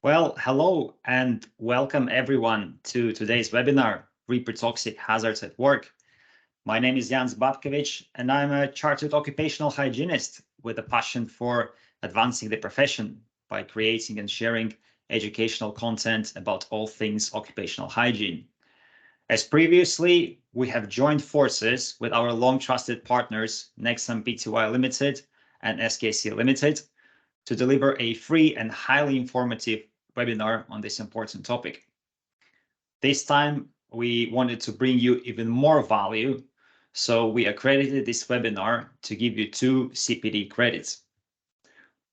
Well, hello and welcome everyone to today's webinar, Reprotoxic Hazards at Work. My name is Jan Zbabkovic and I'm a chartered occupational hygienist with a passion for advancing the profession by creating and sharing educational content about all things occupational hygiene. As previously, we have joined forces with our long trusted partners, Nexam Pty Limited and SKC Limited, to deliver a free and highly informative webinar on this important topic. This time, we wanted to bring you even more value, so we accredited this webinar to give you 2 CPD credits.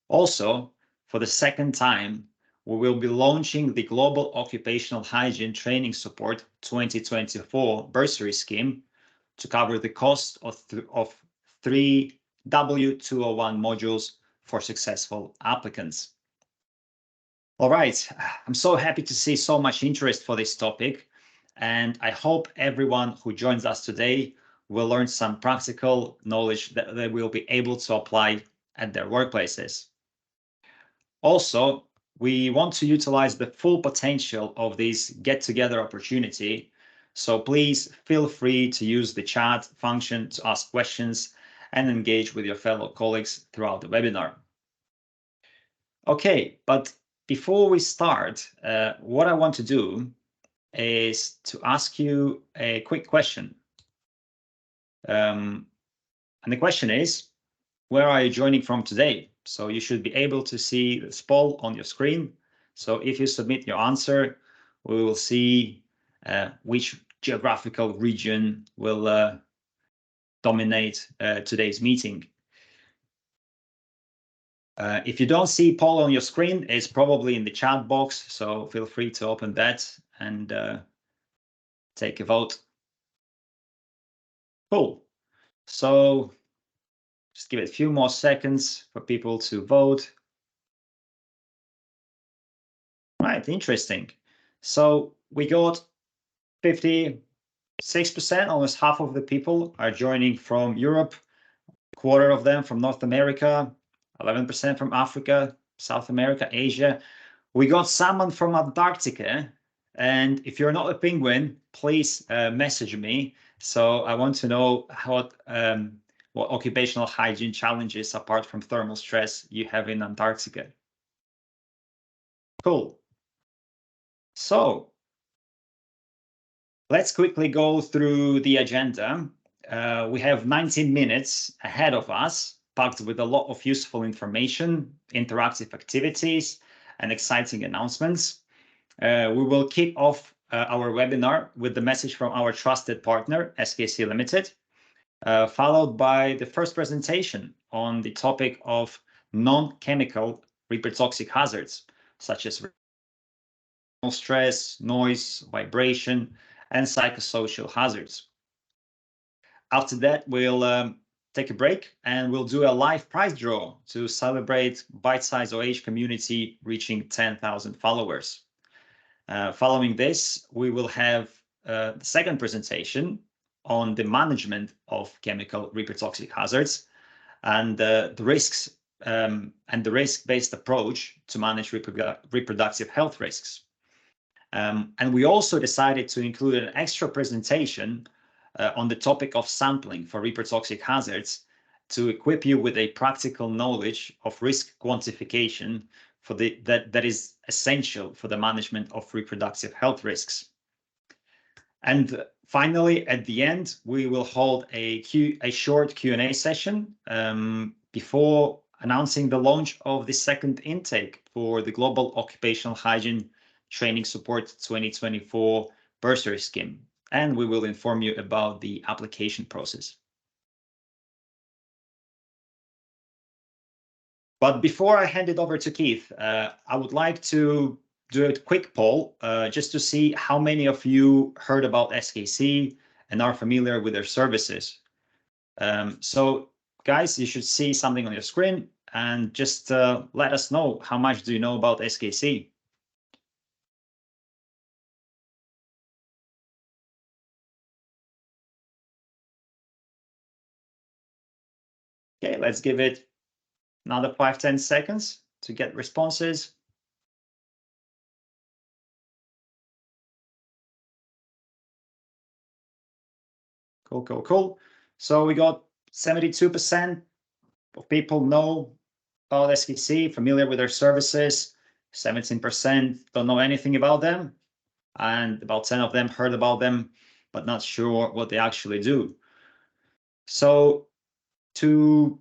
Also, for the second time, we will be launching the Global Occupational Hygiene Training Support 2024 Bursary scheme to cover the cost of 3 W201 modules for successful applicants. All right, I'm so happy to see so much interest for this topic, and I hope everyone who joins us today will learn some practical knowledge that they will be able to apply at their workplaces. Also, we want to utilize the full potential of this get-together opportunity, so please feel free to use the chat function to ask questions and engage with your fellow colleagues throughout the webinar. Okay, but before we start, what I want to do is to ask you a quick question. And the question is, where are you joining from today? So you should be able to see this poll on your screen. So if you submit your answer, we will see which geographical region will dominate today's meeting. If you don't see poll on your screen, it's probably in the chat box, so feel free to open that and take a vote. Cool. So just give it a few more seconds for people to vote. Right, interesting. So we got 56%, almost half of the people are joining from Europe, a quarter of them from North America, 11% from Africa, South America, Asia. We got someone from Antarctica, and if you're not a penguin, please message me. So I want to know what occupational hygiene challenges, apart from thermal stress, you have in Antarctica. Cool. So let's quickly go through the agenda. We have 19 minutes ahead of us, packed with a lot of useful information, interactive activities, and exciting announcements. We will kick off our webinar with the message from our trusted partner, SKC Limited, followed by the first presentation on the topic of non-chemical reprotoxic hazards, such as stress, noise, vibration, and psychosocial hazards. After that, we'll take a break and we'll do a live prize draw to celebrate Bite Size OH community reaching 10,000 followers. Following this, we will have the second presentation on the management of chemical reprotoxic hazards and the risks and the risk-based approach to manage reproductive health risks. And we also decided to include an extra presentation on the topic of sampling for reprotoxic hazards to equip you with a practical knowledge of risk quantification for that is essential for the management of reproductive health risks. And finally, at the end, we will hold a short Q&A session before announcing the launch of the second intake for the Global Occupational Hygiene Training Support 2024 Bursary scheme. And we will inform you about the application process. But before I hand it over to Keith, I would like to do a quick poll just to see how many of you heard about SKC and are familiar with their services. So guys, you should see something on your screen and just let us know how much do you know about SKC. Okay, let's give it another 5-10 seconds to get responses. Cool. So we got 72% of people know about SKC, familiar with their services. 17% don't know anything about them. And about 10 of them heard about them, but not sure what they actually do. So to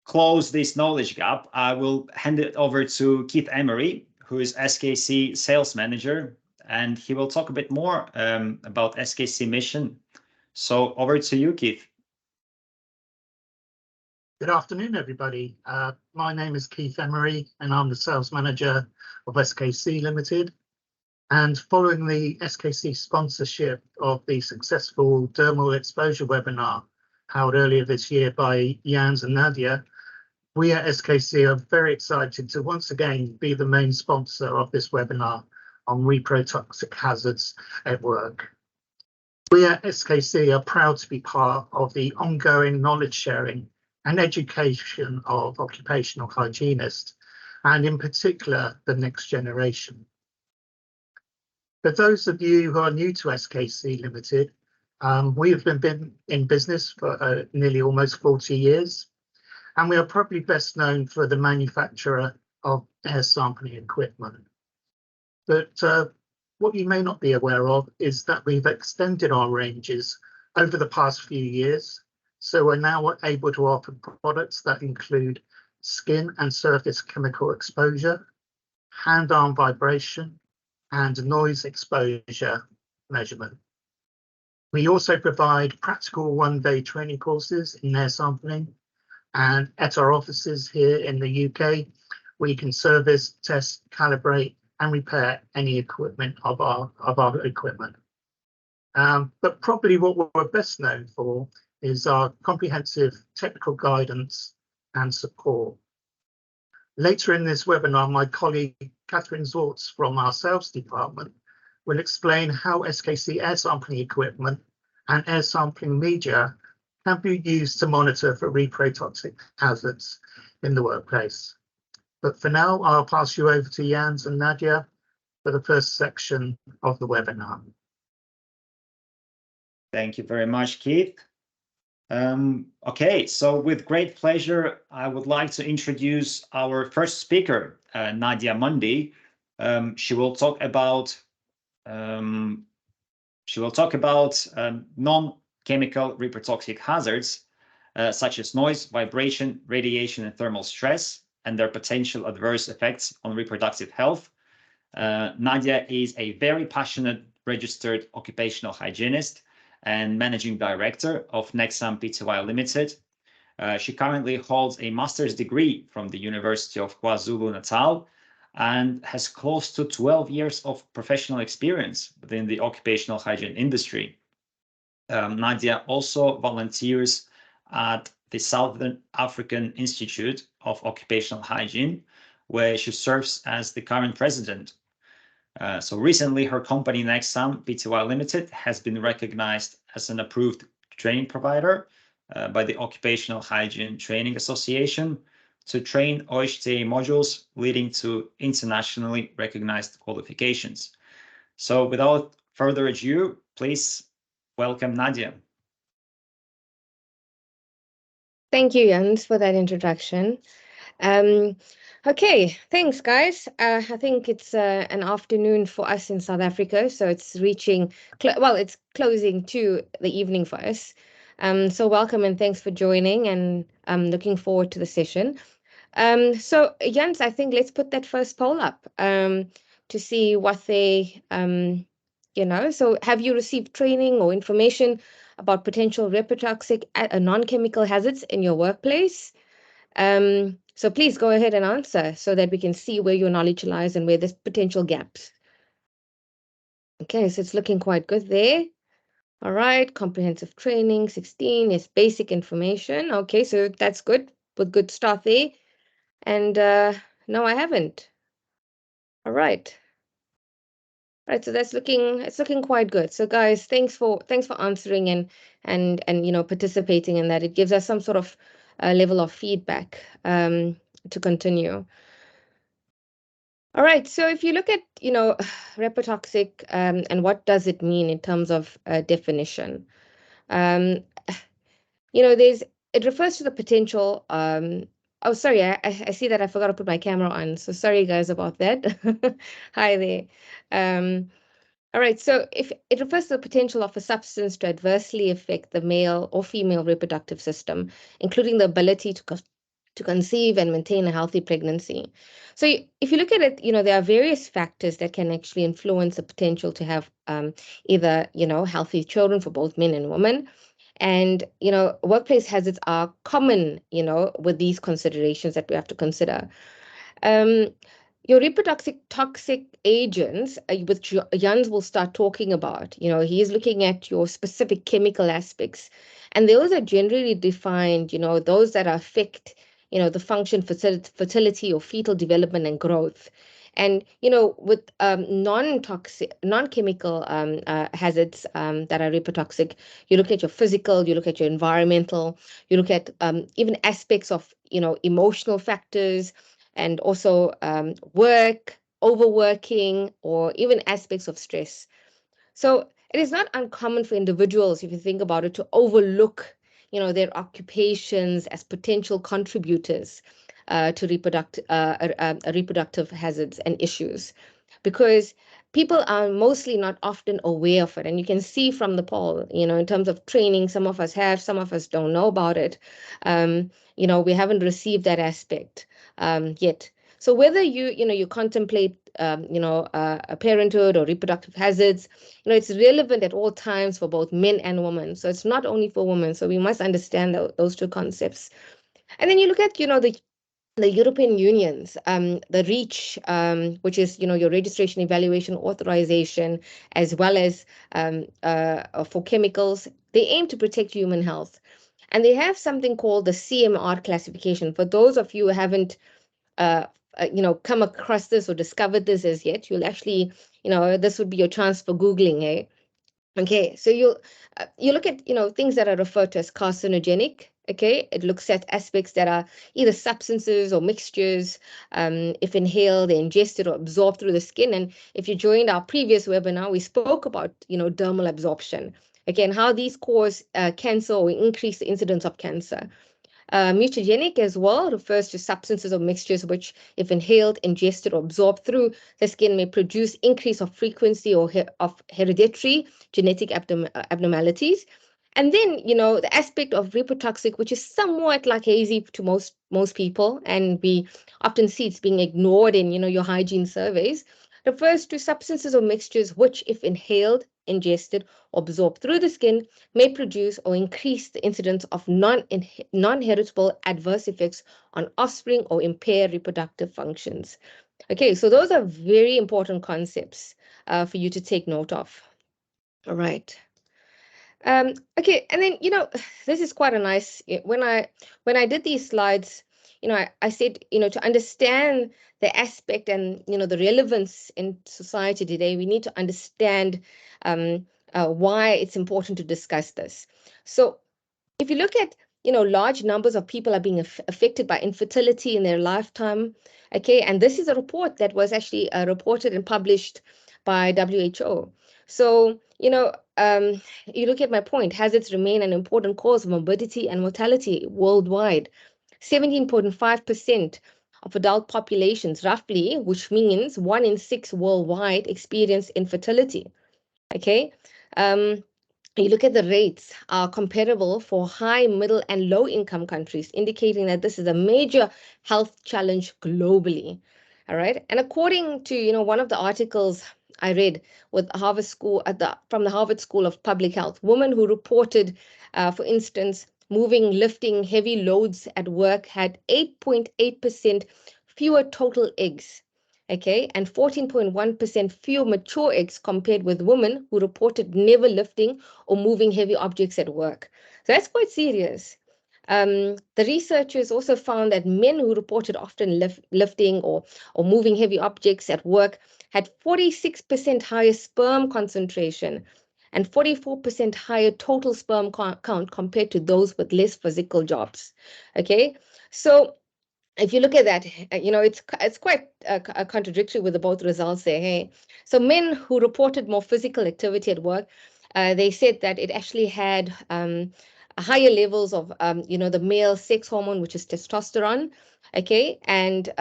close this knowledge gap, I will hand it over to Keith Emery, who is SKC sales manager, and he will talk a bit more about SKC mission. So over to you, Keith. Good afternoon, everybody. My name is Keith Emery, and I'm the sales manager of SKC Limited. And following the SKC sponsorship of the successful dermal exposure webinar held earlier this year by Jans and Nadia, we at SKC are very excited to once again be the main sponsor of this webinar on reprotoxic hazards at work. We at SKC are proud to be part of the ongoing knowledge sharing and education of occupational hygienists, and in particular, the next generation. For those of you who are new to SKC Limited, we have been in business for nearly almost 40 years, and we are probably best known for the manufacturer of air sampling equipment. But what you may not be aware of is that we've extended our ranges over the past few years. So we're now able to offer products that include skin and surface chemical exposure, hand-arm vibration, and noise exposure measurement. We also provide practical one-day training courses in air sampling, and at our offices here in the UK, we can service, test, calibrate, and repair any equipment of our equipment. But probably what we're best known for is our comprehensive technical guidance and support. Later in this webinar, my colleague Catherine Zorts from our sales department will explain how SKC air sampling equipment and air sampling media can be used to monitor for reprotoxic hazards in the workplace. But for now, I'll pass you over to Jans and Nadia for the first section of the webinar. Thank you very much, Keith. Okay, so with great pleasure, I would like to introduce our first speaker, Nadia Mundi. She will talk about non-chemical reprotoxic hazards such as noise, vibration, radiation, and thermal stress, and their potential adverse effects on reproductive health. Nadia is a very passionate registered occupational hygienist and managing director of Nexam Pty Limited. She currently holds a master's degree from the University of KwaZulu-Natal and has close to 12 years of professional experience within the occupational hygiene industry. Nadia also volunteers at the Southern African Institute of Occupational Hygiene, where she serves as the current president. So recently, her company Nexam Pty Limited has been recognized as an approved training provider by the Occupational Hygiene Training Association to train OHTA modules, leading to internationally recognized qualifications. So without further ado, please welcome Nadia. Thank you, Jans, for that introduction. Okay, thanks, guys. I think it's an afternoon for us in South Africa, so it's it's closing to the evening for us. So welcome and thanks for joining, and I'm looking forward to the session. So Jans, I think let's put that first poll up to see what they, so have you received training or information about potential reprotoxic non-chemical hazards in your workplace? So please go ahead and answer so that we can see where your knowledge lies and where there's potential gaps. Okay, so it's looking quite good there. All right, comprehensive training, 16 is basic information. Okay, so that's good, with good start there. And no, I haven't. All right. All right, so it's looking quite good. So guys, thanks for answering and participating in that. It gives us some sort of level of feedback to continue. All right, so if you look at reprotoxic and what does it mean in terms of definition, Um, it refers to the potential. Oh, sorry, I see that I forgot to put my camera on. So sorry, guys, about that. Hi there. All right, so if it refers to the potential of a substance to adversely affect the male or female reproductive system, including the ability to conceive and maintain a healthy pregnancy. So if you look at it, there are various factors that can actually influence the potential to have either, healthy children for both men and women. And, workplace hazards are common, with these considerations that we have to consider. Um, your reproductive toxic agents, which Jans will start talking about, he's looking at your specific chemical aspects. And those are generally defined, those that affect, the function, fertility or fetal development and growth. And, with non-chemical hazards that are reprotoxic, you look at your physical, you look at your environmental, you look at even aspects of, emotional factors, and also work, overworking, or even aspects of stress. So it is not uncommon for individuals, if you think about it, to overlook, their occupations as potential contributors to reproductive hazards and issues, because people are mostly not often aware of it. And you can see from the poll, in terms of training, some of us have, some of us don't know about it. We haven't received that aspect yet. So whether you contemplate, a parenthood or reproductive hazards, it's relevant at all times for both men and women. So it's not only for women. So we must understand those two concepts. And then you look at, the European Union's, the REACH, which is, your registration, evaluation, authorization, as well as for chemicals, they aim to protect human health. And they have something called the CMR classification. For those of you who haven't come across this or discovered this as yet, you'll actually, this would be your chance for Googling, eh? Okay, so you look at, things that are referred to as carcinogenic. Okay, it looks at aspects that are either substances or mixtures, if inhaled, they're ingested or absorbed through the skin. And if you joined our previous webinar, we spoke about, dermal absorption. Again, how these cause cancer or increase the incidence of cancer. Mutagenic as well refers to substances or mixtures which, if inhaled, ingested, or absorbed through the skin, may produce increase of frequency or of hereditary genetic abnormalities. And then, the aspect of reprotoxic, which is somewhat like hazy to most people, and we often see it's being ignored in, your hygiene surveys, refers to substances or mixtures which, if inhaled, ingested, or absorbed through the skin, may produce or increase the incidence of non-heritable adverse effects on offspring or impair reproductive functions. Okay, so those are very important concepts for you to take note of. All right. Okay, and then, this is quite a nice, when I did these slides, I said, to understand the aspect and, the relevance in society today, we need to understand why it's important to discuss this. So if you look at, large numbers of people are being affected by infertility in their lifetime, okay, and this is a report that was actually reported and published by WHO. So, you look at my point, hazards remain an important cause of morbidity and mortality worldwide. 17.5% of adult populations, roughly, which means 1 in 6 worldwide, experience infertility. Okay. You look at the rates are comparable for high, middle, and low income countries, indicating that this is a major health challenge globally. All right. And according to, one of the articles I read with Harvard School from the Harvard School of Public Health, women who reported, for instance, lifting heavy loads at work had 8.8% fewer total eggs. Okay, and 14.1% fewer mature eggs compared with women who reported never lifting or moving heavy objects at work. So that's quite serious. The researchers also found that men who reported often lifting or moving heavy objects at work had 46% higher sperm concentration and 44% higher total sperm count compared to those with less physical jobs. Okay, so if you look at that, it's quite contradictory with the both results there. Hey, so men who reported more physical activity at work they said that it actually had higher levels of, the male sex hormone, which is testosterone, okay, and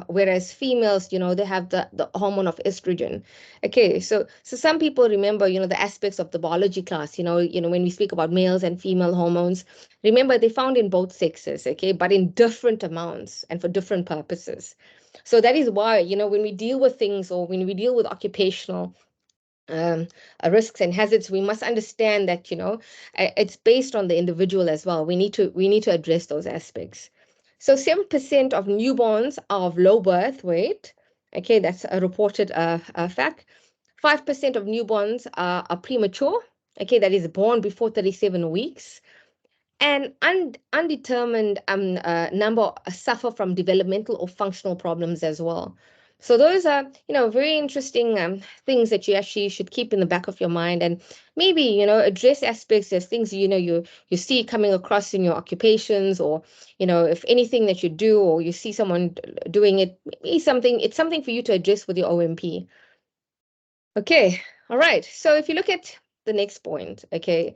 whereas females, they have the hormone of estrogen. Okay, so some people remember, the aspects of the biology class, when we speak about males and female hormones, remember they found in both sexes, okay, but in different amounts and for different purposes. So that is why, when we deal with things, or when we deal with occupational risks and hazards, we must understand that, it's based on the individual as well. We need to address those aspects. So 7% of newborns are of low birth weight. Okay, that's a reported fact. 5% of newborns are premature. Okay, that is born before 37 weeks. And undetermined number suffer from developmental or functional problems as well. So those are, very interesting things that you actually should keep in the back of your mind, and maybe, address aspects as things, you see coming across in your occupations, or, if anything that you do, or you see someone doing it, it's something for you to address with your OMP. Okay, all right. So if you look at the next point, okay,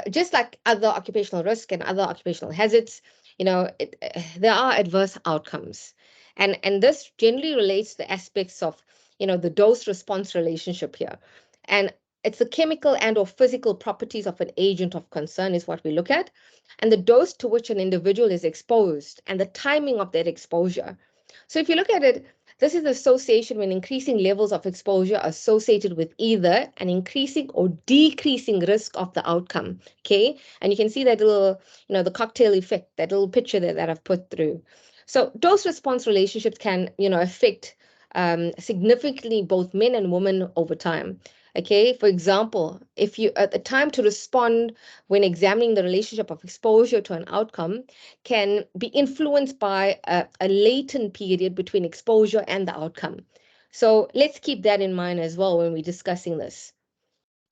just like other occupational risk and other occupational hazards, there are adverse outcomes. And this generally relates to aspects of, the dose-response relationship here. And it's the chemical and or physical properties of an agent of concern is what we look at, and the dose to which an individual is exposed and the timing of that exposure. So if you look at it, this is the association when increasing levels of exposure are associated with either an increasing or decreasing risk of the outcome, okay? And you can see that little, the cocktail effect, that little picture there that I've put through. So dose-response relationships can, affect significantly both men and women over time. Okay, for example, if you at the time to respond when examining the relationship of exposure to an outcome can be influenced by a latent period between exposure and the outcome. So let's keep that in mind as well when we're discussing this.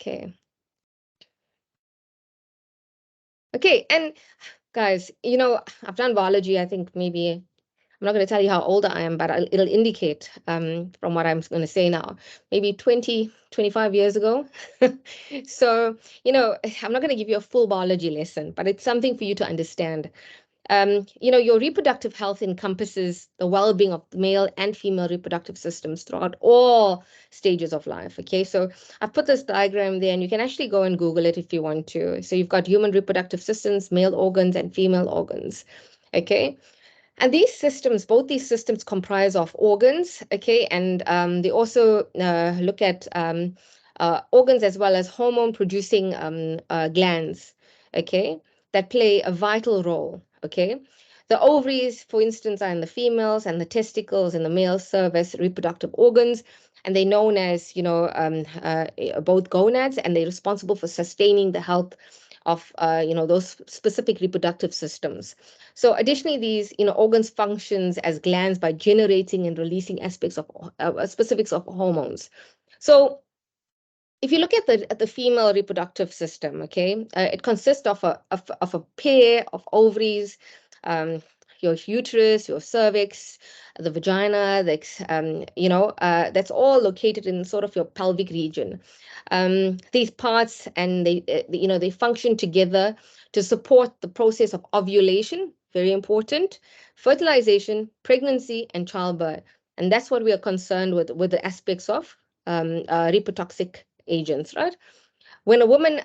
Okay. Okay, and guys, I've done biology, I think maybe, I'm not going to tell you how old I am, but it'll indicate from what I'm going to say now, maybe 20, 25 years ago. So, I'm not going to give you a full biology lesson, but it's something for you to understand. Your reproductive health encompasses the well-being of the male and female reproductive systems throughout all stages of life. Okay, so I've put this diagram there, and you can actually go and Google it if you want to. So you've got human reproductive systems, male organs, and female organs. Okay. And these systems, both these systems comprise of organs, okay, and they also look at organs as well as hormone-producing glands, okay, that play a vital role, okay. The ovaries, for instance, are in the females, and the testicles in the males serve as reproductive organs, and they're known as, both gonads, and they're responsible for sustaining the health of, those specific reproductive systems. So additionally, these, organs functions as glands by generating and releasing aspects of specifics of hormones. So if you look at the female reproductive system, okay, it consists of a pair of ovaries, your uterus, your cervix, the vagina, that's all located in sort of your pelvic region. These parts, and they function together to support the process of ovulation, very important, fertilization, pregnancy, and childbirth. And that's what we are concerned with the aspects of reprotoxic agents, right? When a woman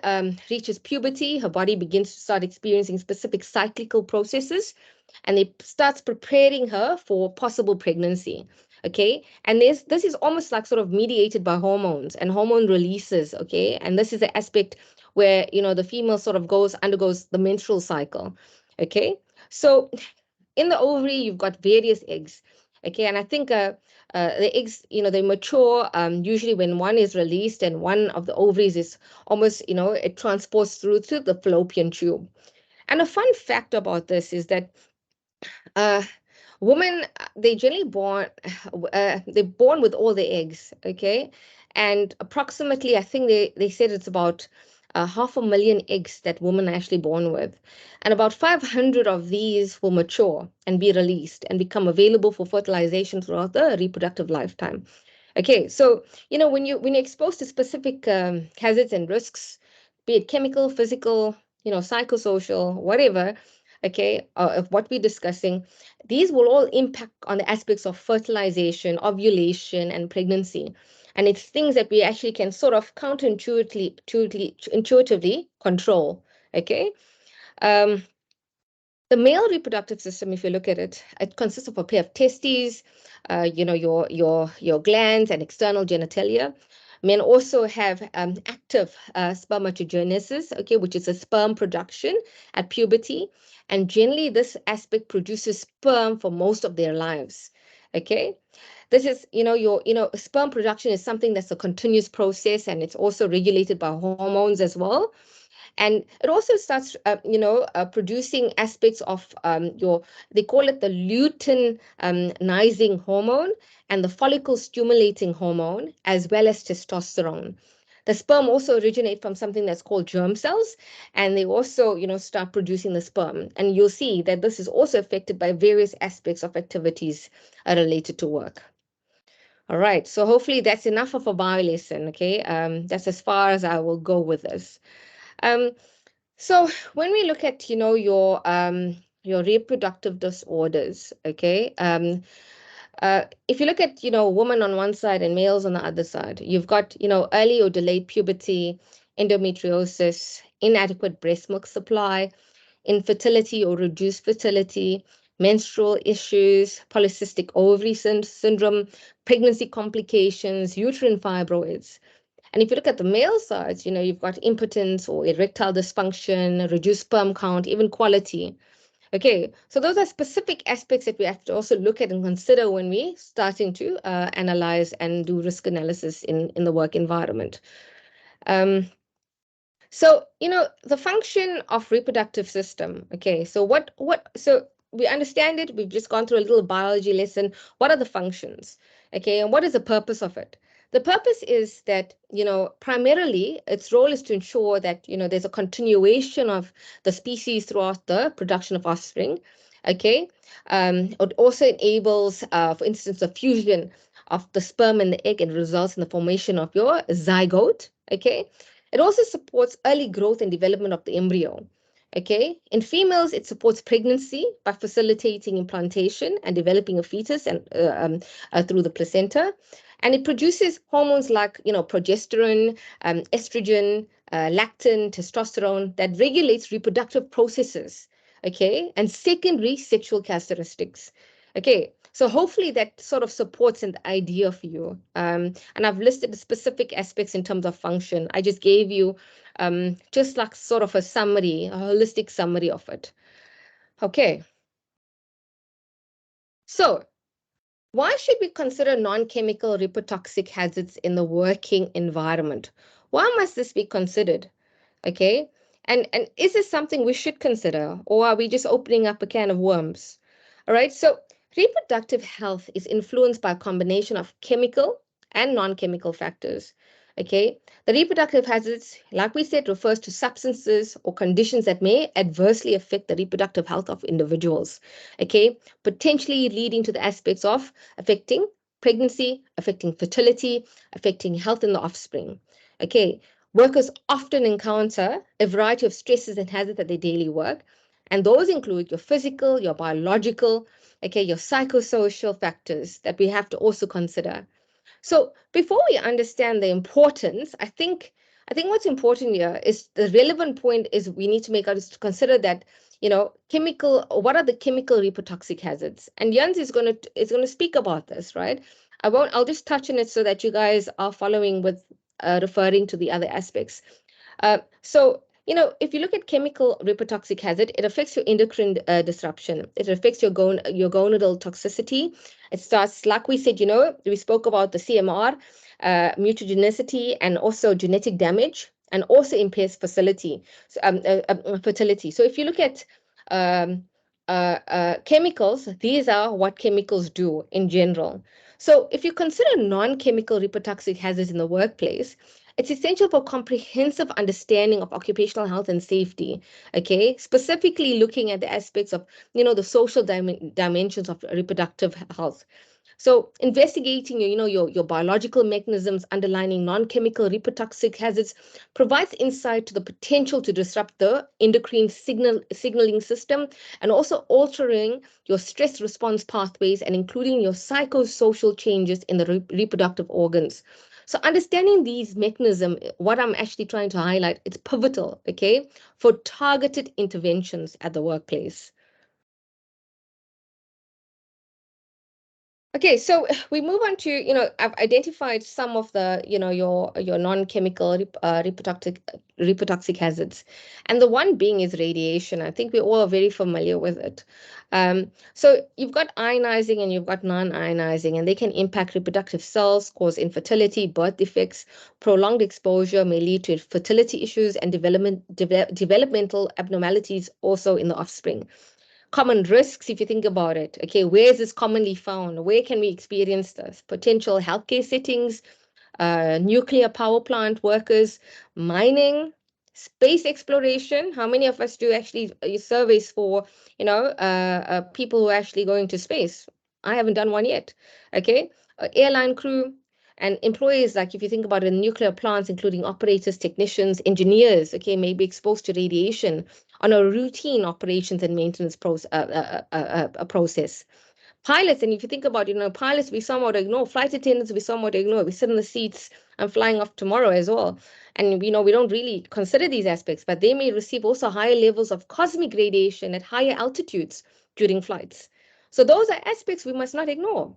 reaches puberty, her body begins to start experiencing specific cyclical processes, and it starts preparing her for possible pregnancy. Okay, and this is almost like sort of mediated by hormones and hormone releases. Okay, and this is the aspect where the female sort of undergoes the menstrual cycle. Okay, so in the ovary you've got various eggs. Okay, and I think the eggs, they mature usually when one is released, and one of the ovaries is almost, it transports through to the fallopian tube. And a fun fact about this is that women, they generally they're born with all the eggs, okay? And approximately, I think they said it's about 500,000 eggs that women are actually born with. And about 500 of these will mature and be released and become available for fertilization throughout the reproductive lifetime. Okay, so when you're exposed to specific hazards and risks, be it chemical, physical, psychosocial, whatever, okay, of what we're discussing, these will all impact on the aspects of fertilization, ovulation, and pregnancy. And it's things that we actually can sort of intuitively control. Okay. Um, the male reproductive system, if you look at it, it consists of a pair of testes, your glands and external genitalia. Men also have active spermatogenesis, okay, which is a sperm production at puberty, and generally this aspect produces sperm for most of their lives. Okay, this is sperm production is something that's a continuous process, and it's also regulated by hormones as well. And it also starts producing aspects of they call it the luteinizing hormone and the follicle stimulating hormone, as well as testosterone. The sperm also originate from something that's called germ cells, and they also start producing the sperm. And you'll see that this is also affected by various aspects of activities related to work. All right, so hopefully that's enough of a bio lesson. Okay, that's as far as I will go with this. So when we look at, your reproductive disorders, okay, if you look at, women on one side and males on the other side, you've got, early or delayed puberty, endometriosis, inadequate breast milk supply, infertility or reduced fertility, menstrual issues, polycystic ovary syndrome, pregnancy complications, uterine fibroids. And if you look at the male sides, you've got impotence or erectile dysfunction, reduced sperm count, even quality. Okay, so those are specific aspects that we have to also look at and consider when we starting to analyze and do risk analysis in the work environment. So, the function of reproductive system. Okay, so so we understand it. We've just gone through a little biology lesson. What are the functions? Okay, and what is the purpose of it? The purpose is that, primarily its role is to ensure that, there's a continuation of the species throughout the production of offspring. Okay, it also enables, for instance, the fusion of the sperm and the egg, and results in the formation of your zygote. Okay, it also supports early growth and development of the embryo. Okay, in females, it supports pregnancy by facilitating implantation and developing a fetus and through the placenta. And it produces hormones like, progesterone, estrogen, lactin, testosterone that regulates reproductive processes. Okay, and secondary sexual characteristics. Okay, so hopefully that sort of supports an idea for you. And I've listed the specific aspects in terms of function. I just gave you just like sort of a summary, a holistic summary of it. Okay. So why should we consider non-chemical reprotoxic hazards in the working environment? Why must this be considered? Okay. And is this something we should consider, or are we just opening up a can of worms? All right. So reproductive health is influenced by a combination of chemical and non-chemical factors. Okay. The reproductive hazards, like we said, refers to substances or conditions that may adversely affect the reproductive health of individuals. Okay. Potentially leading to the aspects of affecting pregnancy, affecting fertility, affecting health in the offspring. Okay. Workers often encounter a variety of stresses and hazards at their daily work, and those include your physical, your biological, okay, your psychosocial factors that we have to also consider. So before we understand the importance, I think what's important here is the relevant point is we need to make out is to consider that, what are the chemical reprotoxic hazards? And Jens is going to speak about this, right? I'll just touch on it so that you guys are following with referring to the other aspects. So, if you look at chemical reprotoxic hazard, it affects your endocrine disruption. It affects your gonadal toxicity. It starts, like we said, we spoke about the CMR, mutagenicity, and also genetic damage, and also impairs fertility. So if you look at chemicals, these are what chemicals do in general. So if you consider non-chemical reprotoxic hazards in the workplace, it's essential for comprehensive understanding of occupational health and safety, okay? Specifically looking at the aspects of, the social dimensions of reproductive health. So investigating your biological mechanisms underlying non-chemical reprotoxic hazards provides insight to the potential to disrupt the endocrine signaling system, and also altering your stress response pathways and including your psychosocial changes in the reproductive organs. So understanding these mechanisms, what I'm actually trying to highlight, it's pivotal, okay, for targeted interventions at the workplace. Okay, so we move on to, I've identified some of the, your non-chemical reprotoxic hazards. And the one being is radiation. I think we all are very familiar with it. So you've got ionizing and you've got non-ionizing, and they can impact reproductive cells, cause infertility, birth defects. Prolonged exposure may lead to fertility issues and developmental abnormalities also in the offspring. Common risks, if you think about it. Okay, where is this commonly found? Where can we experience this? Potential healthcare settings, nuclear power plant workers, mining, space exploration. How many of us do actually surveys for, people who are actually going to space? I haven't done one yet. Okay, airline crew and employees, like if you think about it, in nuclear plants, including operators, technicians, engineers, okay, may be exposed to radiation on a routine operations and maintenance process. Pilots, and if you think about, pilots, we somewhat ignore. Flight attendants, we somewhat ignore. We sit in the seats. I'm flying off tomorrow as well. And, we don't really consider these aspects, but they may receive also higher levels of cosmic radiation at higher altitudes during flights. So those are aspects we must not ignore.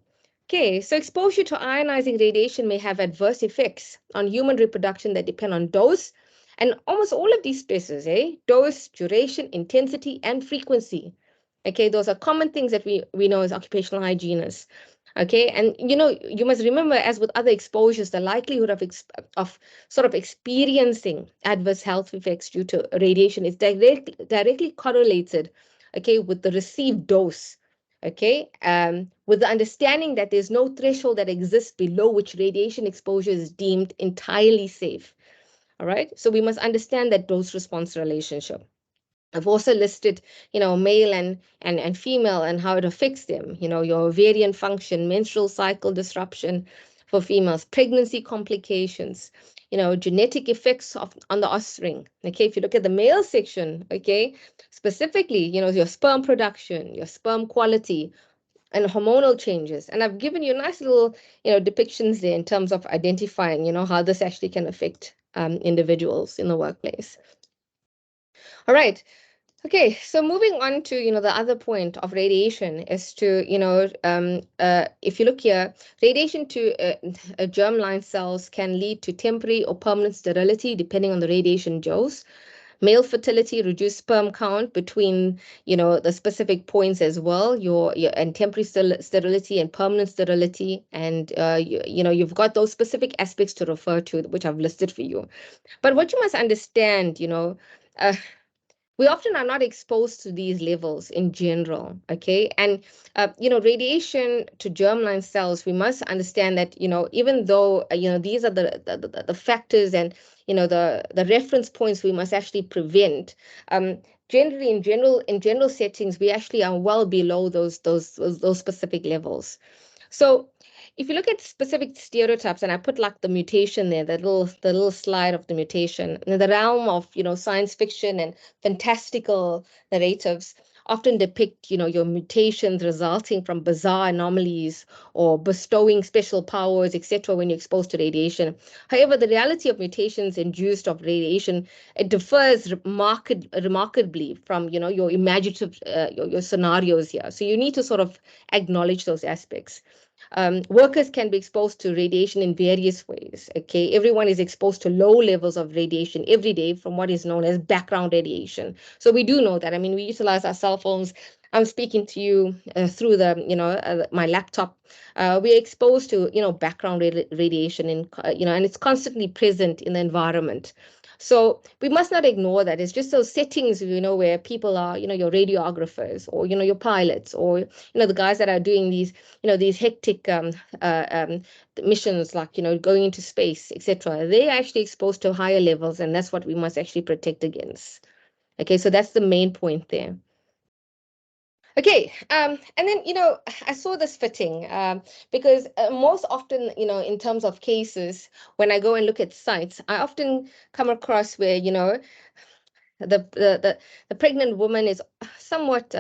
Okay, so exposure to ionizing radiation may have adverse effects on human reproduction that depend on dose, and almost all of these spaces, dose, duration, intensity, and frequency. Okay, those are common things that we know as occupational hygienists. Okay, and you must remember, as with other exposures, the likelihood of sort of experiencing adverse health effects due to radiation is directly correlated, okay, with the received dose. Okay, with the understanding that there's no threshold that exists below which radiation exposure is deemed entirely safe. All right, so we must understand that dose-response relationship. I've also listed, male and female and how it affects them, your ovarian function, menstrual cycle disruption for females, pregnancy complications, genetic effects on the offspring. Okay, if you look at the male section, okay, specifically, your sperm production, your sperm quality, and hormonal changes. And I've given you nice little, depictions there in terms of identifying, how this actually can affect individuals in the workplace. All right. Okay, so moving on to, the other point of radiation is to, if you look here, radiation to germline cells can lead to temporary or permanent sterility depending on the radiation dose. Male fertility, reduced sperm count between, the specific points as well, your and temporary sterility and permanent sterility. And, you've got those specific aspects to refer to, which I've listed for you. But what you must understand, we often are not exposed to these levels in general, okay? And, radiation to germline cells, we must understand that, even though, these are the factors and, the reference points we must actually prevent, generally in general settings, we actually are well below those specific levels. So if you look at specific stereotypes, and I put like the mutation there, the little slide of the mutation, in the realm of, science fiction and fantastical narratives often depict, your mutations resulting from bizarre anomalies or bestowing special powers, etc., when you're exposed to radiation. However, the reality of mutations induced of radiation, it differs remarkably from, your imaginative, your scenarios here. So you need to sort of acknowledge those aspects. Workers can be exposed to radiation in various ways. Okay, everyone is exposed to low levels of radiation every day from what is known as background radiation. So we do know that. I mean, we utilize our cell phones. I'm speaking to you through the, my laptop. We're exposed to, background radiation, and it's constantly present in the environment. So we must not ignore that. It's just those settings, where people are, your radiographers or, your pilots or, the guys that are doing these, these hectic missions, like, going into space, etc. They're actually exposed to higher levels, and that's what we must actually protect against. Okay, so that's the main point there. Okay, and then, I saw this fitting because most often, in terms of cases, when I go and look at sites, I often come across where, the pregnant woman is somewhat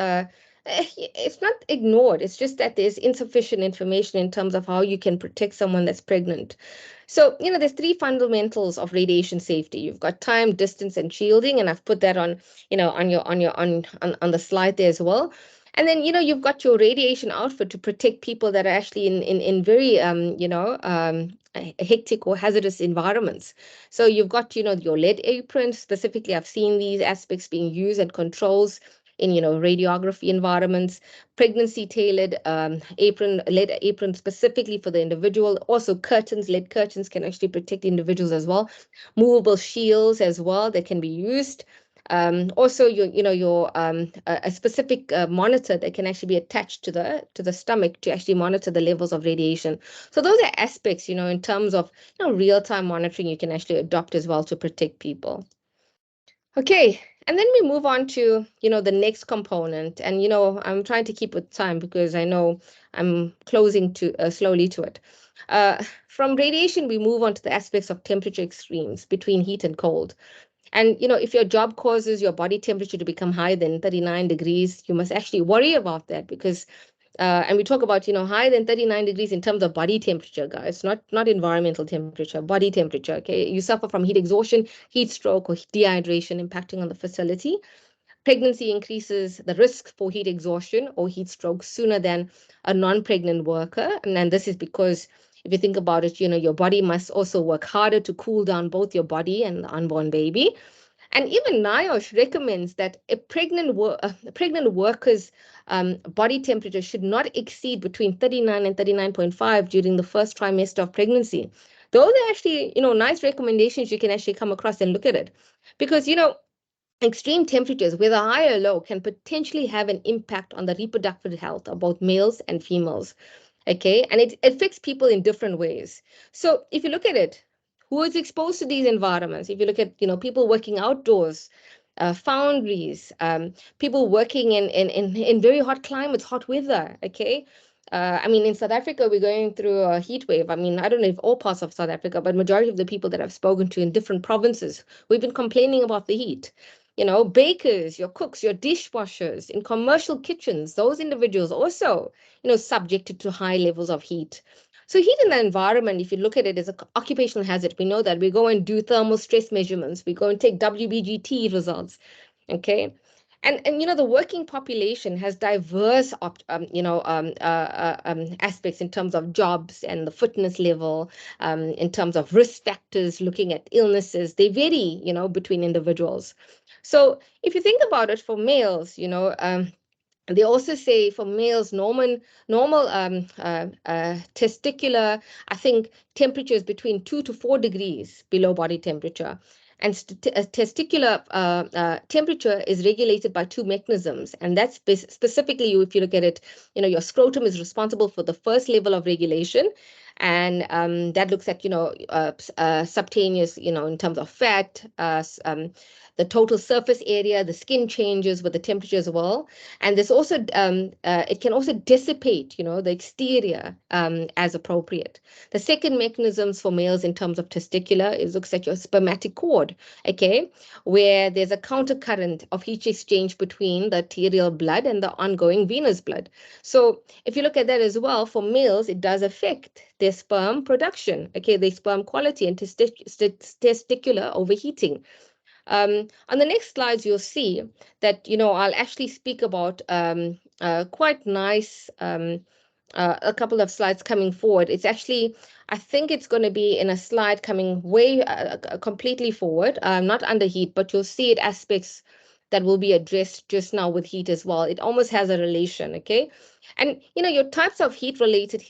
it's not ignored, it's just that there's insufficient information in terms of how you can protect someone that's pregnant. So there's three fundamentals of radiation safety. You've got time, distance, and shielding, and I've put that on on the slide there as well. And then you've got your radiation outfit to protect people that are actually in very hectic or hazardous environments. So you've got, your lead apron. Specifically, I've seen these aspects being used and controls in, radiography environments, pregnancy tailored apron, lead apron specifically for the individual. Also curtains, lead curtains can actually protect individuals as well. Movable shields as well that can be used. Also, your a specific monitor that can actually be attached to the stomach to actually monitor the levels of radiation. So those are aspects, in terms of real-time monitoring you can actually adopt as well to protect people. Okay, and then we move on to the next component, and I'm trying to keep with time because I know I'm closing to slowly to it. From radiation, we move on to the aspects of temperature extremes between heat and cold. And if your job causes your body temperature to become higher than 39 degrees, you must actually worry about that because and we talk about higher than 39 degrees in terms of body temperature, guys, not environmental temperature, body temperature. Okay, you suffer from heat exhaustion, heat stroke, or dehydration impacting on the facility. Pregnancy increases the risk for heat exhaustion or heat stroke sooner than a non-pregnant worker. And then this is because if you think about it, your body must also work harder to cool down both your body and the unborn baby. And even NIOSH recommends that a pregnant worker's body temperature should not exceed between 39 and 39.5 during the first trimester of pregnancy. Those are actually, nice recommendations you can actually come across and look at it. Because, extreme temperatures, whether high or low, can potentially have an impact on the reproductive health of both males and females. Okay, and it affects people in different ways. So if you look at it, who is exposed to these environments? If you look at people working outdoors, foundries, people working in very hot climates, hot weather. Okay. I mean, in South Africa, we're going through a heat wave. I mean, I don't know if all parts of South Africa, but majority of the people that I've spoken to in different provinces, we've been complaining about the heat. Bakers, your cooks, your dishwashers in commercial kitchens, those individuals also, subjected to high levels of heat. So heat in the environment, if you look at it as an occupational hazard, we know that we go and do thermal stress measurements. We go and take WBGT results. Okay. And the working population has diverse aspects in terms of jobs and the fitness level, in terms of risk factors, looking at illnesses. They vary, between individuals. So if you think about it, for males, they also say for males, normal testicular, I think, temperatures between 2 to 4 degrees below body temperature. And testicular temperature is regulated by two mechanisms. And that's specifically, if you look at it, your scrotum is responsible for the first level of regulation. And that looks at, subcutaneous, in terms of fat, the total surface area, the skin changes with the temperature as well. And this also, it can also dissipate, the exterior as appropriate. The second mechanisms for males in terms of testicular is looks at your spermatic cord, okay, where there's a countercurrent of heat exchange between the arterial blood and the ongoing venous blood. So if you look at that as well, for males, it does affect their sperm production, okay, their sperm quality and testicular overheating. On the next slides, you'll see that, I'll actually speak about quite nice, a couple of slides coming forward. It's actually, I think it's going to be in a slide coming way completely forward, not under heat, but you'll see it aspects that will be addressed just now with heat as well. It almost has a relation, okay? And your types of heat-related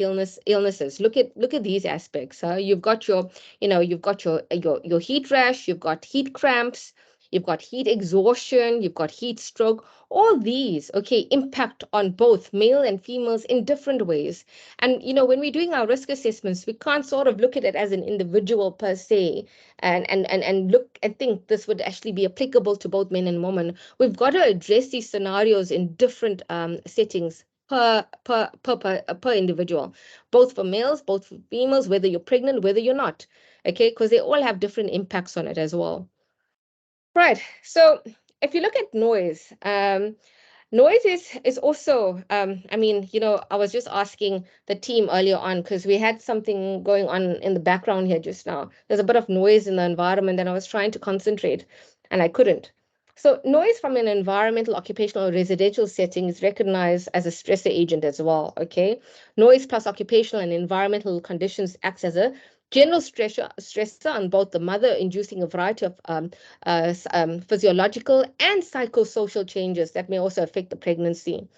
illnesses. Look at these aspects. You've got your heat rash, you've got heat cramps, you've got heat exhaustion, you've got heat stroke. All these, okay, impact on both male and females in different ways. And, when we're doing our risk assessments, we can't sort of look at it as an individual per se and look and think this would actually be applicable to both men and women. We've got to address these scenarios in different settings per individual, both for males, both for females, whether you're pregnant, whether you're not, okay, because they all have different impacts on it as well. Right. So if you look at noise, noise is also, I mean, I was just asking the team earlier on because we had something going on in the background here just now. There's a bit of noise in the environment and I was trying to concentrate and I couldn't. So noise from an environmental, occupational, or residential setting is recognized as a stressor agent as well, okay? Noise plus occupational and environmental conditions acts as a general stressor on both the mother, inducing a variety of physiological and psychosocial changes that may also affect the pregnancy.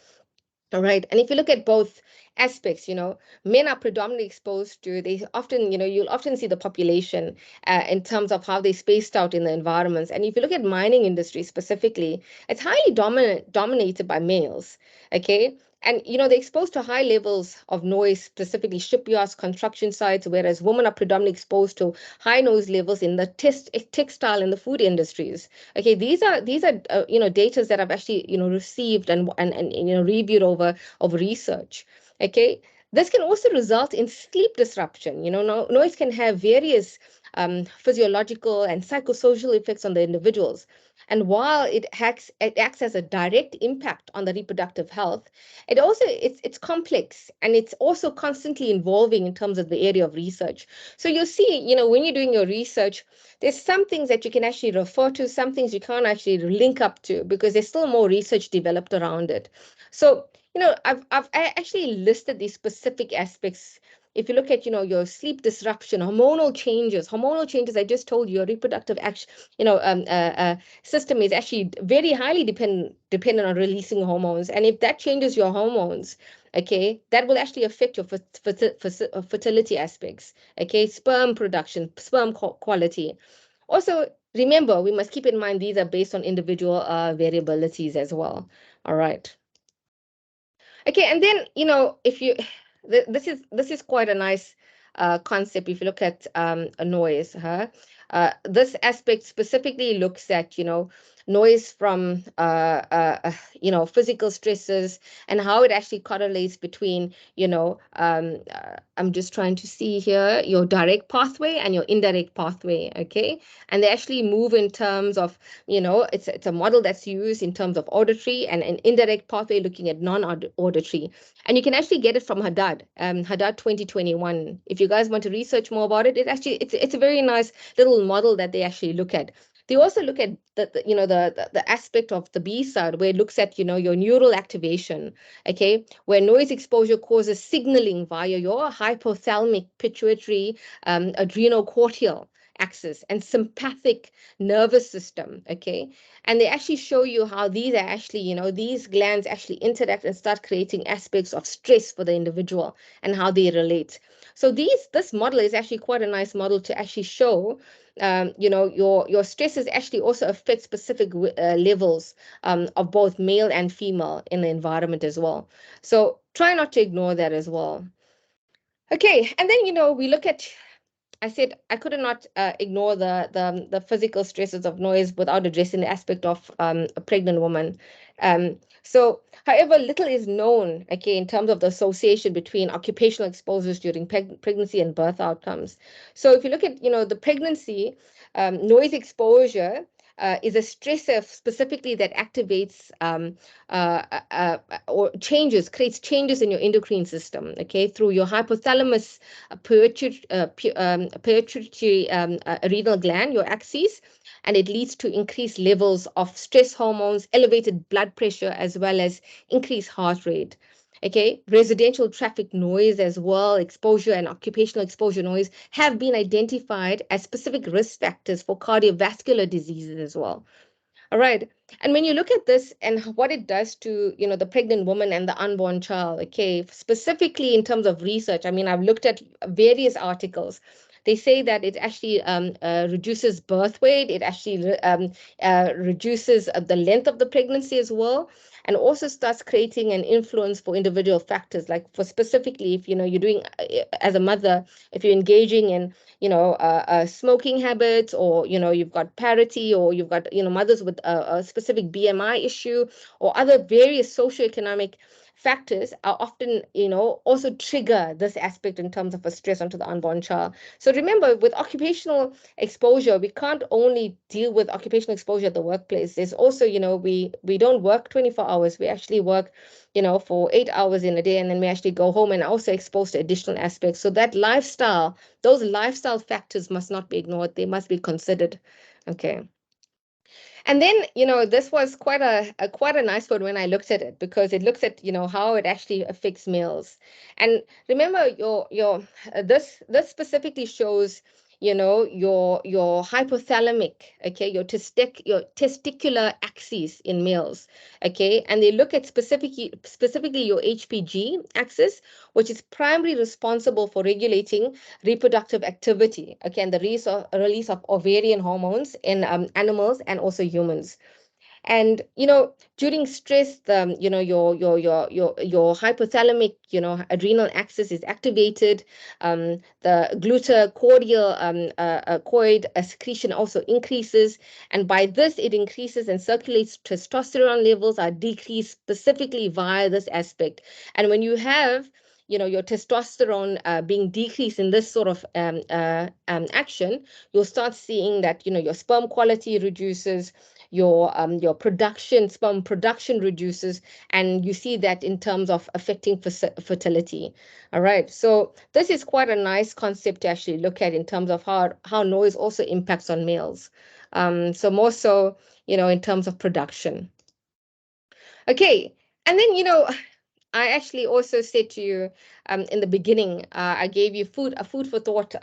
All right. And if you look at both aspects, men are predominantly exposed to, they often, you'll often see the population in terms of how they spaced out in the environments. And if you look at mining industry specifically, it's highly dominated by males. Okay. And, they're exposed to high levels of noise, specifically shipyards, construction sites, whereas women are predominantly exposed to high noise levels in the textile and the food industries. Okay, these are data that I've actually received and reviewed over research. Okay, this can also result in sleep disruption. Noise can have various physiological and psychosocial effects on the individuals. And while it acts as a direct impact on the reproductive health, it's complex and it's also constantly evolving in terms of the area of research. So you'll see, when you're doing your research, there's some things that you can actually refer to, some things you can't actually link up to because there's still more research developed around it. So, I've actually listed these specific aspects. If you look at, your sleep disruption, hormonal changes, I just told you, your reproductive action, system is actually very highly dependent on releasing hormones. And if that changes your hormones, okay, that will actually affect your fertility aspects, okay, sperm production, sperm quality. Also, remember, we must keep in mind these are based on individual variabilities as well. All right. Okay, and then if you this is quite a nice concept if you look at a noise. This aspect specifically looks at noise from physical stresses and how it actually correlates between I'm just trying to see here your direct pathway and your indirect pathway. Okay, and they actually move in terms of it's a model that's used in terms of auditory and an indirect pathway looking at non-auditory, and you can actually get it from Haddad 2021. If you guys want to research more about it, it's a very nice little model that they actually look at. They also look at the aspect of the B side where it looks at your neural activation, okay, where noise exposure causes signaling via your hypothalamic pituitary adrenocortical axis and sympathetic nervous system, okay, and they actually show you how these are actually these glands actually interact and start creating aspects of stress for the individual and how they relate. So this model is actually quite a nice model to actually show your stresses actually also affect specific levels of both male and female in the environment as well. So try not to ignore that as well. Okay, and then we look at, I said I could not ignore the physical stresses of noise without addressing the aspect of a pregnant woman. So, however, little is known, okay, in terms of the association between occupational exposures during pregnancy and birth outcomes. So, if you look at the pregnancy, noise exposure is a stressor specifically that activates or creates changes in your endocrine system, okay, through your hypothalamus pituitary adrenal gland, your axis, and it leads to increased levels of stress hormones, elevated blood pressure, as well as increased heart rate. Okay, residential traffic noise as well, exposure and occupational exposure noise have been identified as specific risk factors for cardiovascular diseases as well. All right. And when you look at this and what it does to, the pregnant woman and the unborn child, okay, specifically in terms of research, I mean, I've looked at various articles. They say that it actually reduces birth weight. It actually reduces the length of the pregnancy as well, and also starts creating an influence for individual factors. Like for specifically, if you're doing as a mother, if you're engaging in smoking habits, or you've got parity, or you've got mothers with a specific BMI issue, or other various socioeconomic factors are often also trigger this aspect in terms of a stress onto the unborn child. So remember, with occupational exposure, we can't only deal with occupational exposure at the workplace. There's also we don't work 24 hours. We actually work for 8 hours in a day, and then we actually go home and also exposed to additional aspects. So that lifestyle, those lifestyle factors must not be ignored. They must be considered. Okay. And then, this was quite a nice one when I looked at it, because it looks at, how it actually affects males. And remember, this specifically shows, your hypothalamic, okay, your testicular axis in males, okay, and they look at specifically your HPG axis, which is primarily responsible for regulating reproductive activity, okay, and the release of ovarian hormones in animals and also humans. And during stress, your hypothalamic adrenal axis is activated. The glucocorticoid secretion also increases, and by this it increases and circulates testosterone levels are decreased specifically via this aspect. And when you have your testosterone being decreased in this sort of action, you'll start seeing that your sperm quality reduces, your sperm production reduces, and you see that in terms of affecting fertility. All right, so this is quite a nice concept to actually look at in terms of how noise also impacts on males. So more so, in terms of production. Okay, and then I actually also said to you in the beginning, I gave you a food for thought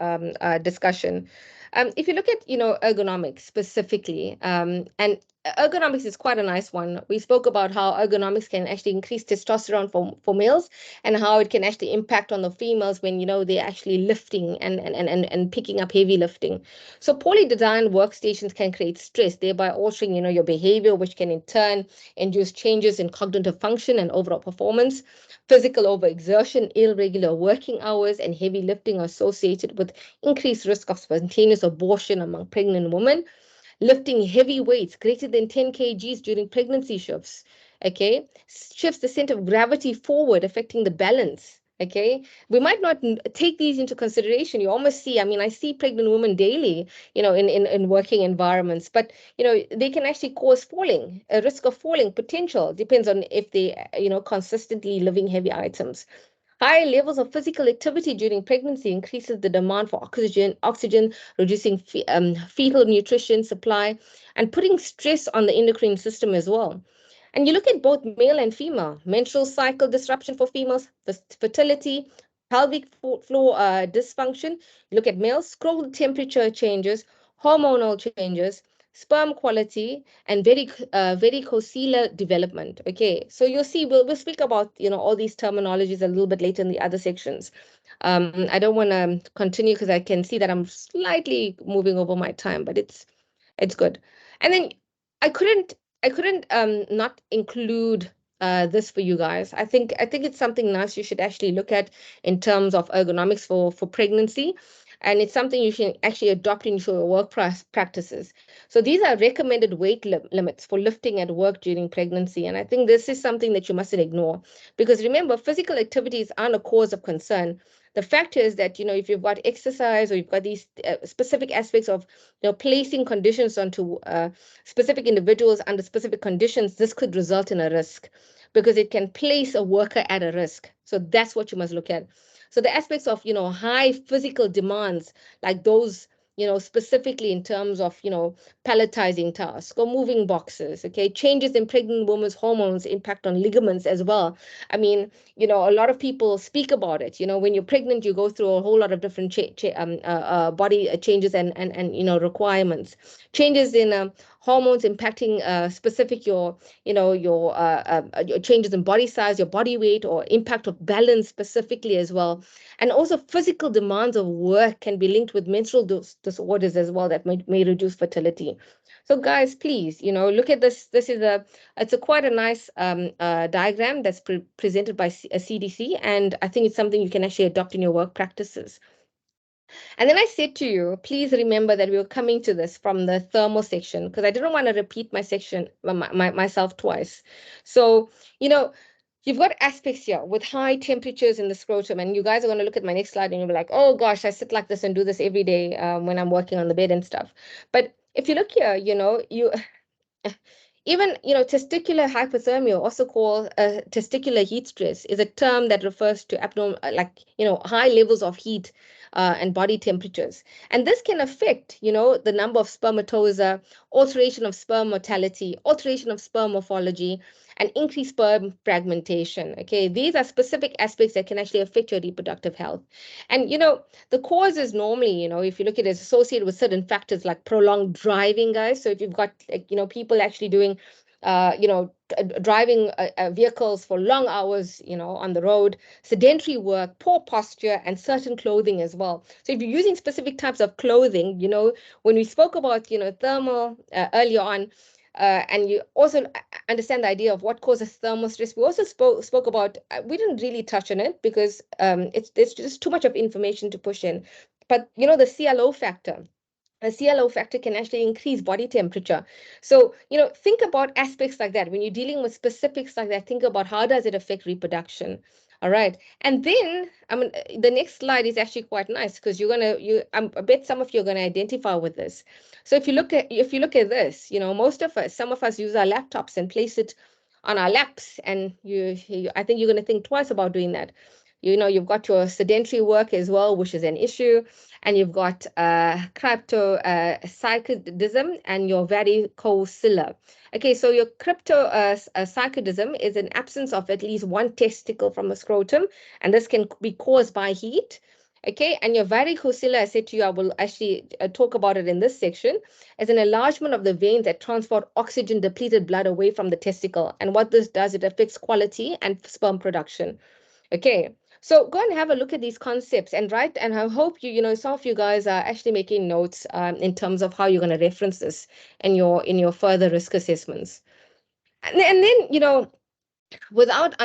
discussion. If you look at ergonomics specifically, and ergonomics is quite a nice one. We spoke about how ergonomics can actually increase testosterone for males, and how it can actually impact on the females when they're actually lifting and picking up heavy lifting. So poorly designed workstations can create stress, thereby altering your behavior, which can in turn induce changes in cognitive function and overall performance. Physical overexertion, irregular working hours, and heavy lifting are associated with increased risk of spontaneous abortion among pregnant women. Lifting heavy weights greater than 10 kgs during pregnancy shifts, okay, shifts the center of gravity forward, affecting the balance. Okay, we might not take these into consideration. You almost see, I see pregnant women daily, in working environments, but they can actually cause falling, a risk of falling potential, depends on if they consistently lifting heavy items. High levels of physical activity during pregnancy increases the demand for oxygen, reducing fetal nutrition supply, and putting stress on the endocrine system as well. And you look at both male and female, menstrual cycle disruption for females, fertility, pelvic floor dysfunction. Look at males, scroll temperature changes, hormonal changes, sperm quality, and varicocele development. Okay, so you'll see we'll speak about all these terminologies a little bit later in the other sections. I don't want to continue because I can see that I'm slightly moving over my time, but it's good. And then I couldn't not include this for you guys. I think it's something nice you should actually look at in terms of ergonomics for pregnancy. And it's something you should actually adopt into your work practices. So these are recommended weight limits for lifting at work during pregnancy. And I think this is something that you mustn't ignore, because remember, physical activities aren't a cause of concern. The fact is that, if you've got exercise, or you've got these specific aspects of, placing conditions onto specific individuals under specific conditions, this could result in a risk, because it can place a worker at a risk. So that's what you must look at. So the aspects of, high physical demands, like those, specifically in terms of, palletizing tasks or moving boxes, okay, changes in pregnant women's hormones impact on ligaments as well. I mean, a lot of people speak about it. When you're pregnant, you go through a whole lot of different body changes and requirements. Changes in hormones impacting specific your changes in body size, your body weight, or impact of balance specifically as well. And also physical demands of work can be linked with menstrual disorders as well that may reduce fertility. So guys, please, look at this. It's quite a nice diagram that's presented by a CDC, and I think it's something you can actually adopt in your work practices. And then I said to you, please remember that we were coming to this from the thermal section, because I didn't want to repeat my section myself twice. So, you've got aspects here with high temperatures in the scrotum, and you guys are going to look at my next slide and you'll be like, oh gosh, I sit like this and do this every day when I'm working on the bed and stuff. But if you look here, even, testicular hypothermia, also called testicular heat stress, is a term that refers to abnormal, high levels of heat and body temperatures. And this can affect, the number of spermatozoa, alteration of sperm mortality, alteration of sperm morphology, and increased sperm fragmentation. Okay, these are specific aspects that can actually affect your reproductive health. And, the cause is normally, if you look at it, associated with certain factors like prolonged driving, guys. So if you've got, people actually doing driving vehicles for long hours, on the road, sedentary work, poor posture, and certain clothing as well. So if you're using specific types of clothing, when we spoke about, thermal earlier on, and you also understand the idea of what causes thermal stress. We also spoke about, we didn't really touch on it because it's just too much of information to push in. But, the CLO factor. A CLO factor can actually increase body temperature. So, think about aspects like that. When you're dealing with specifics like that, think about how does it affect reproduction. All right. And then, the next slide is actually quite nice because I bet some of you are going to identify with this. So if you look at this, some of us use our laptops and place it on our laps, and I think you're going to think twice about doing that. You've got your sedentary work as well, which is an issue, and you've got cryptopsychidism and your varicocele. Okay, so your cryptopsychidism is an absence of at least one testicle from a scrotum, and this can be caused by heat. Okay, and your varicocele, I said to you, I will actually talk about it in this section, as an enlargement of the veins that transport oxygen-depleted blood away from the testicle. And what this does, it affects quality and sperm production. Okay, so go and have a look at these concepts and write, and I hope some of you guys are actually making notes in terms of how you're going to reference this in your further risk assessments. And then, without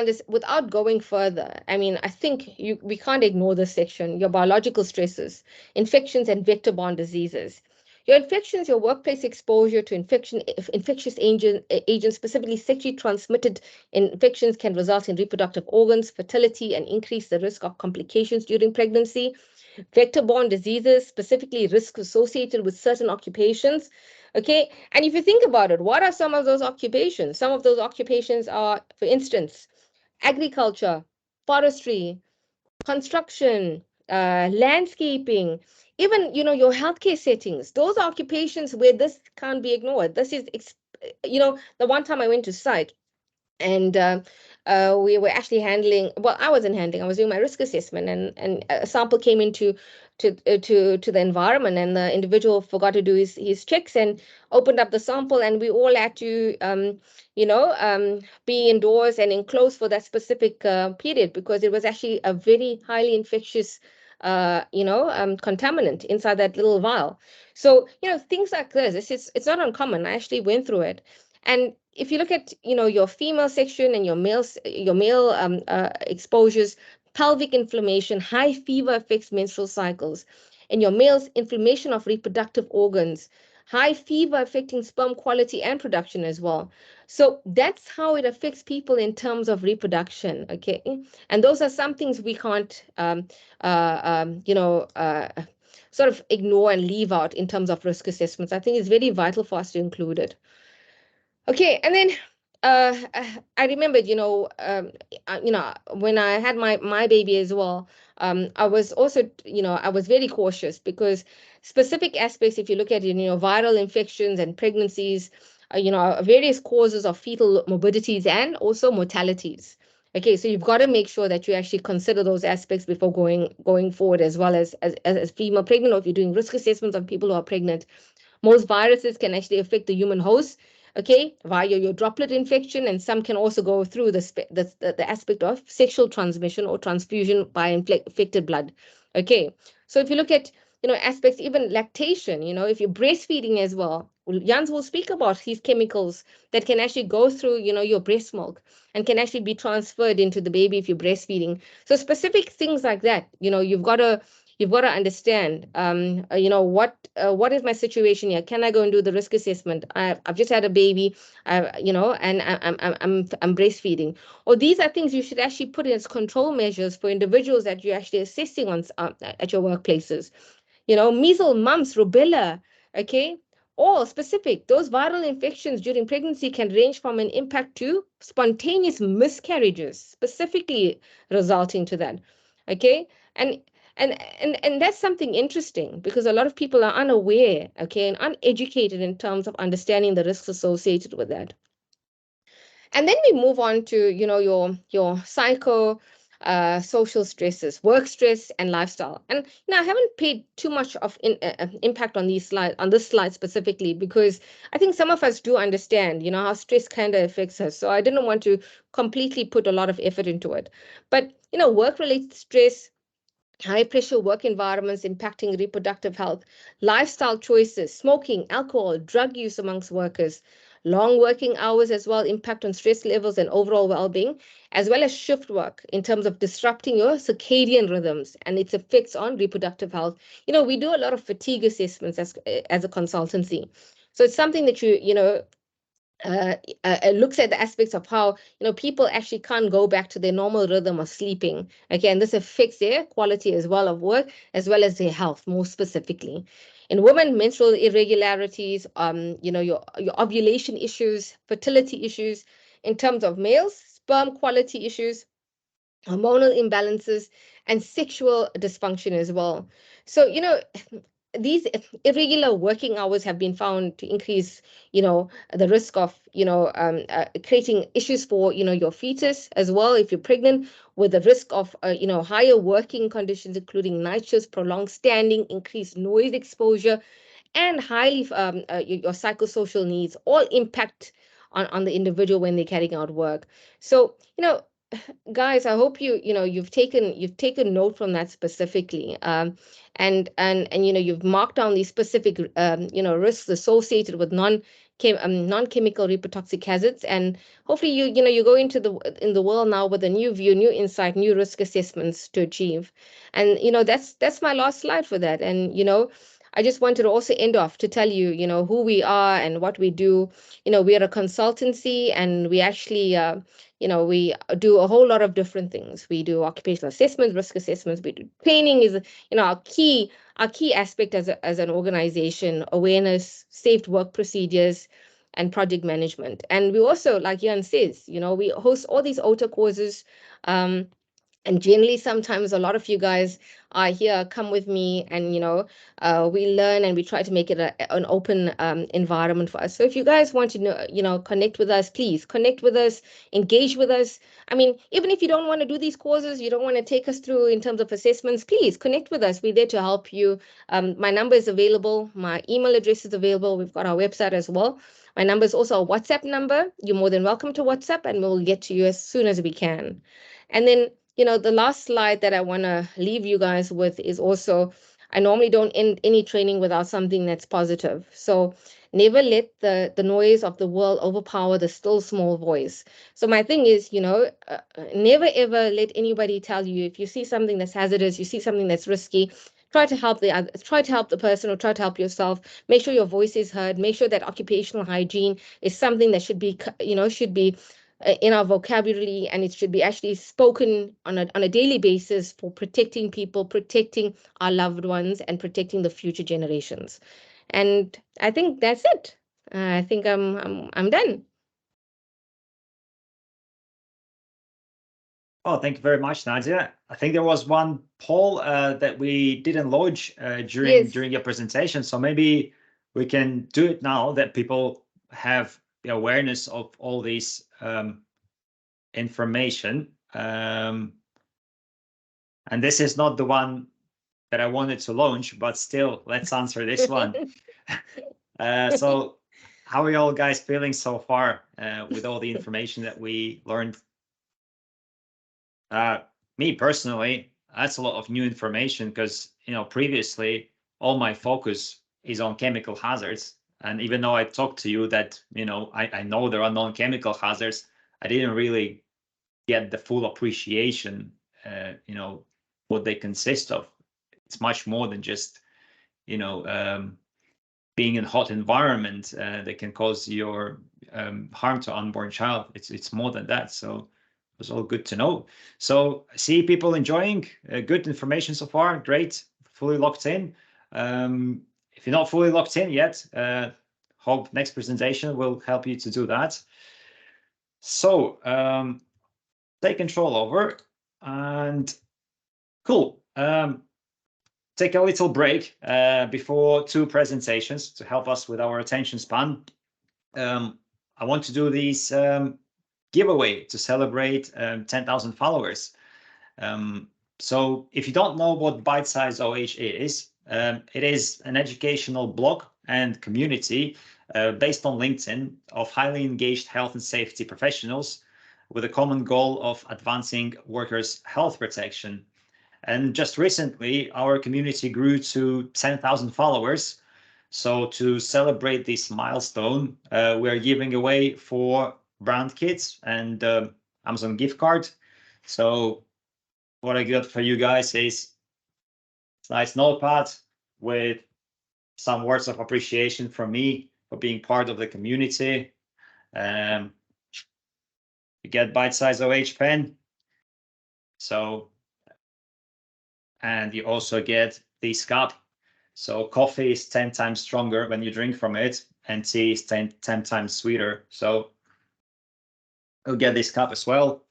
going further, I think we can't ignore this section, your biological stresses, infections and vector-borne diseases. Your infections, your workplace exposure to infectious agents, specifically sexually transmitted infections, can result in reproductive organs, fertility, and increase the risk of complications during pregnancy. Vector-borne diseases, specifically risks associated with certain occupations. Okay, and if you think about it, what are some of those occupations? Some of those occupations are, for instance, agriculture, forestry, construction, landscaping, even, your healthcare settings. Those are occupations where this can't be ignored. This is, the one time I went to site, and we were actually I wasn't handling, I was doing my risk assessment, and a sample came into the environment, and the individual forgot to do his checks and opened up the sample, and we all had to be indoors and enclosed for that specific period, because it was actually a very highly infectious contaminant inside that little vial. So things like this, it's not uncommon. I actually went through it. And if you look at your female section and your male exposures, pelvic inflammation, high fever affects menstrual cycles. In your males, inflammation of reproductive organs, high fever affecting sperm quality and production as well. So that's how it affects people in terms of reproduction. Okay, and those are some things we can't sort of ignore and leave out in terms of risk assessments. I think it's very vital for us to include it. Okay, and then I remembered, when I had my baby as well, I was also, I was very cautious, because specific aspects, if you look at it, viral infections and pregnancies, various causes of fetal morbidities and also mortalities. Okay, so you've got to make sure that you actually consider those aspects before going forward, as well as female pregnant, or if you're doing risk assessments on people who are pregnant. Most viruses can actually affect the human host, okay, via your droplet infection, and some can also go through the aspect of sexual transmission or transfusion by infected blood. Okay, so if you look at aspects, even lactation, if you're breastfeeding as well, Jans will speak about these chemicals that can actually go through your breast milk and can actually be transferred into the baby if you're breastfeeding. So specific things like that, you've got to understand, what is my situation here? Can I go and do the risk assessment? I've just had a baby, and I'm breastfeeding. Or these are things you should actually put in as control measures for individuals that you're actually assessing on at your workplaces. Measles, mumps, rubella, okay? All specific. Those viral infections during pregnancy can range from an impact to spontaneous miscarriages, specifically resulting to that. Okay? And and that's something interesting because a lot of people are unaware, okay, and uneducated in terms of understanding the risks associated with that. And then we move on to your psycho social stresses, work stress and lifestyle. And I haven't paid too much of impact on this slide specifically because I think some of us do understand how stress kind of affects us, so I didn't want to completely put a lot of effort into it. But work related stress, high pressure work environments impacting reproductive health, lifestyle choices, smoking, alcohol, drug use amongst workers, long working hours as well impact on stress levels and overall well-being, as well as shift work in terms of disrupting your circadian rhythms and its effects on reproductive health. We do a lot of fatigue assessments as a consultancy. So it's something that looks at the aspects of how people actually can't go back to their normal rhythm of sleeping. Okay, and this affects their quality as well of work as well as their health, more specifically. In women, menstrual irregularities, your ovulation issues, fertility issues. In terms of males, sperm quality issues, hormonal imbalances, and sexual dysfunction as well. So these irregular working hours have been found to increase, the risk of, creating issues for, your fetus as well if you're pregnant, with the risk of, higher working conditions, including night shifts, prolonged standing, increased noise exposure, and highly your psychosocial needs all impact on the individual when they're carrying out work. So, guys, I hope you've taken note from that specifically, and you've marked down these specific risks associated with non-chemical reprotoxic hazards, and hopefully you go into the world now with a new view, new insight, new risk assessments to achieve. And that's my last slide for that. And I just wanted to also end off to tell you who we are and what we do. We are a consultancy, and we actually we do a whole lot of different things. We do occupational assessments, risk assessments. We do training is our key aspect as an organization: awareness, safe work procedures, and project management. And we also, like Jan says, we host all these OTA courses. And generally, sometimes a lot of you guys are here, come with me, and we learn and we try to make it an open environment for us. So if you guys want to connect with us, please connect with us, engage with us. I mean, even if you don't want to do these courses, you don't want to take us through in terms of assessments, please connect with us. We're there to help you. My number is available. My email address is available. We've got our website as well. My number is also a WhatsApp number. You're more than welcome to WhatsApp, and we'll get to you as soon as we can. And then the last slide that I want to leave you guys with is also, I normally don't end any training without something that's positive. So never let the noise of the world overpower the still small voice. So my thing is, never ever let anybody tell you, if you see something that's hazardous, you see something that's risky, try to help the person, or try to help yourself. Make sure your voice is heard. Make sure that occupational hygiene is something that should be in our vocabulary, and it should be actually spoken on a daily basis for protecting people, protecting our loved ones, and protecting the future generations. And I think that's it. I think I'm done. Oh, thank you very much, Nadia. I think there was one poll that we didn't lodge during your presentation, so maybe we can do it now that people have the awareness of all these information. And this is not the one that I wanted to launch, but still, let's answer this one. So how are you all guys feeling so far with all the information that we learned? Me personally, that's a lot of new information because, previously all my focus is on chemical hazards. And even though I talked to you that, I know there are non-chemical hazards, I didn't really get the full appreciation, what they consist of. It's much more than just, being in a hot environment that can cause your harm to unborn child. It's more than that. So it was all good to know. So I see people enjoying good information so far. Great, fully locked in. If you're not fully locked in yet, hope next presentation will help you to do that. So take control over and cool. Take a little break before 2 presentations to help us with our attention span. I want to do this giveaway to celebrate 10,000 followers. So if you don't know what Bite Size OH is, it is an educational blog and community based on LinkedIn of highly engaged health and safety professionals with a common goal of advancing workers' health protection. And just recently, our community grew to 10,000 followers. So to celebrate this milestone, we're giving away 4 brand kits and Amazon gift card. So what I got for you guys is a nice notepad with some words of appreciation from me for being part of the community. You get Bite Size OH pen. So, and you also get this cup. So coffee is 10 times stronger when you drink from it, and tea is 10 times sweeter. So you'll get this cup as well.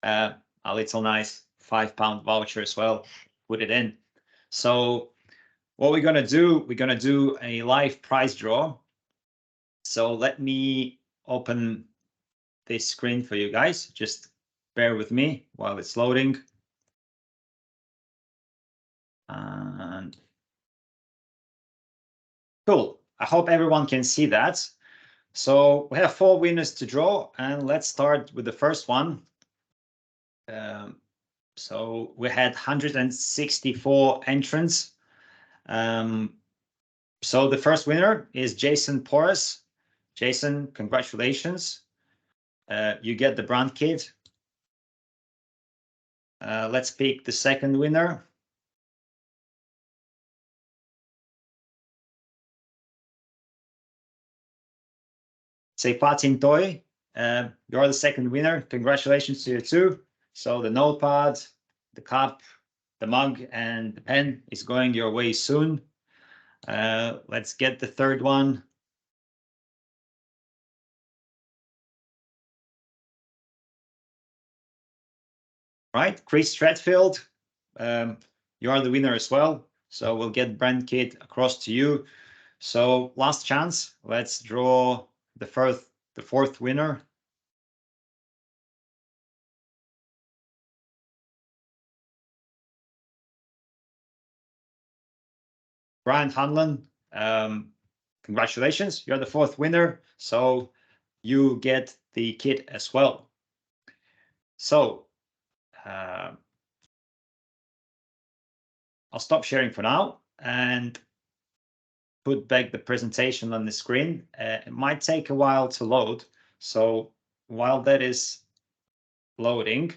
A little nice £5 voucher as well. Put it in. So what we're gonna do, we're gonna do a live prize draw. So let me open this screen for you guys. Just bear with me while it's loading. And cool. I hope everyone can see that. So we have 4 winners to draw, and let's start with the first one. So we had 164 entrants. So the first winner is Jason Porras. Jason, congratulations. You get the brand kit. Let's pick the second winner. Say Fatin Toy, you're the second winner. Congratulations to you too. So the notepad, the cup, the mug, and the pen is going your way soon. Let's get the third one. Right, Chris Stratfield, you are the winner as well. So we'll get brand kit across to you. So last chance, let's draw the fourth winner. Brian Hanlon, congratulations, you're the 4th winner. So you get the kit as well. So I'll stop sharing for now and put back the presentation on the screen. It might take a while to load. So while that is loading,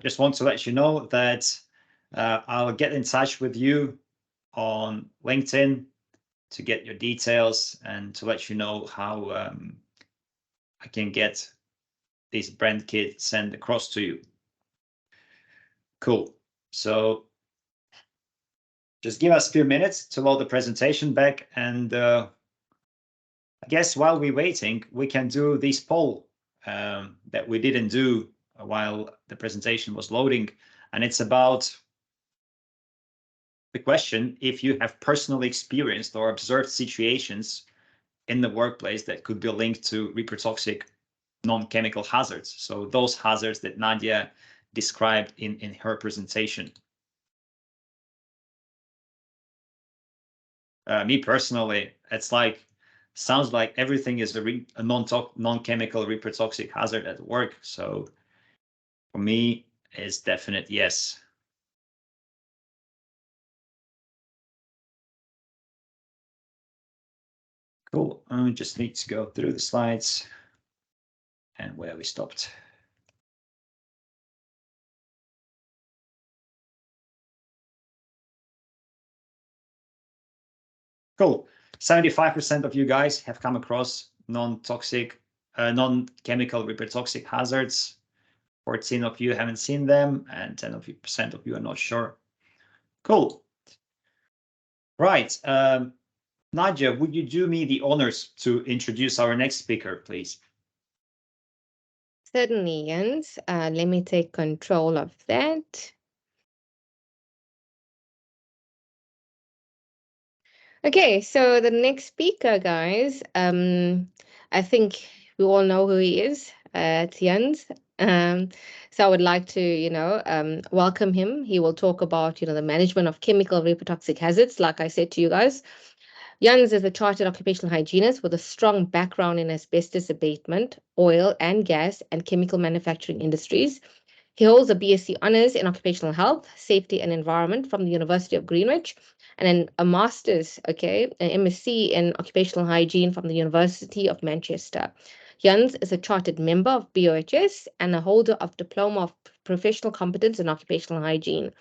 just want to let you know that I'll get in touch with you on LinkedIn to get your details and to let you know how I can get this brand kit sent across to you. Cool. So just give us a few minutes to load the presentation back, and I guess while we're waiting, we can do this poll that we didn't do while the presentation was loading, and it's about the question if you have personally experienced or observed situations in the workplace that could be linked to reprotoxic non-chemical hazards. So those hazards that Nadia described in her presentation. Me personally, it's like, sounds like everything is a non-chemical reprotoxic hazard at work. So for me, it's definite yes. Cool. I just need to go through the slides and where we stopped. Cool. 75% of you guys have come across non-toxic, non-chemical reprotoxic hazards. 14 of you haven't seen them, and 10% of you are not sure. Cool. Right. Nadia, would you do me the honors to introduce our next speaker, please? Certainly, Jens. Let me take control of that. Okay, so the next speaker, guys, I think we all know who he is. It's Jens. So I would like to, welcome him. He will talk about, the management of chemical reprotoxic hazards, like I said to you guys. Jens is a chartered occupational hygienist with a strong background in asbestos abatement, oil and gas, and chemical manufacturing industries. He holds a BSc Honours in Occupational Health, Safety and Environment from the University of Greenwich, and then a Master's, an MSc in Occupational Hygiene from the University of Manchester. Jens is a chartered member of BOHS and a holder of Diploma of Professional Competence in Occupational Hygiene.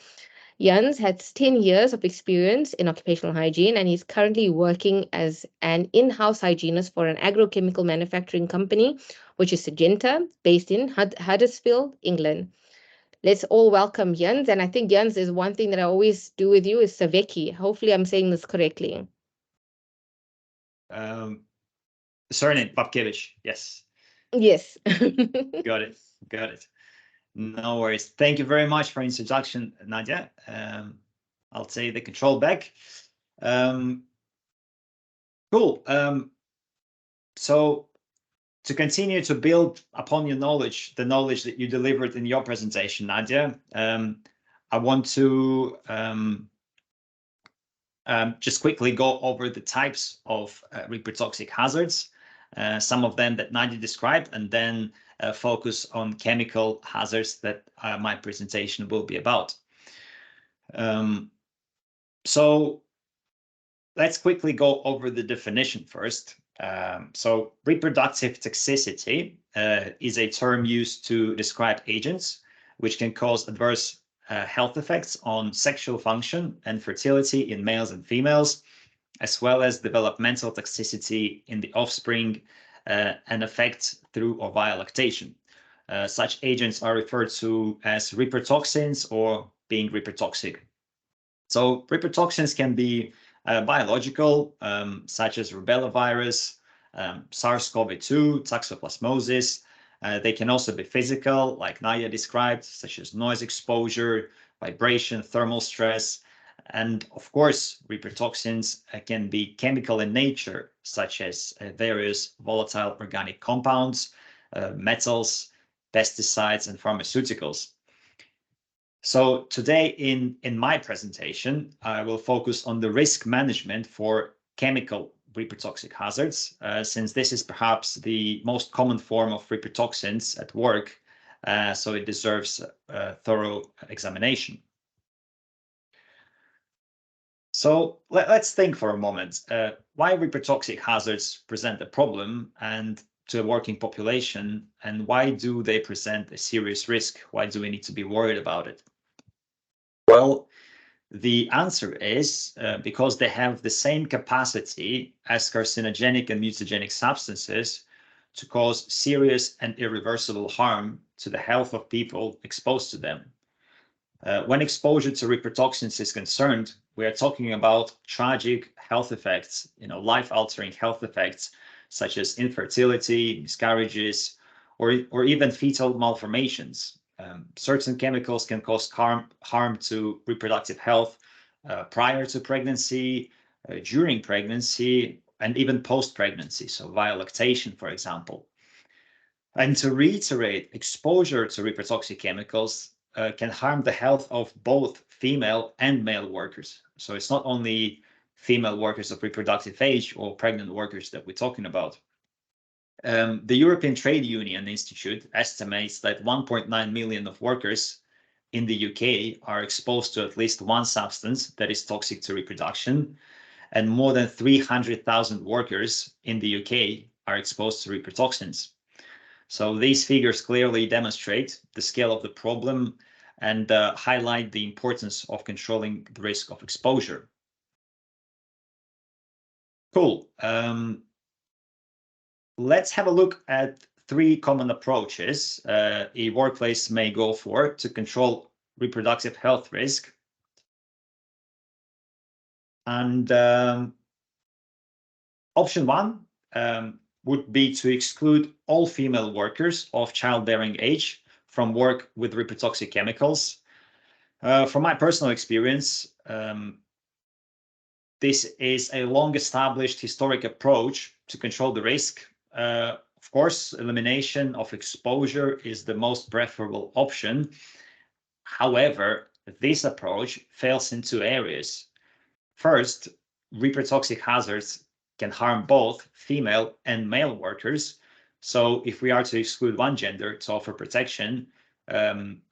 Jens has 10 years of experience in occupational hygiene, and he's currently working as an in-house hygienist for an agrochemical manufacturing company, which is Syngenta, based in Huddersfield, England. Let's all welcome Jens. And I think Jens is one thing that I always do with you is Saveki. Hopefully I'm saying this correctly. Surname, Babkiewicz, yes. Yes. Got it. No worries. Thank you very much for introduction, Nadia. I'll take the control back. Cool. So to continue to build upon your knowledge, the knowledge that you delivered in your presentation, Nadia, I want to just quickly go over the types of reprotoxic hazards, some of them that Nadia described, and then focus on chemical hazards that my presentation will be about. So let's quickly go over the definition first. So reproductive toxicity is a term used to describe agents which can cause adverse health effects on sexual function and fertility in males and females, as well as developmental toxicity in the offspring and effect through or via lactation. Such agents are referred to as reprotoxins or being reprotoxic. So reprotoxins can be biological, such as rubella virus, SARS-CoV-2, toxoplasmosis. They can also be physical, like Nadia described, such as noise exposure, vibration, thermal stress. And of course, reprotoxins can be chemical in nature, such as various volatile organic compounds, metals, pesticides, and pharmaceuticals. So today in my presentation, I will focus on the risk management for chemical reprotoxic hazards, since this is perhaps the most common form of reprotoxins at work, so it deserves a thorough examination. So let's think for a moment, why reprotoxic hazards present a problem and to a working population, and why do they present a serious risk? Why do we need to be worried about it? Well, the answer is because they have the same capacity as carcinogenic and mutagenic substances to cause serious and irreversible harm to the health of people exposed to them. When exposure to reprotoxins is concerned, we are talking about tragic health effects, life-altering health effects, such as infertility, miscarriages, or even fetal malformations. Certain chemicals can cause harm to reproductive health prior to pregnancy, during pregnancy, and even post-pregnancy, so via lactation, for example. And to reiterate, exposure to reprotoxic chemicals can harm the health of both female and male workers. So it's not only female workers of reproductive age or pregnant workers that we're talking about. The European Trade Union Institute estimates that 1.9 million of workers in the UK are exposed to at least one substance that is toxic to reproduction, and more than 300,000 workers in the UK are exposed to reprotoxins. So these figures clearly demonstrate the scale of the problem and highlight the importance of controlling the risk of exposure. Cool. Let's have a look at 3 common approaches a workplace may go for to control reproductive health risk. And option 1 would be to exclude all female workers of childbearing age from work with reprotoxic chemicals. From my personal experience, this is a long-established historic approach to control the risk. Of course, elimination of exposure is the most preferable option. However, this approach fails in 2 areas. First, reprotoxic hazards can harm both female and male workers. So if we are to exclude one gender to offer protection,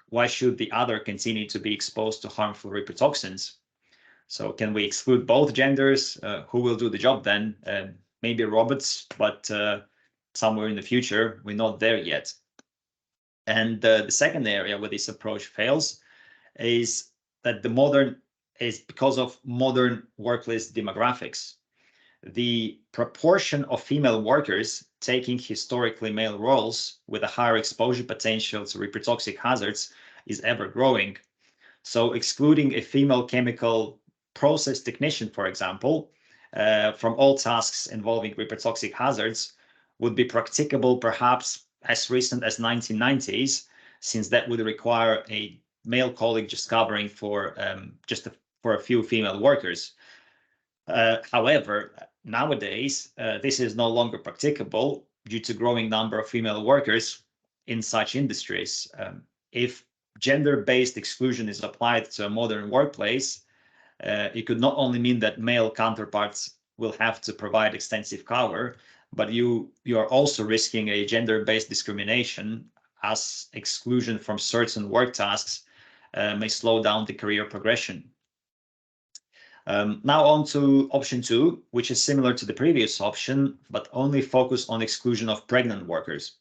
why should the other continue to be exposed to harmful reprotoxins? So can we exclude both genders? Who will do the job then? Maybe robots, but somewhere in the future, we're not there yet. And the second area where this approach fails is that because of modern workplace demographics. The proportion of female workers taking historically male roles with a higher exposure potential to reprotoxic hazards is ever growing. So excluding a female chemical process technician, for example, from all tasks involving reprotoxic hazards would be practicable perhaps as recent as 1990s, since that would require a male colleague just covering for a few female workers. However, nowadays, this is no longer practicable due to growing number of female workers in such industries. If gender-based exclusion is applied to a modern workplace, it could not only mean that male counterparts will have to provide extensive cover, but you are also risking a gender-based discrimination, as exclusion from certain work tasks may slow down the career progression. Now on to option 2, which is similar to the previous option, but only focus on exclusion of pregnant workers.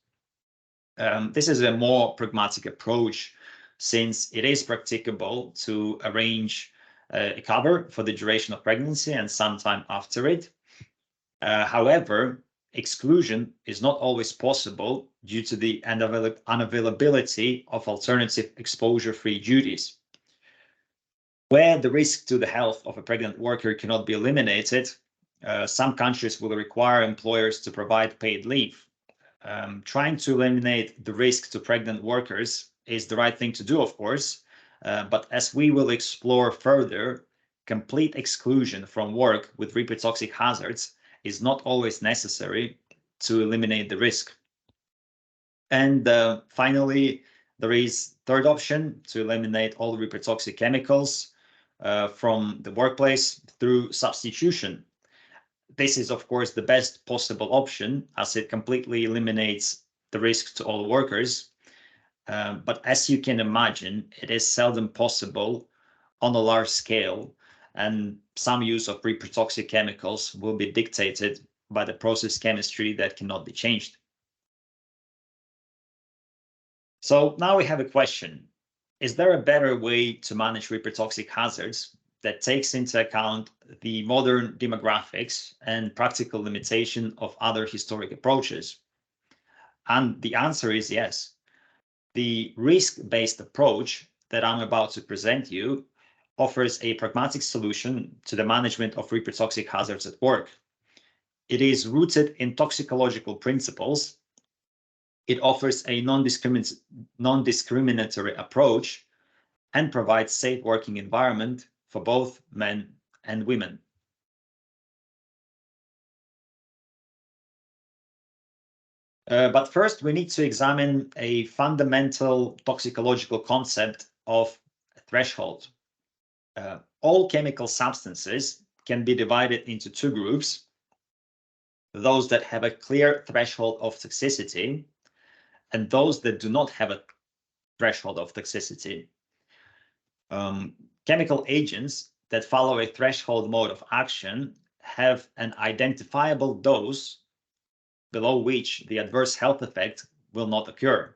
This is a more pragmatic approach, since it is practicable to arrange a cover for the duration of pregnancy and sometime after it. However, exclusion is not always possible due to the unavailability of alternative exposure-free duties. Where the risk to the health of a pregnant worker cannot be eliminated, some countries will require employers to provide paid leave. Trying to eliminate the risk to pregnant workers is the right thing to do, of course, but as we will explore further, complete exclusion from work with reprotoxic hazards is not always necessary to eliminate the risk. And finally, there is third option to eliminate all reprotoxic chemicals from the workplace through substitution. This is, of course, the best possible option, as it completely eliminates the risk to all workers. But as you can imagine, it is seldom possible on a large scale, and some use of reprotoxic chemicals will be dictated by the process chemistry that cannot be changed. So now we have a question. Is there a better way to manage reprotoxic hazards that takes into account the modern demographics and practical limitation of other historic approaches? And the answer is yes. The risk-based approach that I'm about to present you offers a pragmatic solution to the management of reprotoxic hazards at work. It is rooted in toxicological principles. It offers a non-discriminatory approach and provides safe working environment for both men and women. But first, we need to examine a fundamental toxicological concept of threshold. All chemical substances can be divided into two groups: those that have a clear threshold of toxicity and those that do not have a threshold of toxicity. Chemical agents that follow a threshold mode of action have an identifiable dose below which the adverse health effect will not occur.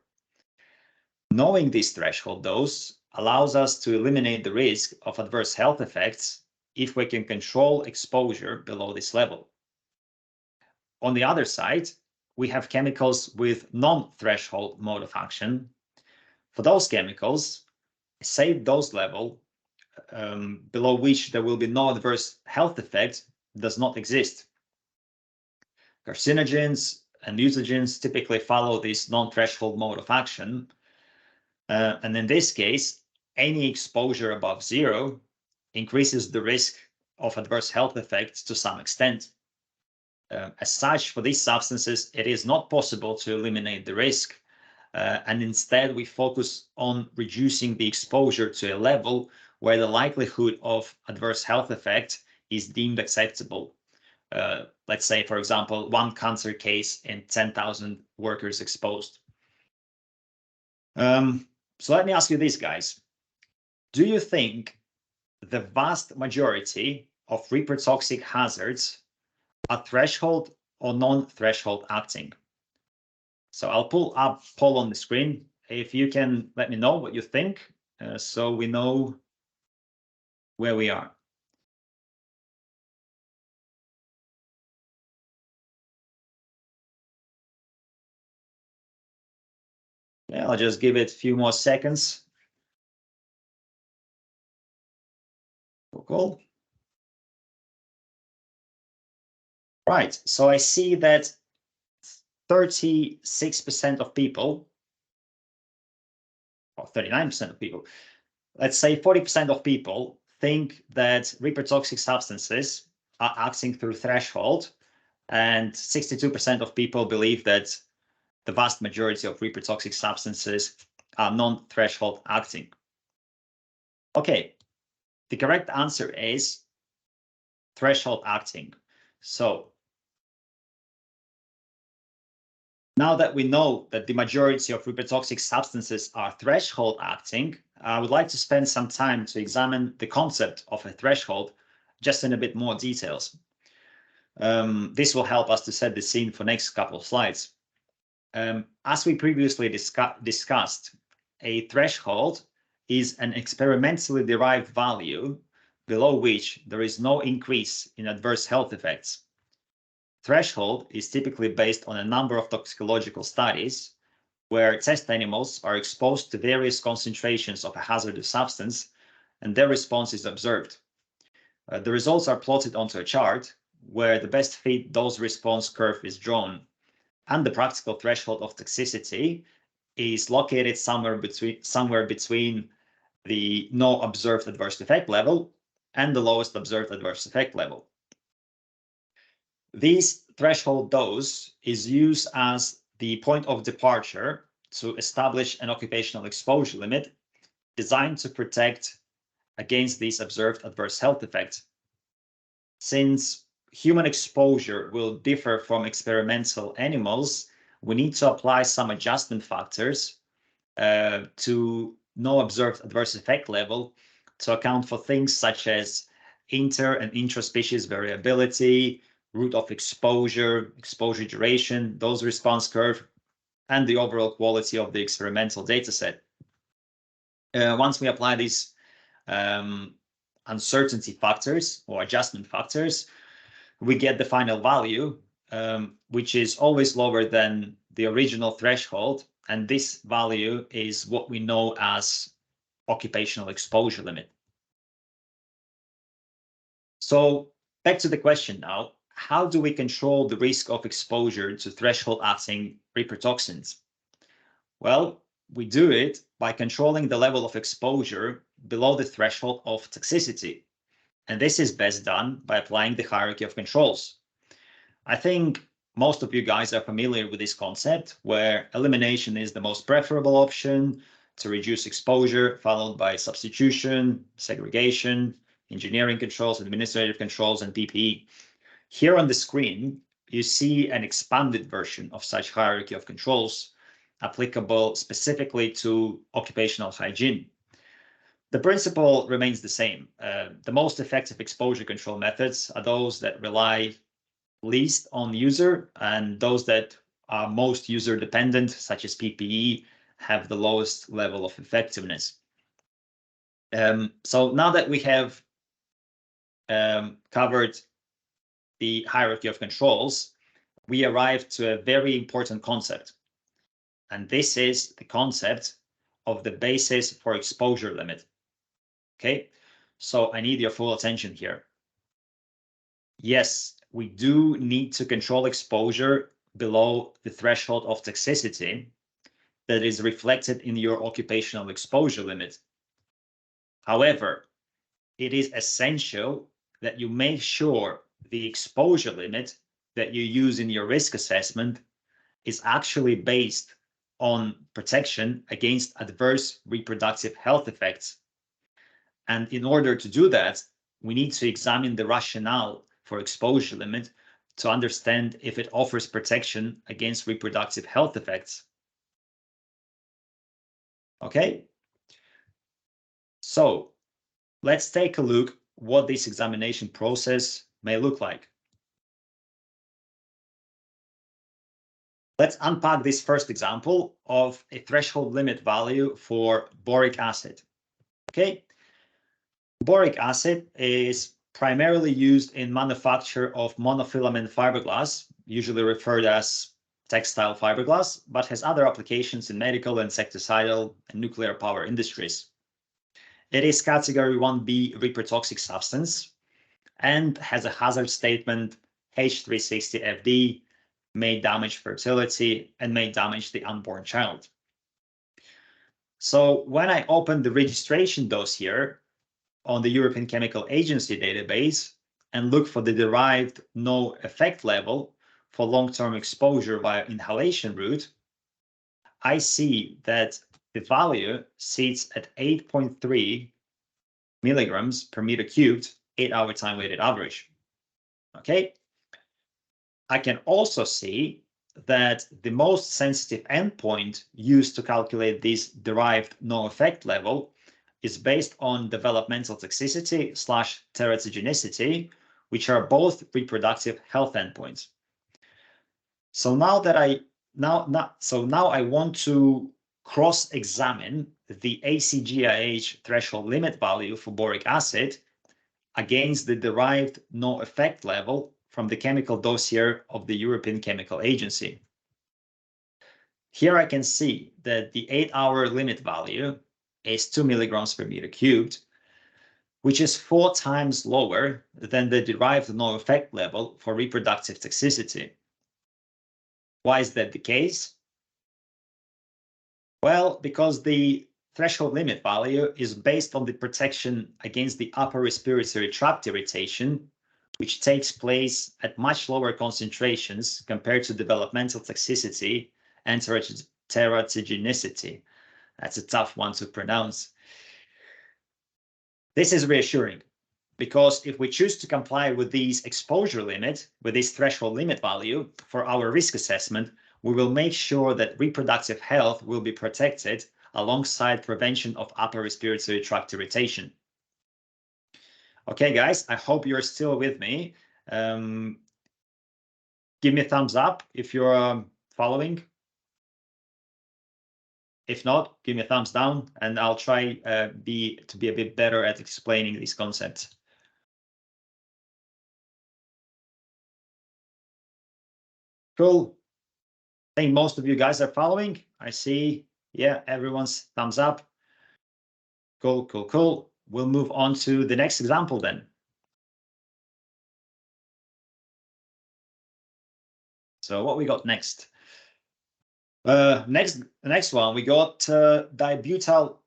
Knowing this threshold dose allows us to eliminate the risk of adverse health effects if we can control exposure below this level. On the other side, we have chemicals with non-threshold mode of action. For those chemicals, a safe dose level below which there will be no adverse health effect does not exist. Carcinogens and mutagens typically follow this non-threshold mode of action. And in this case, any exposure above zero increases the risk of adverse health effects to some extent. As such, for these substances, it is not possible to eliminate the risk, and instead we focus on reducing the exposure to a level where the likelihood of adverse health effect is deemed acceptable. Let's say, for example, 1 cancer case in 10,000 workers exposed. So let me ask you this, guys. Do you think the vast majority of reprotoxic hazards are threshold or non-threshold acting? So I'll pull up a poll on the screen. If you can let me know what you think, so we know where we are. Yeah, I'll just give it a few more seconds. Cool. Right, so I see that 36% of people, or 39% of people, let's say 40% of people think that reprotoxic substances are acting through threshold, and 62% of people believe that the vast majority of reprotoxic substances are non-threshold acting. Okay, the correct answer is threshold acting. So now that we know that the majority of reprotoxic substances are threshold acting, I would like to spend some time to examine the concept of a threshold just in a bit more details. This will help us to set the scene for next couple of slides. As we previously discussed, a threshold is an experimentally derived value below which there is no increase in adverse health effects. Threshold is typically based on a number of toxicological studies where test animals are exposed to various concentrations of a hazardous substance and their response is observed. The results are plotted onto a chart where the best fit dose response curve is drawn, and the practical threshold of toxicity is located somewhere between the no observed adverse effect level and the lowest observed adverse effect level. This threshold dose is used as the point of departure to establish an occupational exposure limit designed to protect against these observed adverse health effects. Since human exposure will differ from experimental animals, we need to apply some adjustment factors to no observed adverse effect level to account for things such as inter and intraspecies variability, route of exposure, exposure duration, dose response curve, and the overall quality of the experimental data set. Once we apply these uncertainty factors or adjustment factors, we get the final value, which is always lower than the original threshold. And this value is what we know as occupational exposure limit. So back to the question now, how do we control the risk of exposure to threshold acting reprotoxins? Well, we do it by controlling the level of exposure below the threshold of toxicity. And this is best done by applying the hierarchy of controls. I think most of you guys are familiar with this concept, where elimination is the most preferable option to reduce exposure, followed by substitution, segregation, engineering controls, administrative controls, and PPE. Here on the screen, you see an expanded version of such hierarchy of controls applicable specifically to occupational hygiene. The principle remains the same. The most effective exposure control methods are those that rely least on user, and those that are most user dependent, such as PPE, have the lowest level of effectiveness. So now that we have covered the hierarchy of controls, we arrive to a very important concept. And this is the concept of the basis for exposure limit. Okay, so I need your full attention here. Yes, we do need to control exposure below the threshold of toxicity that is reflected in your occupational exposure limit. However, it is essential that you make sure the exposure limit that you use in your risk assessment is actually based on protection against adverse reproductive health effects. And in order to do that, we need to examine the rationale for exposure limit to understand if it offers protection against reproductive health effects. Okay, so let's take a look what this examination process may look like. Let's unpack this first example of a threshold limit value for boric acid. Okay, boric acid is primarily used in manufacture of monofilament fiberglass, usually referred as textile fiberglass, but has other applications in medical, insecticidal, and nuclear power industries. It is category 1B reprotoxic substance and has a hazard statement H360FD, may damage fertility and may damage the unborn child. So when I open the registration dossier on the European Chemical Agency database and look for the derived no effect level for long-term exposure via inhalation route, I see that the value sits at 8.3 milligrams per meter cubed, 8-hour time weighted average. Okay. I can also see that the most sensitive endpoint used to calculate this derived no effect level is based on developmental toxicity / teratogenicity, which are both reproductive health endpoints. So now I want to cross-examine the ACGIH threshold limit value for boric acid against the derived no effect level from the chemical dossier of the European Chemical Agency. Here I can see that the 8-hour limit value is 2 milligrams per meter cubed, which is 4 times lower than the derived no effect level for reproductive toxicity. Why is that the case? Well, because the threshold limit value is based on the protection against the upper respiratory tract irritation, which takes place at much lower concentrations compared to developmental toxicity and teratogenicity. That's a tough one to pronounce. This is reassuring because if we choose to comply with these exposure limit, with this threshold limit value for our risk assessment, we will make sure that reproductive health will be protected alongside prevention of upper respiratory tract irritation. Okay, guys, I hope you're still with me. Give me a thumbs up if you're following. If not, give me a thumbs down, and I'll try to be a bit better at explaining these concepts. Cool. I think most of you guys are following. I see, yeah, everyone's thumbs up. Cool, cool, cool. We'll move on to the next example then. So what we got next? Next one, we got dibutyl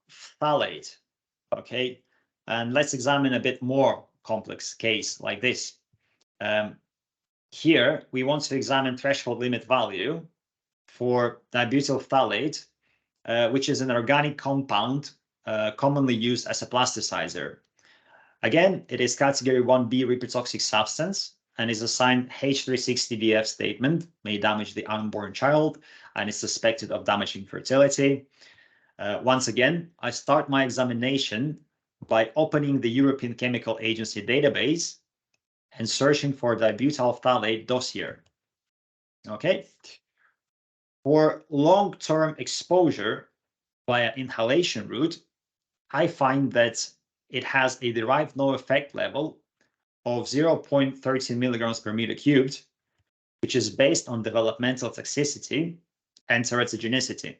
phthalate. Okay, and let's examine a bit more complex case like this. Here, we want to examine threshold limit value for dibutyl phthalate, which is an organic compound commonly used as a plasticizer. Again, it is category 1B reprotoxic substance and is assigned H360BF statement, may damage the unborn child and is suspected of damaging fertility. Once again, I start my examination by opening the European Chemical Agency database and searching for dibutyl phthalate dossier. Okay. For long-term exposure via inhalation route, I find that it has a derived no effect level of 0.13 milligrams per meter cubed, which is based on developmental toxicity and teratogenicity.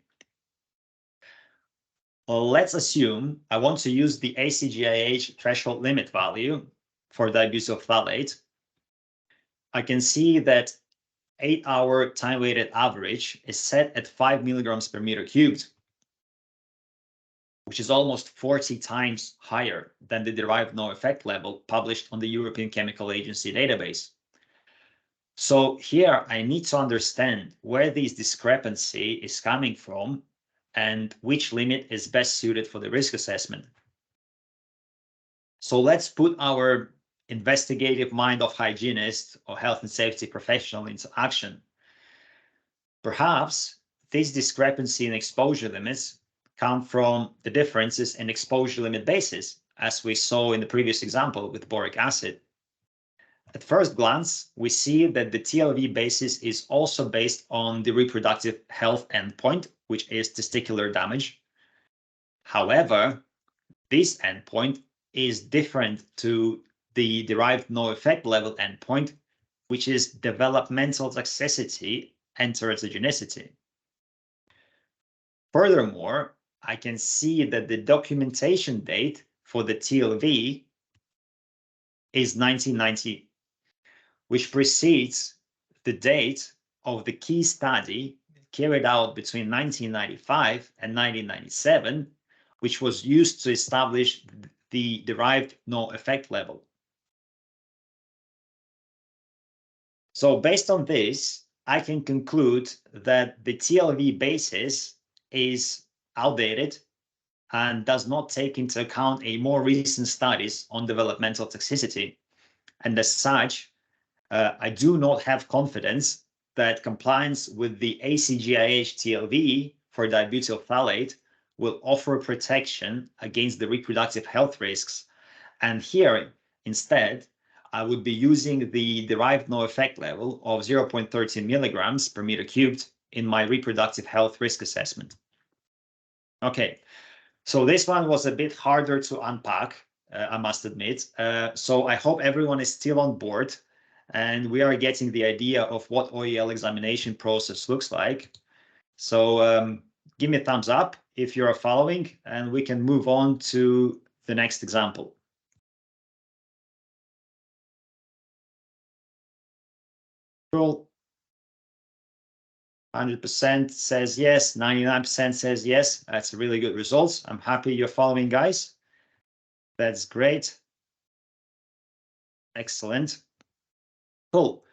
Well, let's assume I want to use the ACGIH threshold limit value for dibutyl phthalate. I can see that 8-hour time-weighted average is set at 5 milligrams per meter cubed, which is almost 40 times higher than the derived no effect level published on the European Chemical Agency database. So here I need to understand where this discrepancy is coming from and which limit is best suited for the risk assessment. So let's put our investigative mind of hygienist or health and safety professional into action. Perhaps this discrepancy in exposure limits come from the differences in exposure limit basis, as we saw in the previous example with boric acid. At first glance, we see that the TLV basis is also based on the reproductive health endpoint, which is testicular damage. However, this endpoint is different to the derived no effect level endpoint, which is developmental toxicity and teratogenicity. Furthermore, I can see that the documentation date for the TLV is 1990, which precedes the date of the key study carried out between 1995 and 1997, which was used to establish the derived no effect level. So based on this, I can conclude that the TLV basis is outdated and does not take into account a more recent studies on developmental toxicity. And as such, I do not have confidence that compliance with the ACGIH TLV for dibutyl phthalate will offer protection against the reproductive health risks. And here, instead, I would be using the derived no effect level of 0.13 milligrams per meter cubed in my reproductive health risk assessment. Okay, so this one was a bit harder to unpack, I must admit. So I hope everyone is still on board and we are getting the idea of what OEL examination process looks like. So give me a thumbs up if you are following, and we can move on to the next example. Cool. 100% says yes, 99% says yes. That's a really good result. I'm happy you're following, guys. That's great. Excellent. Cool.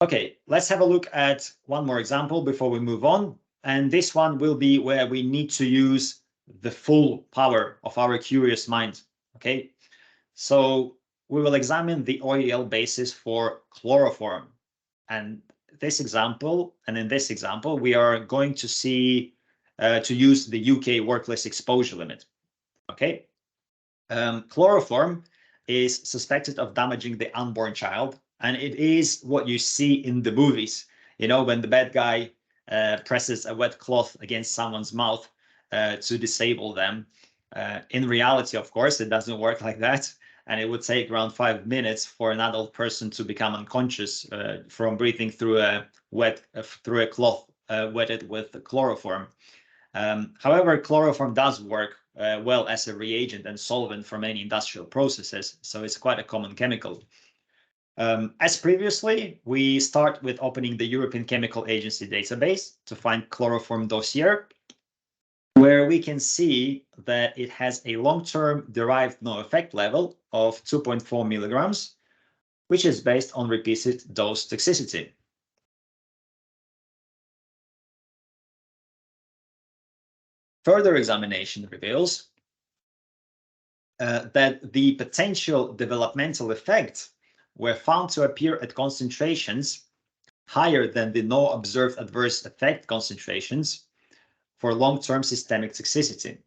Okay, let's have a look at one more example before we move on. And this one will be where we need to use the full power of our curious mind. Okay, so we will examine the OEL basis for chloroform. And this example, and in this example, we are going to see to use the UK workless exposure limit. Okay, chloroform is suspected of damaging the unborn child, and it is what you see in the movies. You know, when the bad guy presses a wet cloth against someone's mouth to disable them. In reality, of course, it doesn't work like that. And it would take around 5 minutes for an adult person to become unconscious from breathing through a cloth wetted with chloroform. However, chloroform does work well as a reagent and solvent for many industrial processes, so it's quite a common chemical. As previously, we start with opening the European Chemical Agency database to find chloroform dossier, where we can see that it has a long-term derived no effect level of 2.4 milligrams, which is based on repeated dose toxicity. further examination reveals that the potential developmental effects were found to appear at concentrations higher than the no observed adverse effect concentrations for long-term systemic toxicity.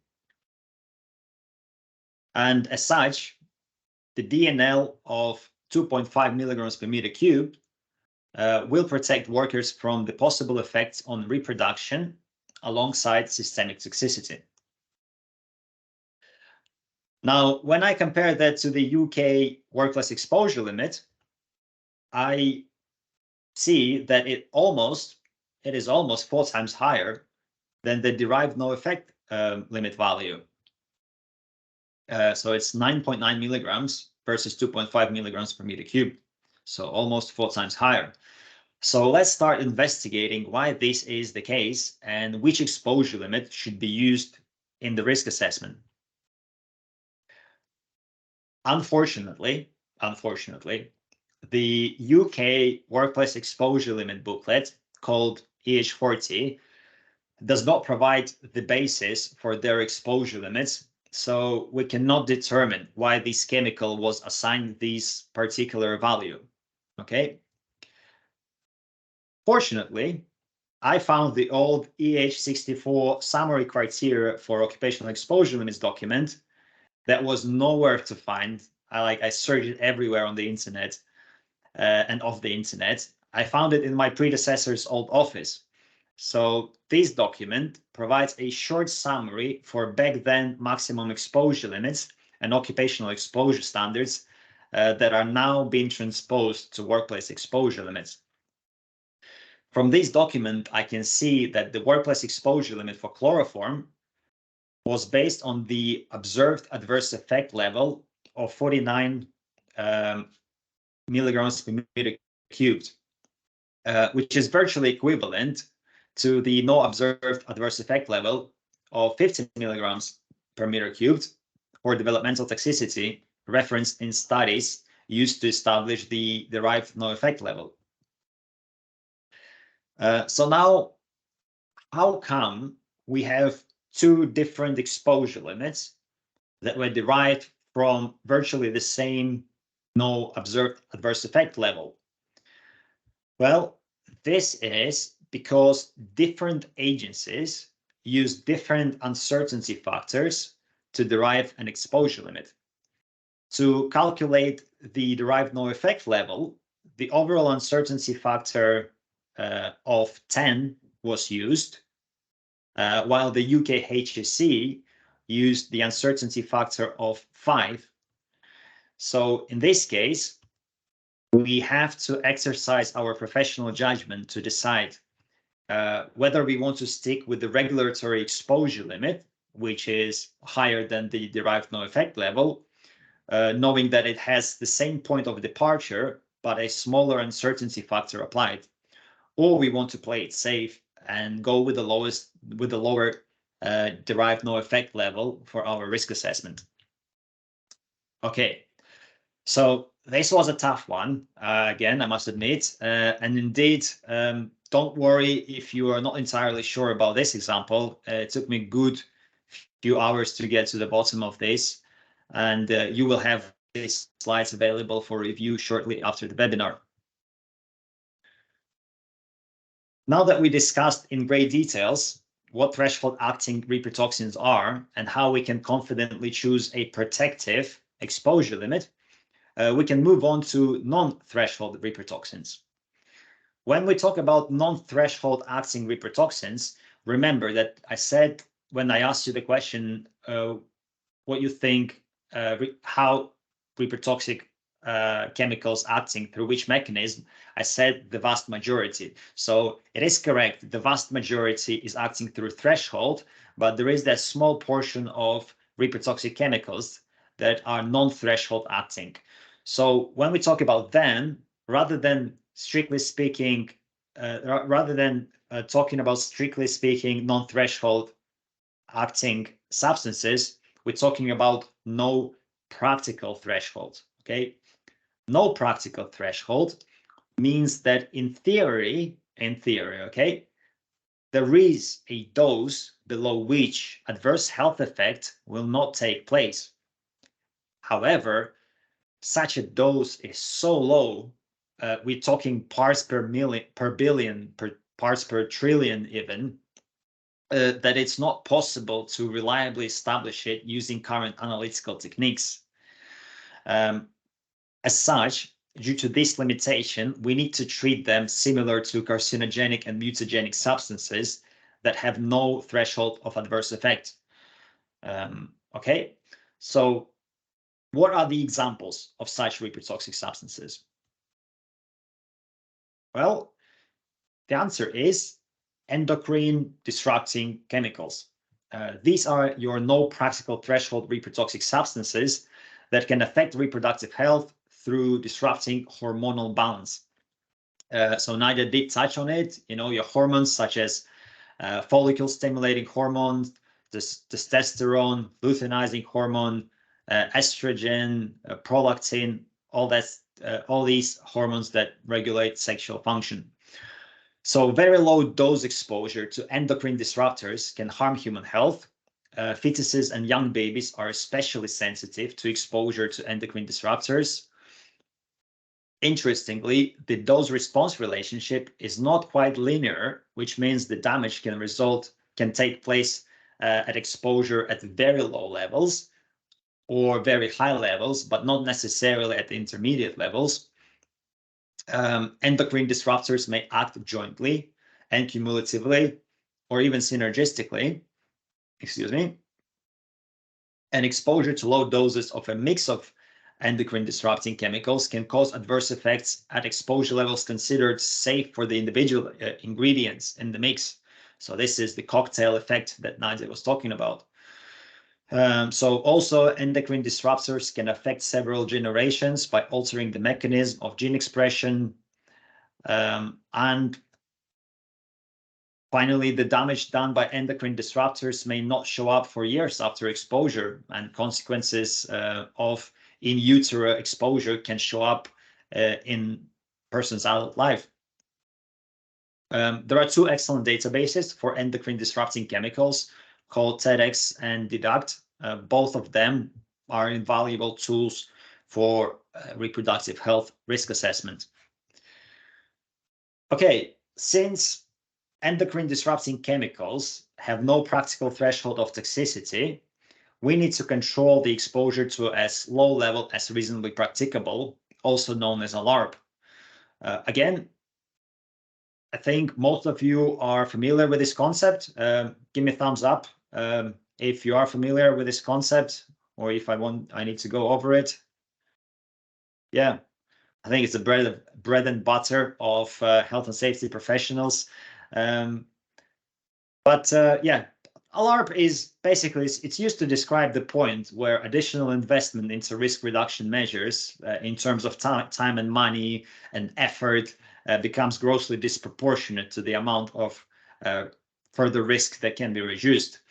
And as such, the DNL of 2.5 milligrams per meter cubed will protect workers from the possible effects on reproduction alongside systemic toxicity. Now, when I compare that to the UK workplace exposure limit, I see that it is almost 4 times higher than the derived no effect limit value. So it's 9.9 milligrams versus 2.5 milligrams per meter cubed. So almost 4 times higher. So let's start investigating why this is the case and which exposure limit should be used in the risk assessment. Unfortunately, the UK workplace exposure limit booklet called EH40 does not provide the basis for their exposure limits, so we cannot determine why this chemical was assigned this particular value. Okay. Fortunately, I found the old EH64 summary criteria for occupational exposure limits document that was nowhere to find. I searched it everywhere on the internet and off the internet. I found it in my predecessor's old office. So this document provides a short summary for back then maximum exposure limits and occupational exposure standards that are now being transposed to workplace exposure limits. From this document, I can see that the workplace exposure limit for chloroform was based on the observed adverse effect level of 49 milligrams per meter cubed, which is virtually equivalent to the no observed adverse effect level of 50 milligrams per meter cubed for developmental toxicity referenced in studies used to establish the derived no effect level. So now, how come we have 2 different exposure limits that were derived from virtually the same no observed adverse effect level? Well, this is because different agencies use different uncertainty factors to derive an exposure limit. To calculate the derived no effect level, the overall uncertainty factor of 10 was used, while the UK HSE used the uncertainty factor of 5. So in this case, we have to exercise our professional judgment to decide whether we want to stick with the regulatory exposure limit, which is higher than the derived no effect level, knowing that it has the same point of departure, but a smaller uncertainty factor applied, or we want to play it safe and go with the lower derived no effect level for our risk assessment. Okay, so this was a tough one, again, I must admit, and indeed, don't worry if you are not entirely sure about this example. It took me a good few hours to get to the bottom of this, and you will have these slides available for review shortly after the webinar. Now that we discussed in great details what threshold acting reprotoxins are and how we can confidently choose a protective exposure limit, we can move on to non-threshold reprotoxins. When we talk about non-threshold acting reprotoxins, remember that I said when I asked you the question, what you think, how reprotoxic chemicals acting through which mechanism, I said the vast majority. So it is correct, the vast majority is acting through threshold, but there is that small portion of reprotoxic chemicals that are non-threshold acting. So when we talk about them, rather than strictly speaking, talking about strictly speaking non-threshold acting substances, we're talking about no practical threshold. Okay, no practical threshold means that in theory, okay, there is a dose below which adverse health effect will not take place. However, such a dose is so low, we're talking parts per million, per billion, parts per trillion even, that it's not possible to reliably establish it using current analytical techniques. As such, due to this limitation, we need to treat them similar to carcinogenic and mutagenic substances that have no threshold of adverse effect. Okay, so what are the examples of such reprotoxic substances? Well, the answer is endocrine disrupting chemicals. These are your no practical threshold reprotoxic substances that can affect reproductive health through disrupting hormonal balance. So Nadia did touch on it, your hormones such as follicle stimulating hormone, testosterone, luteinizing hormone, estrogen, prolactin, all these hormones that regulate sexual function. So very low dose exposure to endocrine disruptors can harm human health. Fetuses and young babies are especially sensitive to exposure to endocrine disruptors. Interestingly, the dose-response relationship is not quite linear, which means the damage can take place at exposure at very low levels or very high levels, but not necessarily at the intermediate levels. Endocrine disruptors may act jointly and cumulatively, or even synergistically, and exposure to low doses of a mix of endocrine disrupting chemicals can cause adverse effects at exposure levels considered safe for the individual ingredients in the mix. So this is the cocktail effect that Nadia was talking about. So also endocrine disruptors can affect several generations by altering the mechanism of gene expression. And finally, the damage done by endocrine disruptors may not show up for years after exposure, and consequences of in utero exposure can show up in person's adult life. There are two excellent databases for endocrine disrupting chemicals called TEDx and Deduct. Both of them are invaluable tools for reproductive health risk assessment. Okay, since endocrine disrupting chemicals have no practical threshold of toxicity, we need to control the exposure to as low level as reasonably practicable, also known as a LARP. Again, I think most of you are familiar with this concept. Give me a thumbs up if you are familiar with this concept, or if I need to go over it. Yeah, I think it's the bread and butter of health and safety professionals. Yeah, LARP is basically, it's used to describe the point where additional investment into risk reduction measures in terms of time and money and effort becomes grossly disproportionate to the amount of further risk that can be reduced.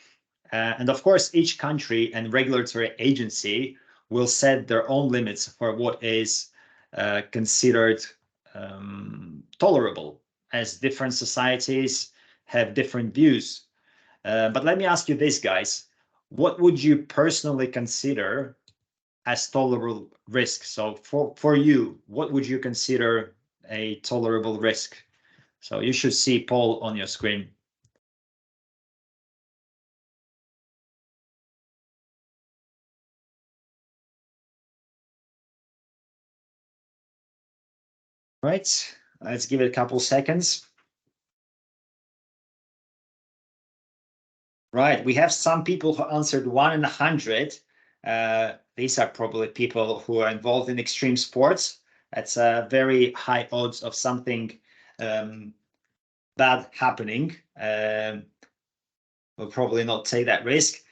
And of course, each country and regulatory agency will set their own limits for what is considered tolerable, as different societies have different views. But let me ask you this, guys. What would you personally consider as tolerable risk? So for you, what would you consider a tolerable risk? So you should see poll on your screen. Right, let's give it a couple seconds. Right, we have some people who answered 1 in 100. These are probably people who are involved in extreme sports. That's a very high odds of something bad happening. Will probably not take that risk.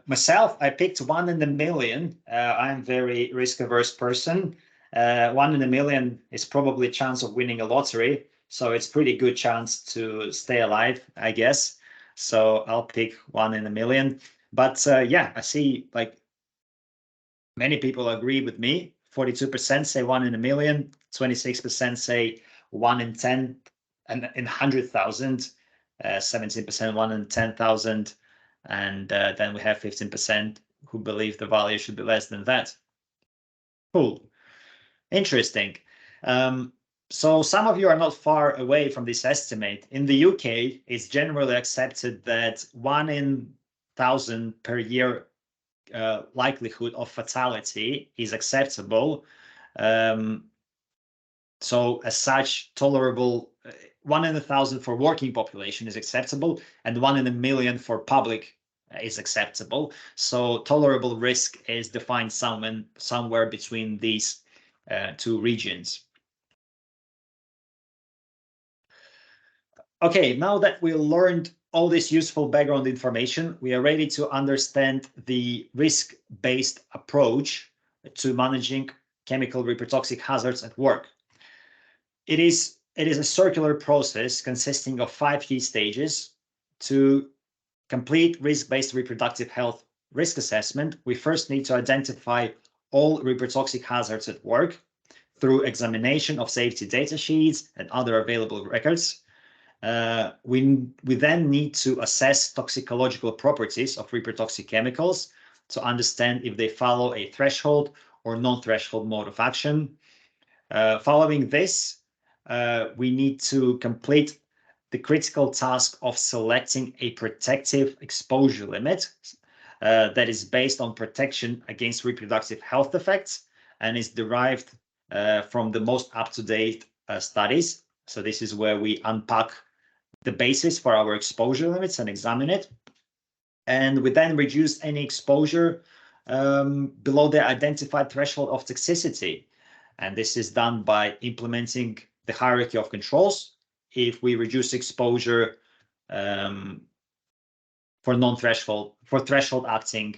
Myself, I picked 1 in a million. I'm a very risk-averse person. 1 in a million is probably a chance of winning a lottery, so it's pretty good chance to stay alive, I guess. So I'll pick 1 in a million. But yeah, I see like many people agree with me. 42% say 1 in a million, 26% say 1 in 10 and in 100,000. 17% 1 in 10,000, and then we have 15% who believe the value should be less than that. Cool. Interesting. So some of you are not far away from this estimate. In the UK, it's generally accepted that 1 in 1,000 per year likelihood of fatality is acceptable. So as such, tolerable 1 in 1,000 for working population is acceptable, and 1 in a million for public is acceptable. So tolerable risk is defined somewhere between these two regions. Okay, now that we learned all this useful background information, we are ready to understand the risk-based approach to managing chemical reprotoxic hazards at work. It is a circular process consisting of 5 key stages. To complete risk-based reproductive health risk assessment, we first need to identify all reprotoxic hazards at work through examination of safety data sheets and other available records. We then need to assess toxicological properties of reprotoxic chemicals to understand if they follow a threshold or non-threshold mode of action. Following this, we need to complete the critical task of selecting a protective exposure limit that is based on protection against reproductive health effects and is derived from the most up-to-date studies. So this is where we unpack the basis for our exposure limits and examine it. And we then reduce any exposure below the identified threshold of toxicity. And this is done by implementing the hierarchy of controls. If we reduce exposure for threshold acting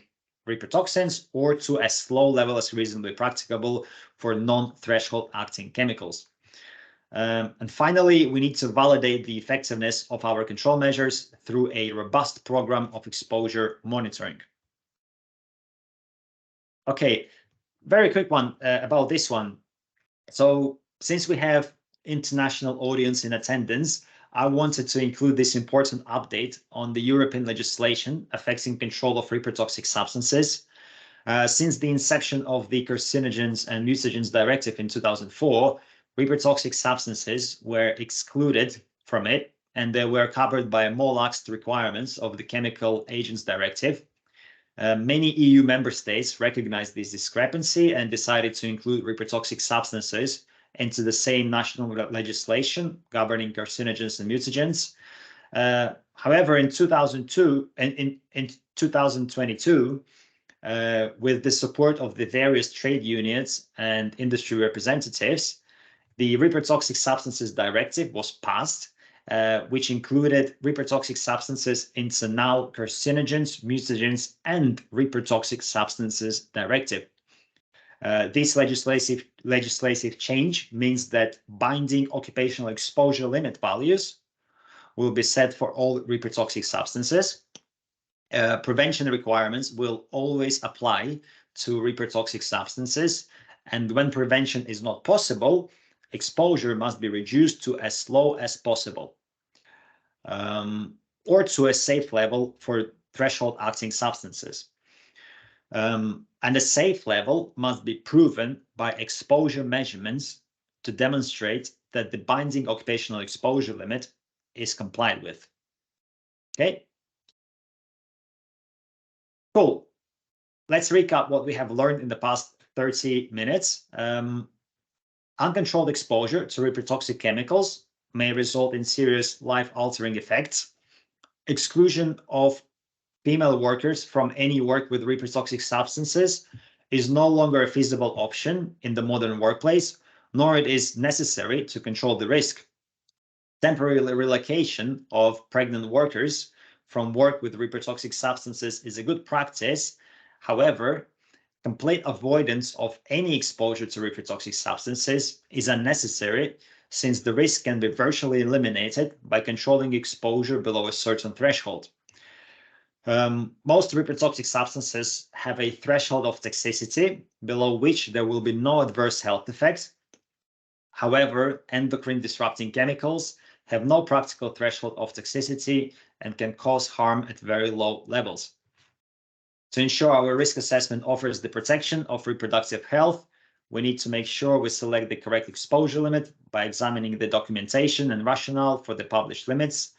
reprotoxins, or to as low level as reasonably practicable for non-threshold acting chemicals. And finally, we need to validate the effectiveness of our control measures through a robust program of exposure monitoring. Okay, very quick one about this one. So since we have international audience in attendance, I wanted to include this important update on the European legislation affecting control of reprotoxic substances. Since the inception of the Carcinogens and Mutagens Directive in 2004, reprotoxic substances were excluded from it, and they were covered by more lax requirements of the Chemical Agents Directive. Many EU member states recognized this discrepancy and decided to include reprotoxic substances into the same national legislation governing carcinogens and mutagens. However, in 2022, with the support of the various trade unions and industry representatives, the Reprotoxic Substances Directive was passed, which included reprotoxic substances into now Carcinogens, Mutagens, and Reprotoxic Substances Directive. This legislative change means that binding occupational exposure limit values will be set for all reprotoxic substances. Prevention requirements will always apply to reprotoxic substances, and when prevention is not possible, exposure must be reduced to as low as possible, or to a safe level for threshold acting substances. And a safe level must be proven by exposure measurements to demonstrate that the binding occupational exposure limit is complied with. Okay. Cool. Let's recap what we have learned in the past 30 minutes. Uncontrolled exposure to reprotoxic chemicals may result in serious life-altering effects. Exclusion of female workers from any work with reprotoxic substances is no longer a feasible option in the modern workplace, nor it is necessary to control the risk. Temporary relocation of pregnant workers from work with reprotoxic substances is a good practice. However, complete avoidance of any exposure to reprotoxic substances is unnecessary, since the risk can be virtually eliminated by controlling exposure below a certain threshold. Most reprotoxic substances have a threshold of toxicity below which there will be no adverse health effects. However, endocrine disrupting chemicals have no practical threshold of toxicity, and can cause harm at very low levels. To ensure our risk assessment offers the protection of reproductive health, we need to make sure we select the correct exposure limit by examining the documentation and rationale for the published limits.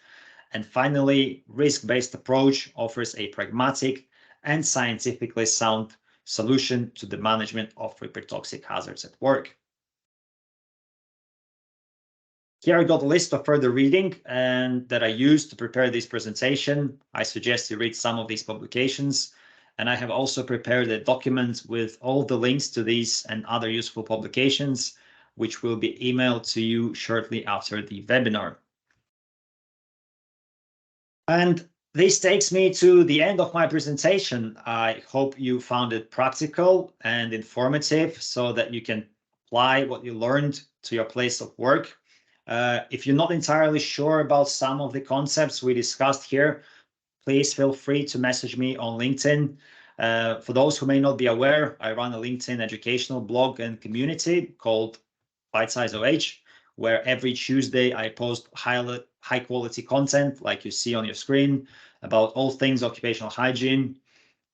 And finally, risk-based approach offers a pragmatic and scientifically sound solution to the management of reprotoxic hazards at work. Here I got a list of further reading and that I used to prepare this presentation. I suggest you read some of these publications, and I have also prepared a document with all the links to these and other useful publications, which will be emailed to you shortly after the webinar. And this takes me to the end of my presentation. I hope you found it practical and informative so that you can apply what you learned to your place of work. If you're not entirely sure about some of the concepts we discussed here, please feel free to message me on LinkedIn. For those who may not be aware, I run a LinkedIn educational blog and community called Bite Size OH, where every Tuesday I post high quality content like you see on your screen about all things occupational hygiene.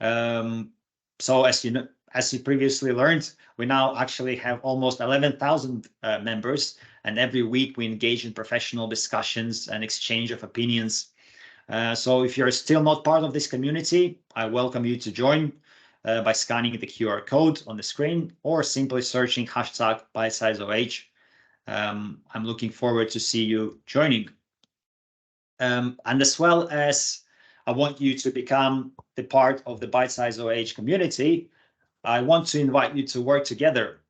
So as you previously learned, we now actually have almost 11,000 members, and every week we engage in professional discussions and exchange of opinions. So if you're still not part of this community, I welcome you to join by scanning the QR code on the screen or simply searching hashtag BiteSizeOH. I'm looking forward to see you joining. And as well as I want you to become the part of the Bite Size OH community, I want to invite you to work together.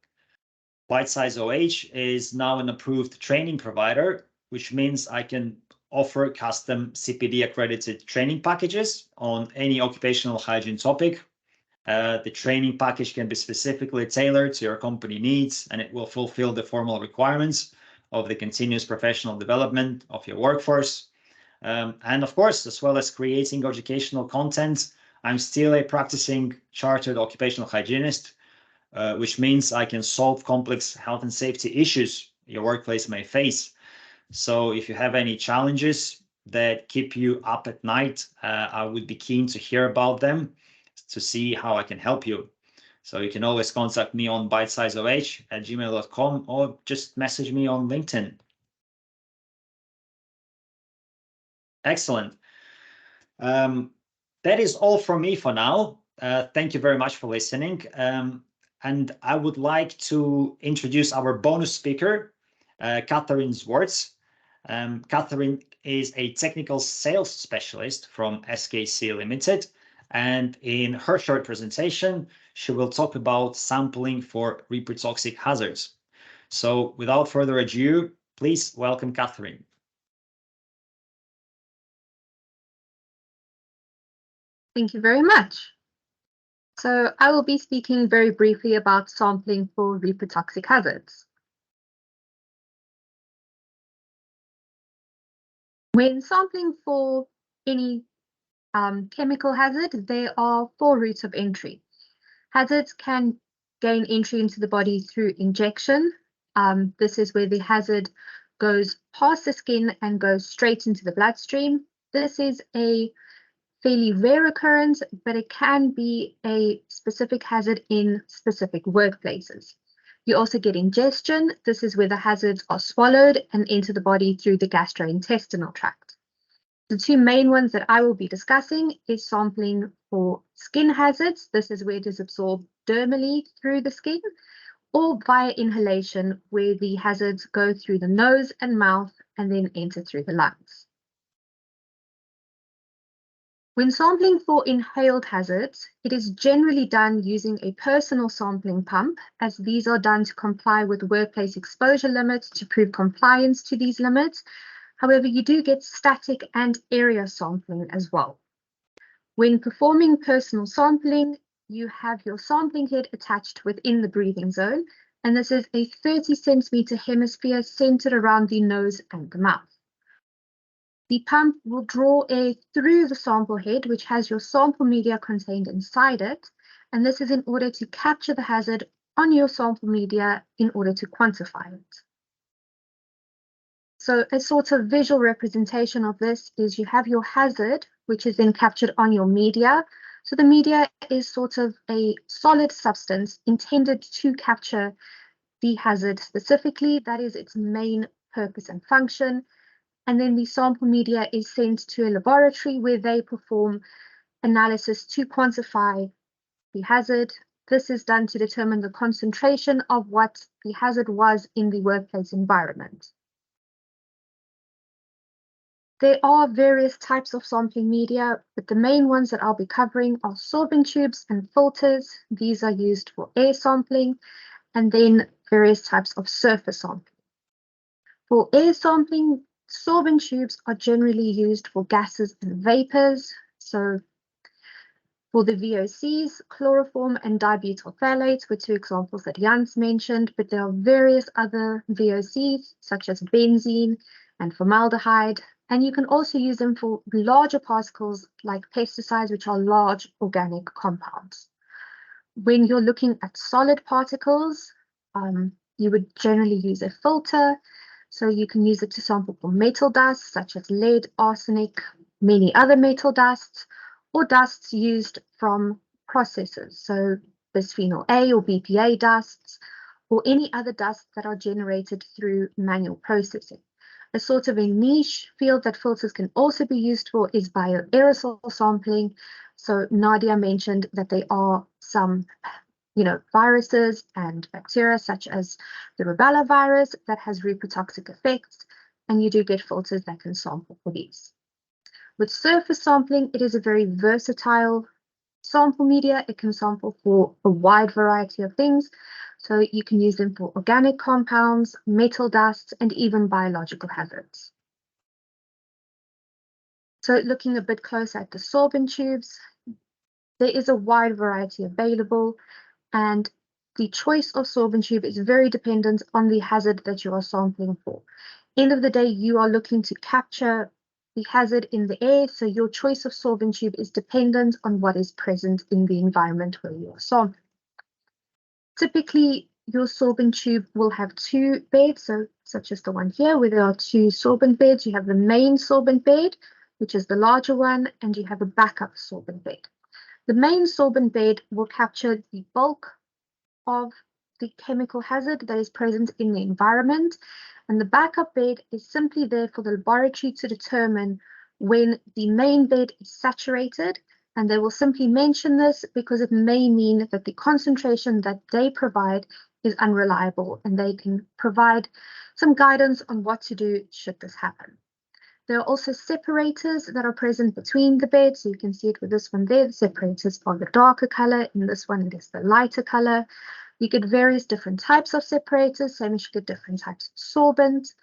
Bite Size OH is now an approved training provider, which means I can offer custom CPD accredited training packages on any occupational hygiene topic. The training package can be specifically tailored to your company needs, and it will fulfill the formal requirements of the continuous professional development of your workforce. And of course, as well as creating educational content, I'm still a practicing chartered occupational hygienist, which means I can solve complex health and safety issues your workplace may face. So if you have any challenges that keep you up at night, I would be keen to hear about them to see how I can help you. So you can always contact me on bitesizeoh@gmail.com or just message me on LinkedIn. Excellent. That is all from me for now. Thank you very much for listening. And I would like to introduce our bonus speaker, Catherine Swartz. Catherine is a technical sales specialist from SKC Limited. And in her short presentation, she will talk about sampling for reprotoxic hazards. So without further ado, please welcome Catherine. Thank you very much. So I will be speaking very briefly about sampling for reprotoxic hazards. When sampling for any chemical hazard, there are 4 routes of entry. Hazards can gain entry into the body through injection. This is where the hazard goes past the skin and goes straight into the bloodstream. This is a fairly rare occurrence, but it can be a specific hazard in specific workplaces. You also get ingestion. This is where the hazards are swallowed and enter the body through the gastrointestinal tract. The 2 main ones that I will be discussing is sampling for skin hazards. This is where it is absorbed dermally through the skin, or via inhalation, where the hazards go through the nose and mouth and then enter through the lungs. When sampling for inhaled hazards, it is generally done using a personal sampling pump, as these are done to comply with workplace exposure limits to prove compliance to these limits. However, you do get static and area sampling as well. When performing personal sampling, you have your sampling head attached within the breathing zone, and this is a 30 centimeter hemisphere centered around the nose and the mouth. The pump will draw air through the sample head, which has your sample media contained inside it, and this is in order to capture the hazard on your sample media in order to quantify it. So a sort of visual representation of this is you have your hazard, which is then captured on your media. So the media is sort of a solid substance intended to capture the hazard specifically. That is its main purpose and function. And then the sample media is sent to a laboratory where they perform analysis to quantify the hazard. This is done to determine the concentration of what the hazard was in the workplace environment. There are various types of sampling media, but the main ones that I'll be covering are sorbent tubes and filters. These are used for air sampling, and then various types of surface sampling. For air sampling, sorbent tubes are generally used for gases and vapors. So for the VOCs, chloroform and dibutyl phthalates were two examples that Jans mentioned, but there are various other VOCs such as benzene and formaldehyde. And you can also use them for larger particles like pesticides, which are large organic compounds. When you're looking at solid particles, you would generally use a filter. So you can use it to sample for metal dust, such as lead, arsenic, many other metal dusts, or dusts used from processes. So bisphenol A or BPA dusts, or any other dusts that are generated through manual processing. A sort of a niche field that filters can also be used for is bioaerosol sampling. So Nadia mentioned that there are some viruses and bacteria such as the rubella virus that has reprotoxic effects, and you do get filters that can sample for these. With surface sampling, it is a very versatile sample media. It can sample for a wide variety of things. So you can use them for organic compounds, metal dusts, and even biological hazards. So looking a bit closer at the sorbent tubes, there is a wide variety available, and the choice of sorbent tube is very dependent on the hazard that you are sampling for. End of the day, you are looking to capture the hazard in the air, so your choice of sorbent tube is dependent on what is present in the environment where you are sampling. Typically, your sorbent tube will have two beds, so such as the one here, where there are two sorbent beds. You have the main sorbent bed, which is the larger one, and you have a backup sorbent bed. The main sorbent bed will capture the bulk of the chemical hazard that is present in the environment, and the backup bed is simply there for the laboratory to determine when the main bed is saturated, and they will simply mention this because it may mean that the concentration that they provide is unreliable, and they can provide some guidance on what to do should this happen. There are also separators that are present between the beds. So you can see it with this one there. The separators are the darker color. In this one, it is the lighter color. You get various different types of separators, same as you get different types of sorbent.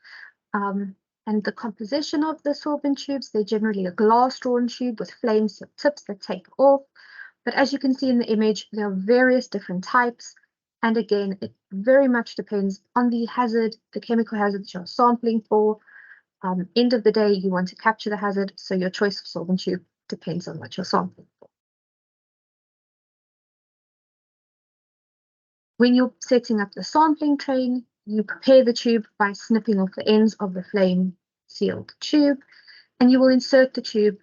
And the composition of the sorbent tubes, they're generally a glass-drawn tube with flames tips that take off. But as you can see in the image, there are various different types. And again, it very much depends on the hazard, the chemical hazard that you're sampling for. End of the day, you want to capture the hazard, so your choice of sorbent tube depends on what you're sampling for. When you're setting up the sampling train, you prepare the tube by snipping off the ends of the flame-sealed tube, and you will insert the tube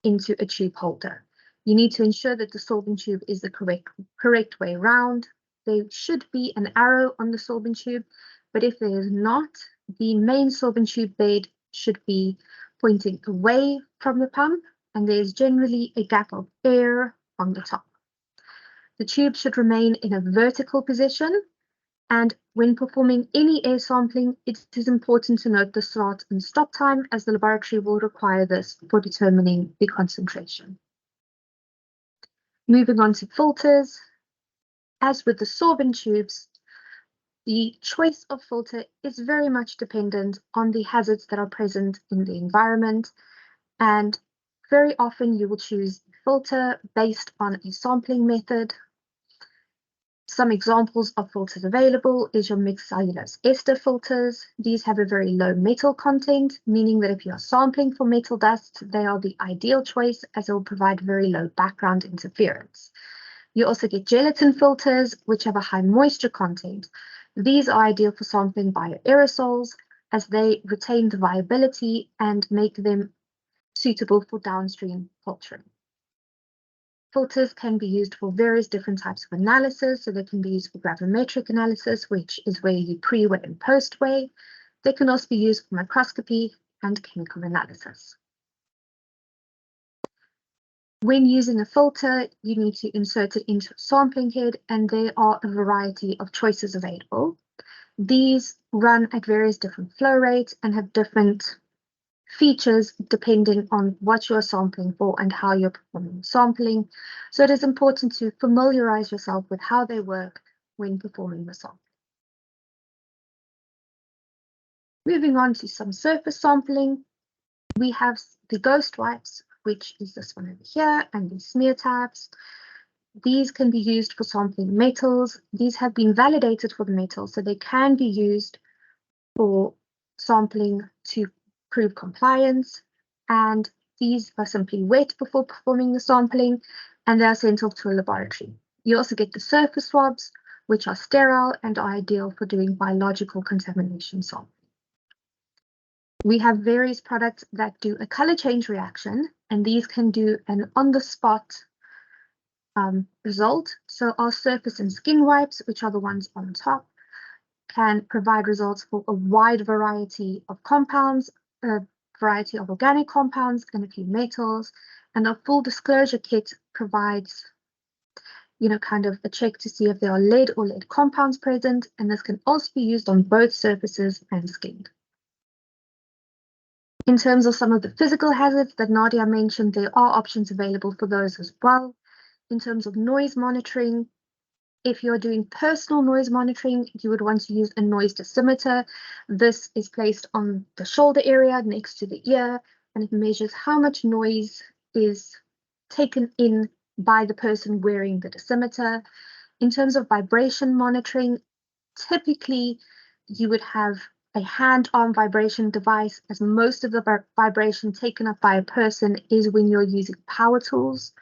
into a tube holder. You need to ensure that the sorbent tube is the correct way around. There should be an arrow on the sorbent tube, but if there is not, the main sorbent tube bed should be pointing away from the pump, and there is generally a gap of air on the top. The tube should remain in a vertical position, and when performing any air sampling, it is important to note the start and stop time, as the laboratory will require this for determining the concentration. Moving on to filters. As with the sorbent tubes, the choice of filter is very much dependent on the hazards that are present in the environment, and very often you will choose a filter based on a sampling method. Some examples of filters available is your mixed cellulose ester filters. These have a very low metal content, meaning that if you are sampling for metal dust, they are the ideal choice, as it will provide very low background interference. You also get gelatin filters, which have a high moisture content. These are ideal for sampling bioaerosols, as they retain the viability and make them suitable for downstream filtering. Filters can be used for various different types of analysis. So they can be used for gravimetric analysis, which is where you pre-weigh and post-weigh. They can also be used for microscopy and chemical analysis. When using a filter, you need to insert it into a sampling head, and there are a variety of choices available. These run at various different flow rates and have different features depending on what you're sampling for and how you're performing sampling. So it is important to familiarize yourself with how they work when performing the sampling. Moving on to some surface sampling, we have the ghost wipes, which is this one over here, and the smear tabs. These can be used for sampling metals. These have been validated for the metals, so they can be used for sampling to prove compliance. And these are simply wet before performing the sampling, and they are sent off to a laboratory. You also get the surface swabs, which are sterile and are ideal for doing biological contamination sampling. We have various products that do a color change reaction, and these can do an on-the-spot result. So our surface and skin wipes, which are the ones on top, can provide results for a wide variety of compounds, a variety of organic compounds, and a few metals. And our full disclosure kit provides, kind of a check to see if there are lead or lead compounds present, and this can also be used on both surfaces and skin. In terms of some of the physical hazards that Nadia mentioned, there are options available for those as well. In terms of noise monitoring, if you're doing personal noise monitoring, you would want to use a noise dosimeter. This is placed on the shoulder area next to the ear, and it measures how much noise is taken in by the person wearing the dosimeter. In terms of vibration monitoring, typically you would have a hand-arm vibration device, as most of the vibration taken up by a person is when you're using power tools.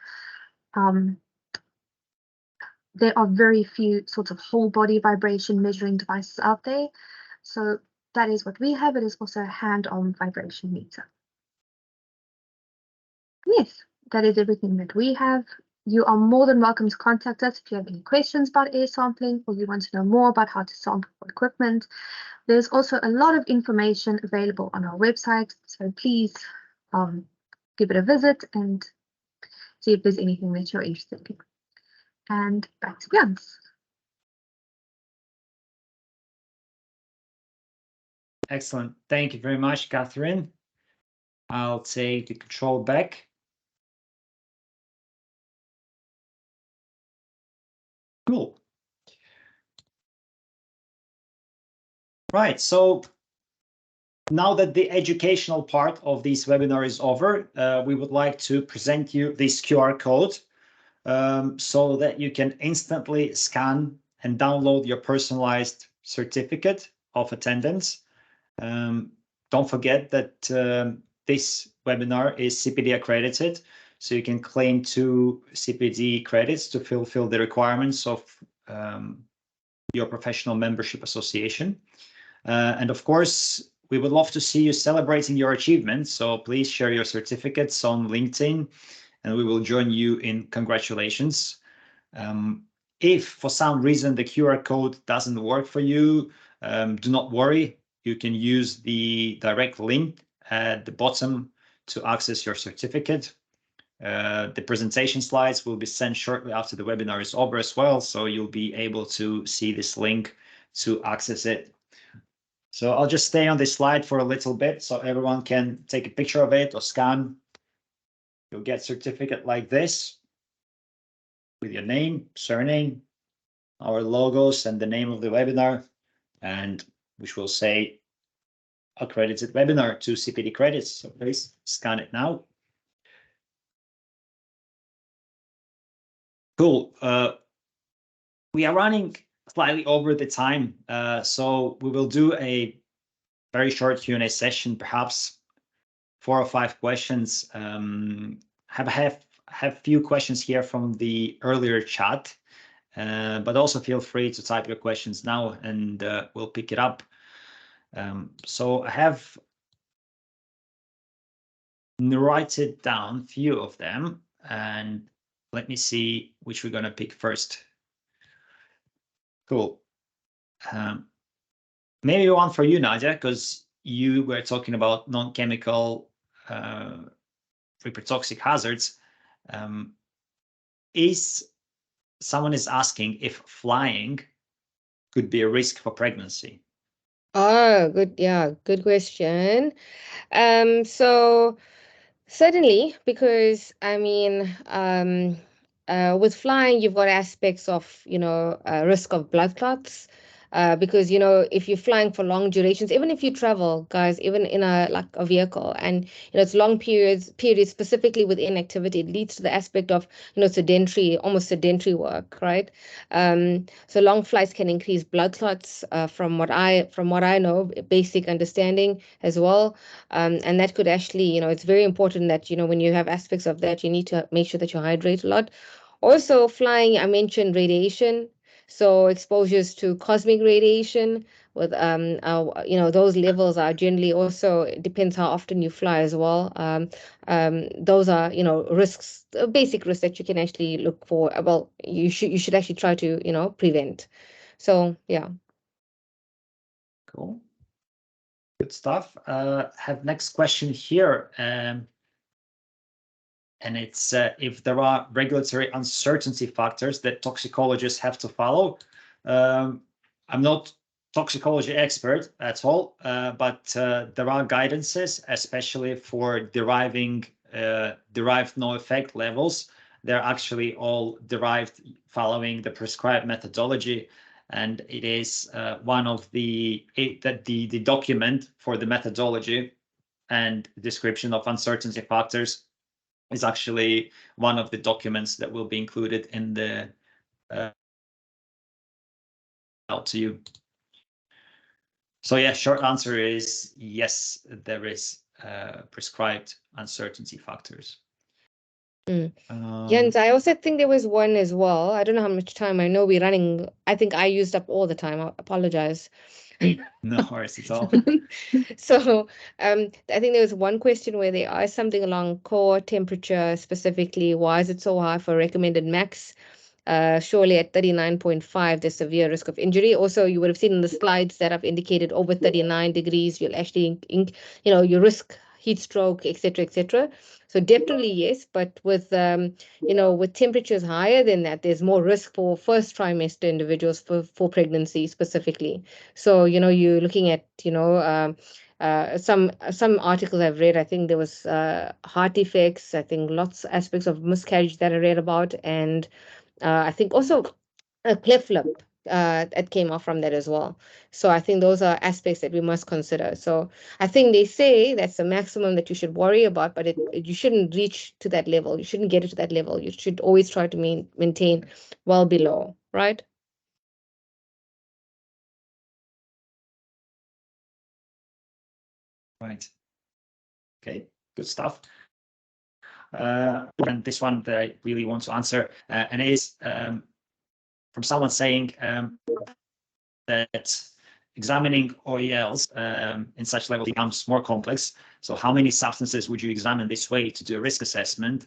There are very few sorts of whole body vibration measuring devices out there. So that is what we have. It is also a hand-arm vibration meter. Yes, that is everything that we have. You are more than welcome to contact us if you have any questions about air sampling or you want to know more about how to sample for equipment. There's also a lot of information available on our website, so please give it a visit and see if there's anything that you're interested in. And back to Jans. Excellent. Thank you very much, Catherine. I'll take the control back. Cool. Right, so now that the educational part of this webinar is over, we would like to present you this QR code so that you can instantly scan and download your personalized certificate of attendance. Don't forget that this webinar is CPD accredited, so you can claim 2 CPD credits to fulfill the requirements of your professional membership association. And of course, we would love to see you celebrating your achievements, so please share your certificates on LinkedIn and we will join you in congratulations. If for some reason the QR code doesn't work for you, do not worry. You can use the direct link at the bottom to access your certificate. The presentation slides will be sent shortly after the webinar is over as well, so you'll be able to see this link to access it. So I'll just stay on this slide for a little bit so everyone can take a picture of it or scan. You'll get a certificate like this with your name, surname, our logos, and the name of the webinar, and which will say accredited webinar, 2 CPD credits. So please scan it now. Cool. We are running slightly over the time, so we will do a very short Q&A session, perhaps 4 or 5 questions. Have few questions here from the earlier chat, but also feel free to type your questions now and we'll pick it up. So I have written down a few of them, and let me see which we're going to pick first. Cool. Maybe one for you, Nadia, because you were talking about non-chemical reprotoxic hazards. Someone is asking if flying could be a risk for pregnancy. Oh, good. Yeah, good question. So certainly, because I mean, with flying, you've got aspects of, risk of blood clots. Because if you're flying for long durations, even if you travel, guys, even in a vehicle, and it's long periods specifically with inactivity, it leads to the aspect of almost sedentary work, right? So long flights can increase blood clots, from what I know, basic understanding as well. And that could actually, it's very important that, when you have aspects of that, you need to make sure that you hydrate a lot. Also, flying, I mentioned radiation. So exposures to cosmic radiation with, those levels are generally also, it depends how often you fly as well. Those are, risks, basic risks that you can actually look for. Well, you should actually try to, prevent. So, yeah. Cool. Good stuff. Have next question here. And it's if there are regulatory uncertainty factors that toxicologists have to follow. I'm not toxicology expert at all, but there are guidances, especially for derived no effect levels. They're actually all derived following the prescribed methodology, and it is one of the document for the methodology and description of uncertainty factors is actually one of the documents that will be included in the out to you. So yeah, short answer is yes, there is prescribed uncertainty factors. Jens, I also think there was one as well. I don't know how much time. I know we're running. I think I used up all the time. I apologize. No worries at all. So I think there was one question where they asked something along core temperature specifically. Why is it so high for recommended max? Surely at 39.5, there's severe risk of injury. Also, you would have seen in the slides that I've indicated over 39 degrees, you'll actually, you risk heat stroke, etc., etc. So definitely yes, but with with temperatures higher than that, there's more risk for first trimester individuals for pregnancy specifically. So you're looking at some articles I've read. I think there was heart defects. I think lots of aspects of miscarriage that I read about, and I think also a cleft lip that came off from that as well. So I think those are aspects that we must consider. So I think they say that's the maximum that you should worry about, but you shouldn't reach to that level. You shouldn't get it to that level. You should always try to maintain well below, right? Right. Okay, good stuff. And this one that I really want to answer, and it is from someone saying that examining OELs in such level becomes more complex. So how many substances would you examine this way to do a risk assessment?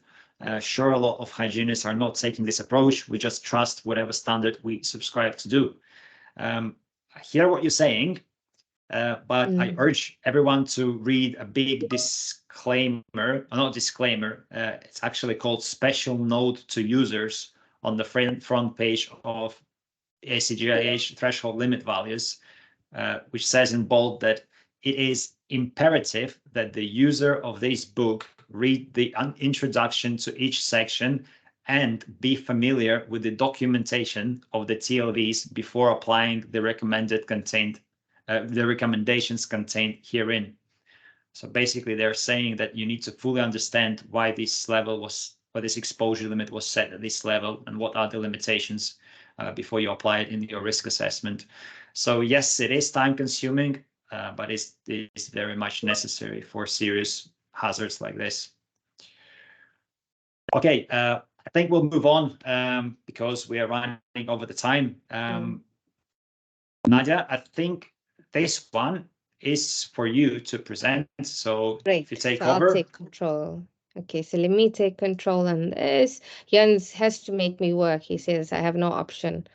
Sure, a lot of hygienists are not taking this approach. We just trust whatever standard we subscribe to do. I hear what you're saying, but I urge everyone to read a big disclaimer, not disclaimer, it's actually called special note to users on the front page of ACGIH threshold limit values, which says in bold that it is imperative that the user of this book read the introduction to each section and be familiar with the documentation of the TLVs before applying the recommendations contained herein. So basically, they're saying that you need to fully understand why this exposure limit was set at this level and what are the limitations before you apply it in your risk assessment. So yes, it is time consuming, but it's very much necessary for serious hazards like this. Okay, I think we'll move on because we are running over the time. Nadia, I think this one is for you to present. So Great. if you take So I'll over. take control. Okay, so let me take control on this. Jens has to make me work. He says I have no option.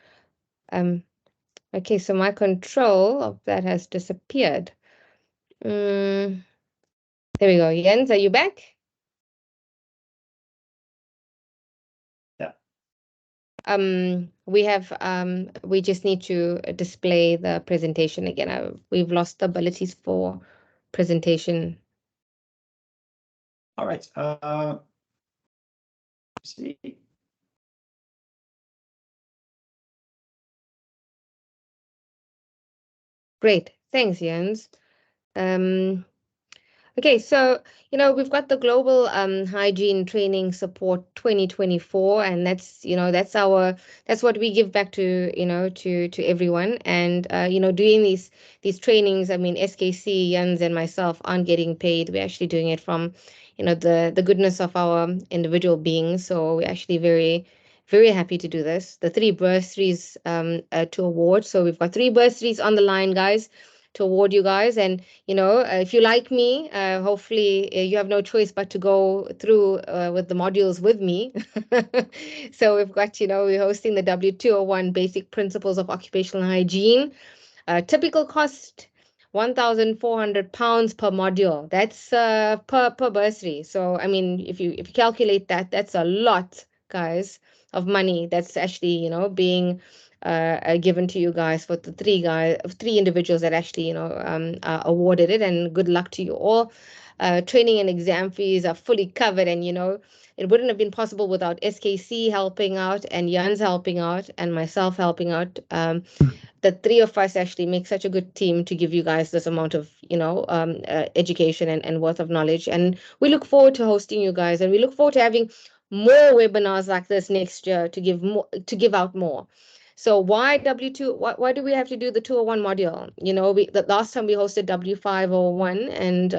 Okay, so my control of that has disappeared. There we go. Jens, are you back? Yeah. We just need to display the presentation again. We've lost the abilities for presentation. All right. See. Great. Thanks, Jens. Okay, so we've got the Global Hygiene Training Support 2024, and that's that's what we give back to to everyone. And doing these trainings, I mean, SKC, Jens, and myself aren't getting paid. We're actually doing it from the goodness of our individual beings. So we're actually very, very happy to do this. The 3 bursaries to award. So we've got 3 bursaries on the line, guys, to award you guys. And if you like me, hopefully you have no choice but to go through with the modules with me. So we've got, we're hosting the W201 Basic Principles of Occupational Hygiene. Typical cost, £1,400 per module. That's per bursary. So I mean, if you calculate that, that's a lot, guys, of money that's actually being given to you guys for the 3 individuals that actually awarded it. And good luck to you all. Training and exam fees are fully covered, and it wouldn't have been possible without SKC helping out, and Jans helping out, and myself helping out. The 3 of us actually make such a good team to give you guys this amount of education and worth of knowledge. And we look forward to hosting you guys, and we look forward to having more webinars like this next year to give out more. So why W2? Why do we have to do the 201 module? The last time we hosted W501, and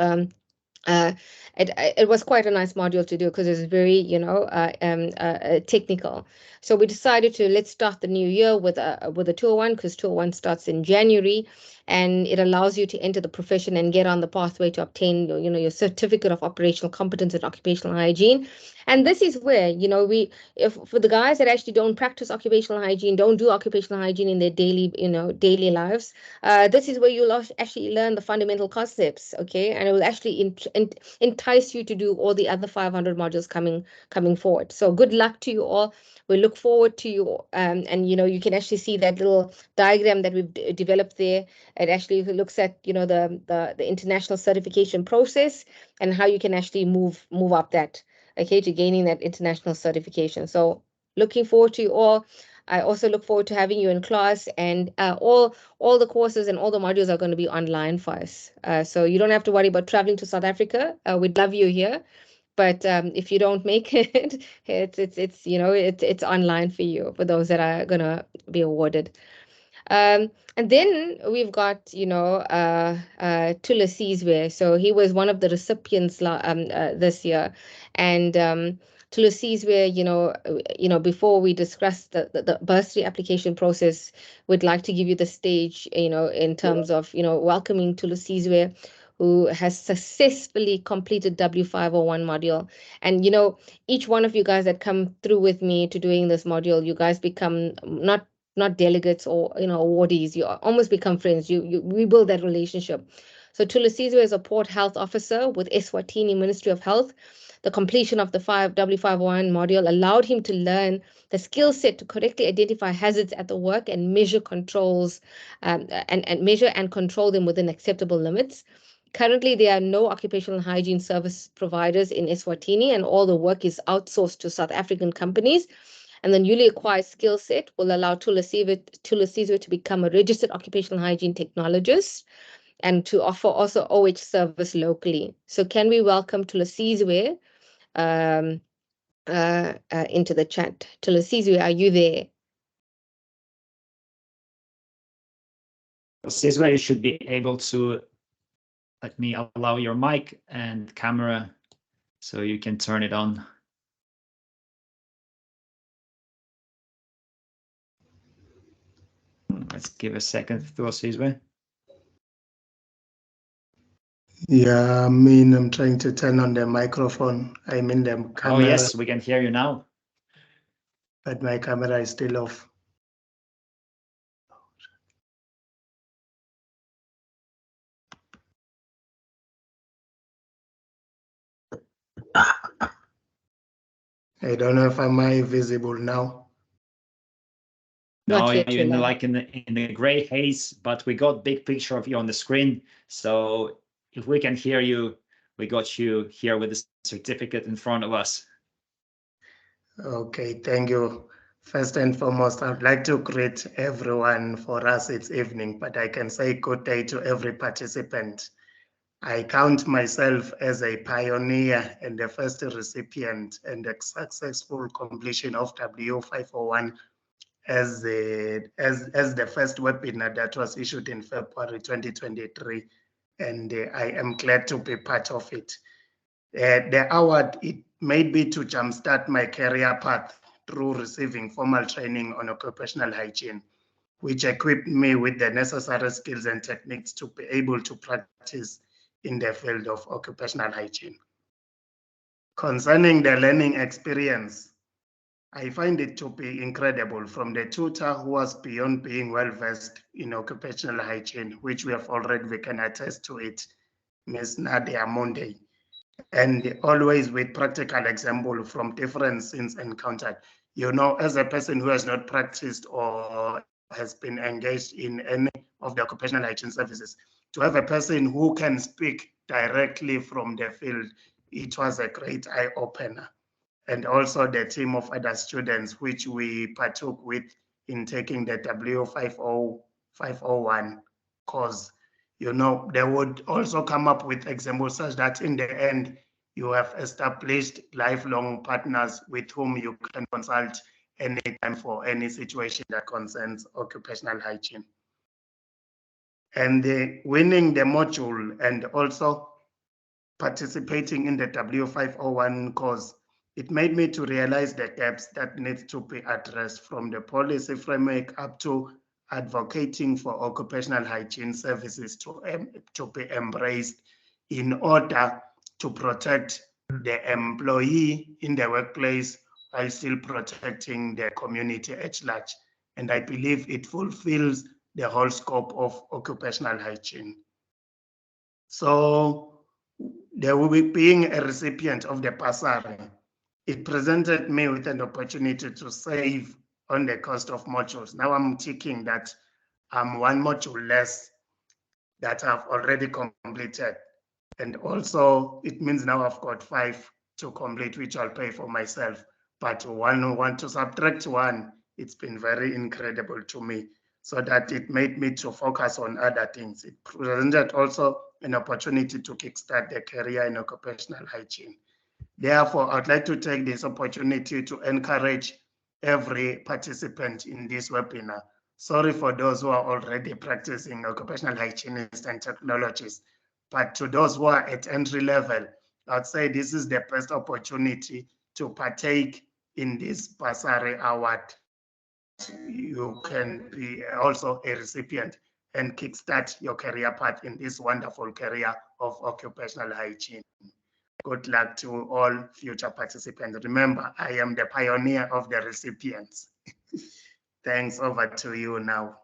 it was quite a nice module to do because it was very technical. So we decided let's start the new year with a 201, because 201 starts in January, and it allows you to enter the profession and get on the pathway to obtain your certificate of operational competence in occupational hygiene. And this is where if for the guys that actually don't practice occupational hygiene, don't do occupational hygiene in their daily lives, this is where you'll actually learn the fundamental concepts, okay? And it will actually entice you to do all the other 500 modules coming forward. So good luck to you all. We look forward to you, and you can actually see that little diagram that we've developed there. It actually looks at the international certification process and how you can actually move up that, okay, to gaining that international certification. So looking forward to you all. I also look forward to having you in class, and all the courses and all the modules are going to be online for us. So you don't have to worry about traveling to South Africa. We'd love you here, but if you don't make it, it's online for you, for those that are going to be awarded. And then we've got, Tula Sizwe. So he was one of the recipients this year. And Tula Sizwe, before we discuss the bursary application process, we'd like to give you the stage, in terms of, welcoming Tula Sizwe, who has successfully completed W501 module. And, each one of you guys that come through with me to doing this module, you guys become not delegates or awardees. You almost become friends. We build that relationship. So Tulasizwe is a port health officer with Eswatini Ministry of Health. The completion of the W501 module allowed him to learn the skill set to correctly identify hazards at the work and measure controls, and measure and control them within acceptable limits. Currently, there are no occupational hygiene service providers in Eswatini, and all the work is outsourced to South African companies. And the newly acquired skill set will allow Tulasizwe to become a registered occupational hygiene technologist and to offer also OH service locally. So can we welcome Tulasizwe into the chat? Tulasizwe, are you there? Tulasizwe, you should be able to let me allow your mic and camera so you can turn it on. Let's give a second to Tulasizwe. Yeah, I mean, I'm trying to turn on the microphone. I mean the camera. Oh yes, we can hear you now. But my camera is still off. I don't know if am I visible now. No, Not yet, you're in Tula. like in the gray haze, but we got big picture of you on the screen. So if we can hear you, we got you here with the certificate in front of us. Okay, thank you. First and foremost, I'd like to greet everyone. For us, it's evening, but I can say good day to every participant. I count myself as a pioneer and the first recipient and the successful completion of W501 as the first webinar that was issued in February 2023. And I am glad to be part of it. The award, it made me to jumpstart my career path through receiving formal training on occupational hygiene, which equipped me with the necessary skills and techniques to be able to practice in the field of occupational hygiene. Concerning the learning experience, I find it to be incredible from the tutor who was beyond being well-versed in occupational hygiene, which we can attest to it, Ms. Nadia Monday, and always with practical example from different scenes encountered. You know, as a person who has not practiced or has been engaged in any of the occupational hygiene services, to have a person who can speak directly from the field, it was a great eye-opener. And also the team of other students which we partook with in taking the W501 course. You know, they would also come up with examples such that in the end, you have established lifelong partners with whom you can consult anytime for any situation that concerns occupational hygiene. And winning the module and also participating in the W501 course, it made me to realize the gaps that need to be addressed from the policy framework up to advocating for occupational hygiene services to be embraced in order to protect the employee in the workplace while still protecting the community at large. And I believe it fulfills the whole scope of occupational hygiene. So there will be being a recipient of the bursary. It presented me with an opportunity to save on the cost of modules. Now I'm ticking that I'm one module less that I've already completed. And also it means now I've got 5 to complete, which I'll pay for myself. But one to subtract 1, it's been very incredible to me, so that it made me to focus on other things. It presented also an opportunity to kickstart the career in occupational hygiene. Therefore, I'd like to take this opportunity to encourage every participant in this webinar. Sorry for those who are already practicing occupational hygienists and technologists, but to those who are at entry level, I'd say this is the best opportunity to partake in this bursary award. You can be also a recipient and kickstart your career path in this wonderful career of occupational hygiene. Good luck to all future participants. Remember, I am the pioneer of the recipients. Thanks, over to you now.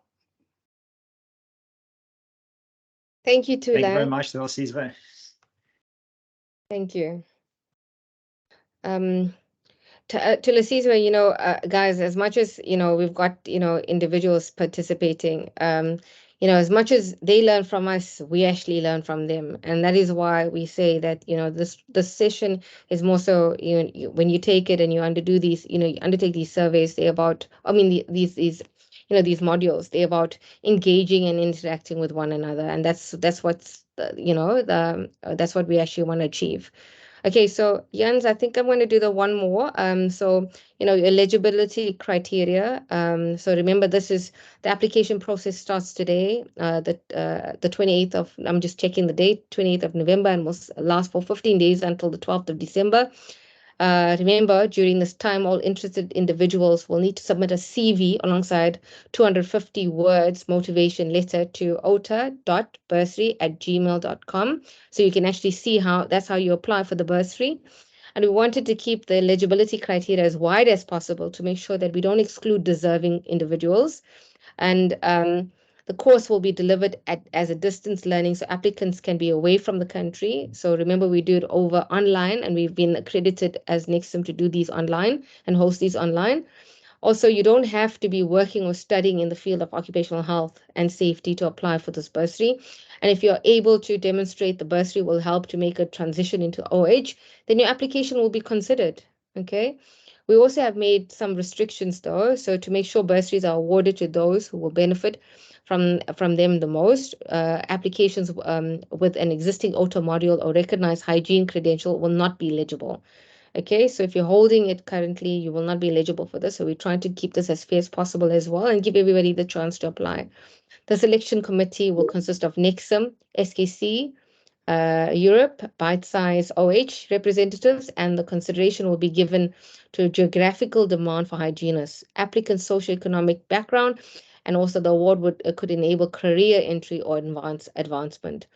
Thank you, Tula. Thank you very much, Sizwe. Thank you. To Lesizwe, you know, guys, as much as, you know, we've got, you know, individuals participating, you know, as much as they learn from us, we actually learn from them. And that is why we say that, you know, this session is more so, you know, when you take it and you underdo these, you know, you undertake these surveys, they're about, I mean, these you know, these modules, they're about engaging and interacting with one another. And that's what's, you know, that's what we actually want to achieve. Okay, so Jens, I think I'm going to do the one more. So, you know, eligibility criteria. So remember, this is the application process starts today, the 28th of, I'm just checking the date, 28th of November, and will last for 15 days until the 12th of December. Remember, during this time, all interested individuals will need to submit a CV alongside 250 words motivation letter to ota.bursary@gmail.com. So you can actually see that's how you apply for the bursary. And we wanted to keep the eligibility criteria as wide as possible to make sure that we don't exclude deserving individuals. And the course will be delivered as a distance learning, so applicants can be away from the country. So remember, we do it over online, and we've been accredited as Nexum to do these online and host these online. Also, you don't have to be working or studying in the field of occupational health and safety to apply for this bursary. And if you're able to demonstrate the bursary will help to make a transition into OH, then your application will be considered, okay? We also have made some restrictions though, so to make sure bursaries are awarded to those who will benefit from them the most. Applications with an existing OTA module or recognized hygiene credential will not be eligible. Okay, so if you're holding it currently, you will not be eligible for this. So we're trying to keep this as fair as possible as well and give everybody the chance to apply. The selection committee will consist of Nexum, SKC, Europe, bite-size OH representatives, and the consideration will be given to geographical demand for hygienists, applicants' socioeconomic background, and also the award could enable career entry or advancement.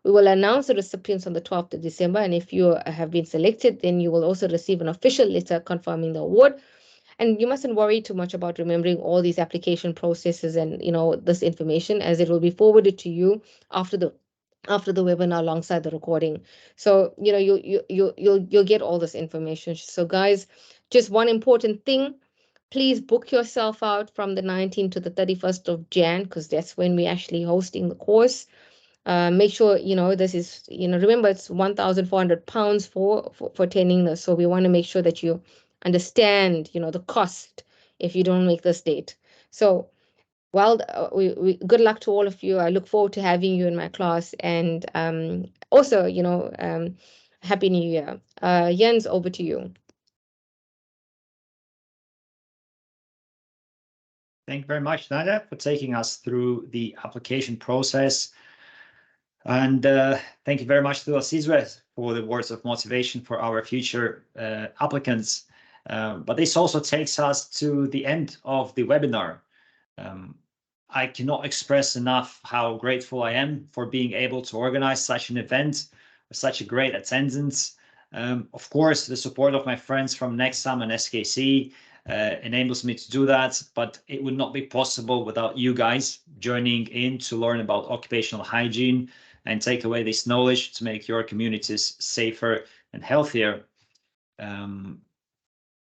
We will announce the recipients on the 12th of December, and if you have been selected, then you will also receive an official letter confirming the award. And you mustn't worry too much about remembering all these application processes and this information, as it will be forwarded to you after the webinar alongside the recording. So you'll get all this information. So guys, just one important thing, please book yourself out from the 19th to the 31st of Jan, because that's when we're actually hosting the course. Make sure this is remember, it's £1,400 for attending this, so we want to make sure that you understand the cost if you don't make this date. So we good luck to all of you. I look forward to having you in my class, and also Happy New Year. Jens, over to you. Thank you very much, Nadia, for taking us through the application process. And thank you very much to Asizwe for the words of motivation for our future applicants. But this also takes us to the end of the webinar. I cannot express enough how grateful I am for being able to organize such an event with such a great attendance. Of course, the support of my friends from Nexum and SKC enables me to do that, but it would not be possible without you guys joining in to learn about occupational hygiene and take away this knowledge to make your communities safer and healthier.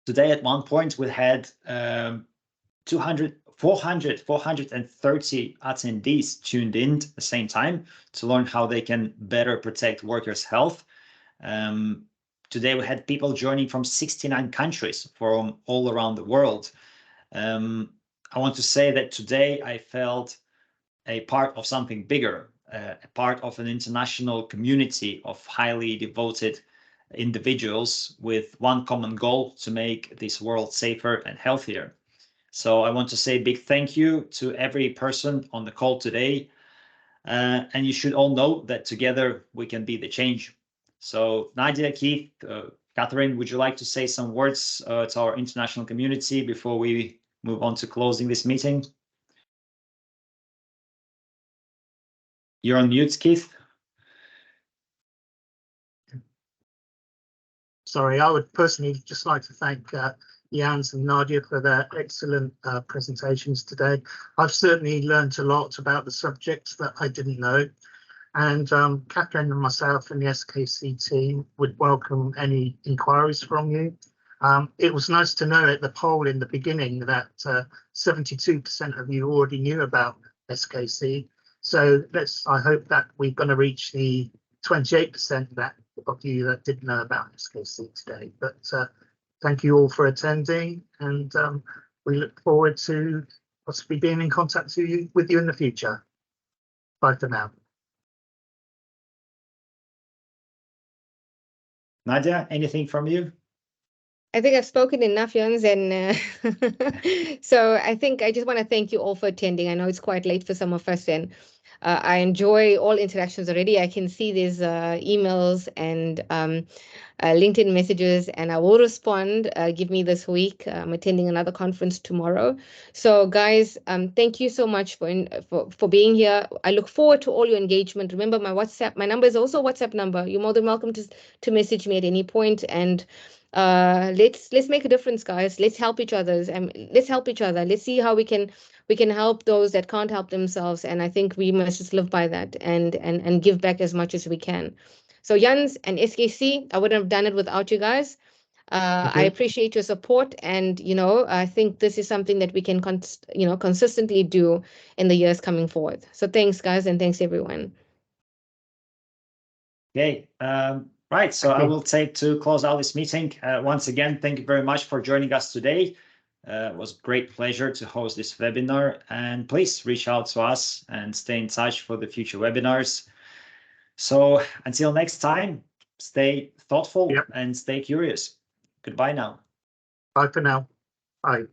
Today, at one point, we had 430 attendees tuned in at the same time to learn how they can better protect workers' health. Today, we had people joining from 69 countries from all around the world. I want to say that today I felt a part of something bigger, a part of an international community of highly devoted individuals with one common goal: to make this world safer and healthier. So I want to say a big thank you to every person on the call today. And you should all know that together we can be the change. So Nadia, Keith, Catherine, would you like to say some words to our international community before we move on to closing this meeting? You're on mute, Keith. Sorry, I would personally just like to thank Jans and Nadia for their excellent presentations today. I've certainly learned a lot about the subjects that I didn't know, and Catherine and myself and the SKC team would welcome any inquiries from you. It was nice to know at the poll in the beginning that 72% of you already knew about SKC. So I hope that we're going to reach the 28% of you that didn't know about SKC today. But thank you all for attending, and we look forward to possibly being in contact with you in the future. Bye for now. Nadia, anything from you? I think I've spoken enough, Jens, and so I think I just want to thank you all for attending. I know it's quite late for some of us, and I enjoy all interactions already. I can see there's emails and LinkedIn messages, and I will respond. Give me this week. I'm attending another conference tomorrow. So guys, thank you so much for being here. I look forward to all your engagement. Remember, my number is also a WhatsApp number. You're more than welcome to message me at any point, and let's make a difference, guys. Let's help each other. Let's see how we can help those that can't help themselves. And I think we must just live by that and give back as much as we can. So Jans and SKC, I wouldn't have done it without you guys. I appreciate your support, and I think this is something that we can consistently do in the years coming forward. So thanks, guys, and thanks everyone. Okay, right. So I will take to close out this meeting. Once again, thank you very much for joining us today. It was a great pleasure to host this webinar, and please reach out to us and stay in touch for the future webinars. So until next time, stay thoughtful and stay curious. Goodbye now. Bye for now. Bye.